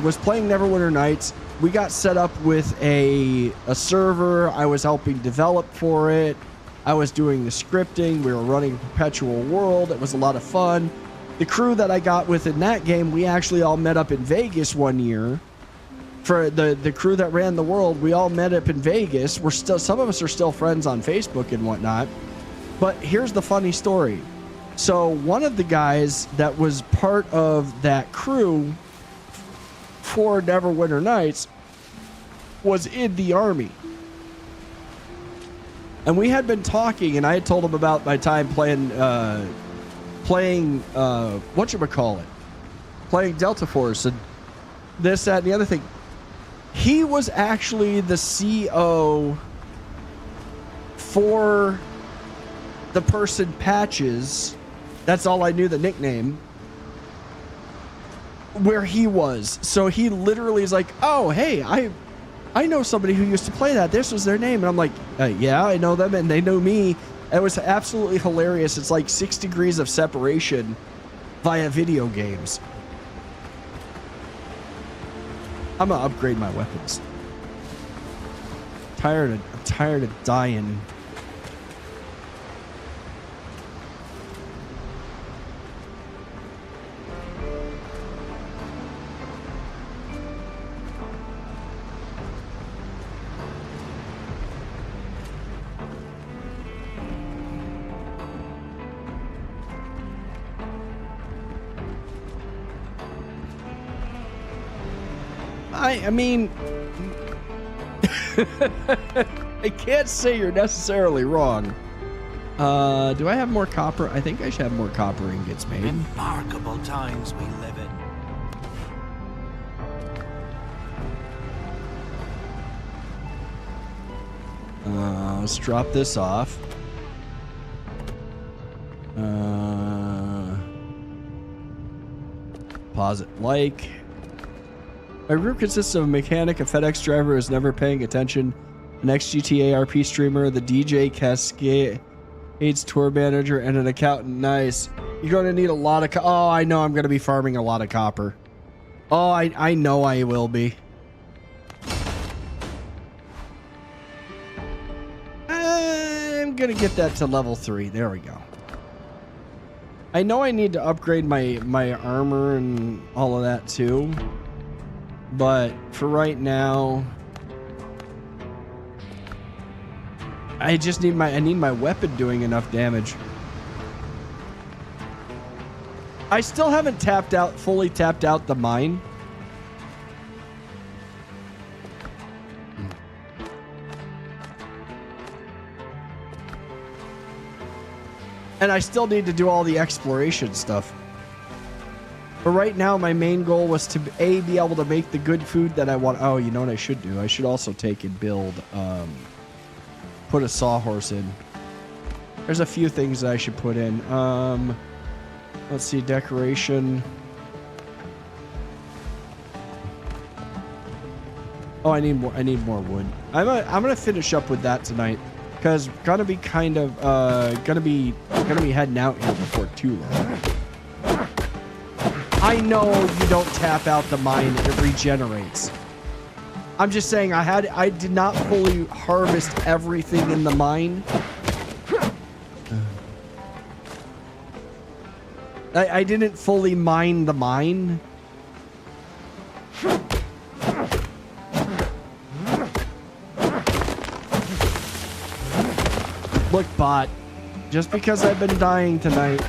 was playing Neverwinter Nights. We got set up with a server. I was helping develop for it. I was doing the scripting. We were running Perpetual World. It was a lot of fun. The crew that I got with in that game, we actually all met up in Vegas one year. For the crew that ran the world, we all met up in Vegas. Some of us are still friends on Facebook and whatnot. But here's the funny story. So one of the guys that was part of that crew for Neverwinter Nights was in the Army. And we had been talking, and I had told him about my time playing whatchamacallit, playing Delta Force and this, that, and the other thing. He was actually the CO for the person Patches. That's all I knew the nickname. Where he was. So he literally is like, oh, hey, I know somebody who used to play that. This was their name. And I'm like, yeah, I know them, and they know me. It was absolutely hilarious. It's like 6 degrees of separation via video games. I'm going to upgrade my weapons. I'm tired of dying. I mean, I can't say you're necessarily wrong. Do I have more copper? I think I should have more copper ingots made. Remarkable times we live in. Let's drop this off. Pause it. Like. My group consists of a mechanic, a FedEx driver who's never paying attention, an ex-GTA RP streamer, the DJ Cascades tour manager, and an accountant. Nice. You're going to need a lot of... Oh, I know I'm going to be farming a lot of copper. Oh, I know I will be. I'm going to get that to level 3. There we go. I know I need to upgrade my armor and all of that too. But for right now, I just need my weapon doing enough damage. I still haven't fully tapped out the mine. And I still need to do all the exploration stuff. But right now, my main goal was to, A, be able to make the good food that I want. Oh, you know what I should do? I should also take and build, put a sawhorse in. There's a few things that I should put in. Let's see, decoration. Oh, I need more wood. I'm gonna finish up with that tonight, because gonna be kind of gonna be heading out here before too long. I know you don't tap out the mine, it regenerates. I'm just saying I did not fully harvest everything in the mine. I didn't fully mine the mine. Look, bot, just because I've been dying tonight.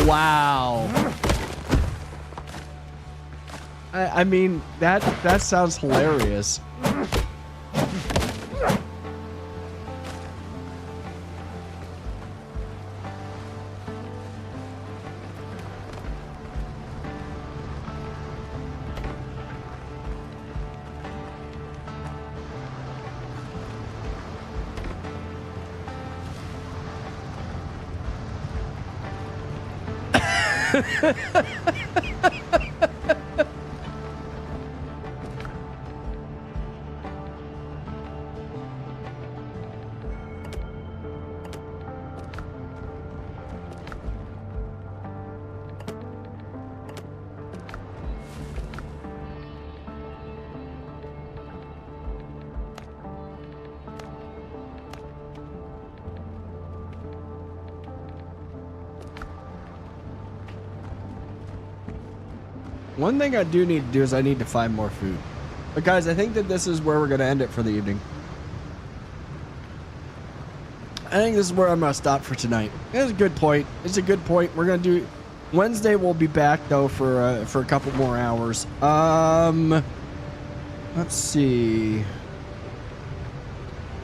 Wow. I mean, that sounds hilarious. One thing I do need to do is I need to find more food. But guys, I think that this is where we're going to end it for the evening. I think this is where I'm going to stop for tonight. It's a good point. It's a good point. We're going to do... Wednesday we'll be back, though, for a couple more hours. Let's see.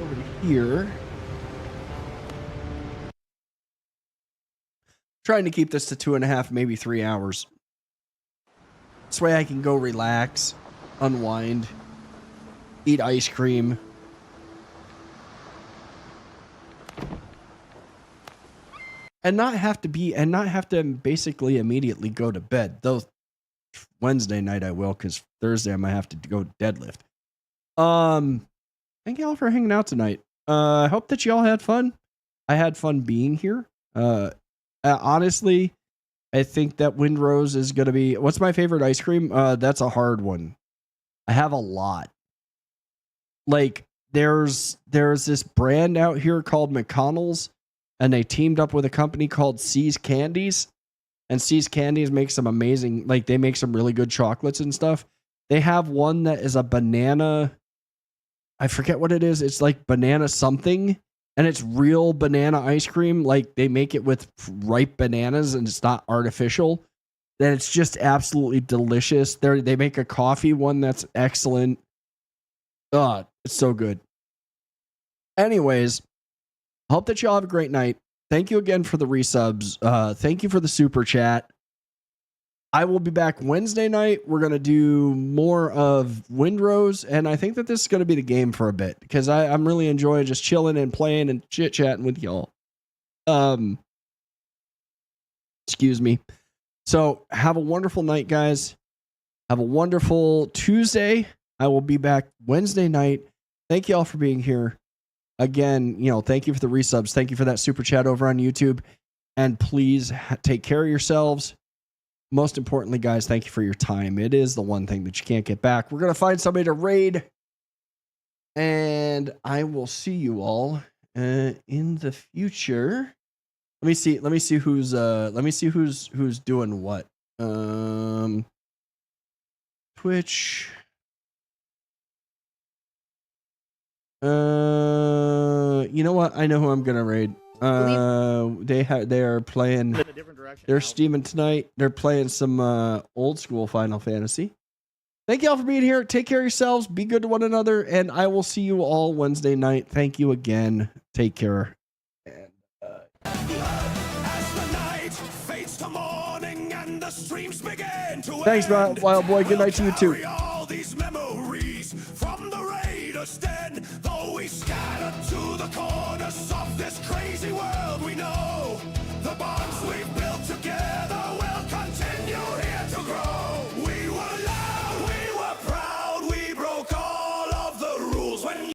Over here. Trying to keep this to 2.5, maybe 3 hours. This way I can go relax, unwind, eat ice cream. And not have to basically immediately go to bed. Though Wednesday night I will, because Thursday I might have to go deadlift. Thank y'all for hanging out tonight. I hope that y'all had fun. I had fun being here. Honestly, I think that Windrose is going to be... What's my favorite ice cream? That's a hard one. I have a lot. Like, there's this brand out here called McConnell's, and they teamed up with a company called C's Candies. And C's Candies makes some amazing... Like, they make some really good chocolates and stuff. They have one that is a banana... I forget what it is. It's like banana something. And it's real banana ice cream. Like, they make it with ripe bananas and it's not artificial. Then it's just absolutely delicious. They make a coffee one that's excellent. Oh, it's so good. Anyways, hope that y'all have a great night. Thank you again for the resubs. Thank you for the super chat. I will be back Wednesday night. We're going to do more of Windrose, and I think that this is going to be the game for a bit, because I'm really enjoying just chilling and playing and chit-chatting with y'all. Excuse me. So, have a wonderful night, guys. Have a wonderful Tuesday. I will be back Wednesday night. Thank y'all for being here. Again, thank you for the resubs. Thank you for that super chat over on YouTube. And please take care of yourselves. Most importantly, guys, thank you for your time. It is the one thing that you can't get back. We're going to find somebody to raid. And I will see you all in the future. Let me see who's doing what. Twitch. You know what? I know who I'm gonna raid. They are playing. They're steaming tonight. They're playing some old school Final Fantasy. Thank you all for being here. Take care of yourselves. Be good to one another, and I will see you all Wednesday night. Thank you again. Take care. And, thanks, Wild Boy. Good night to you too. All these memories from the Raiders' den, though we scattered to the corners of this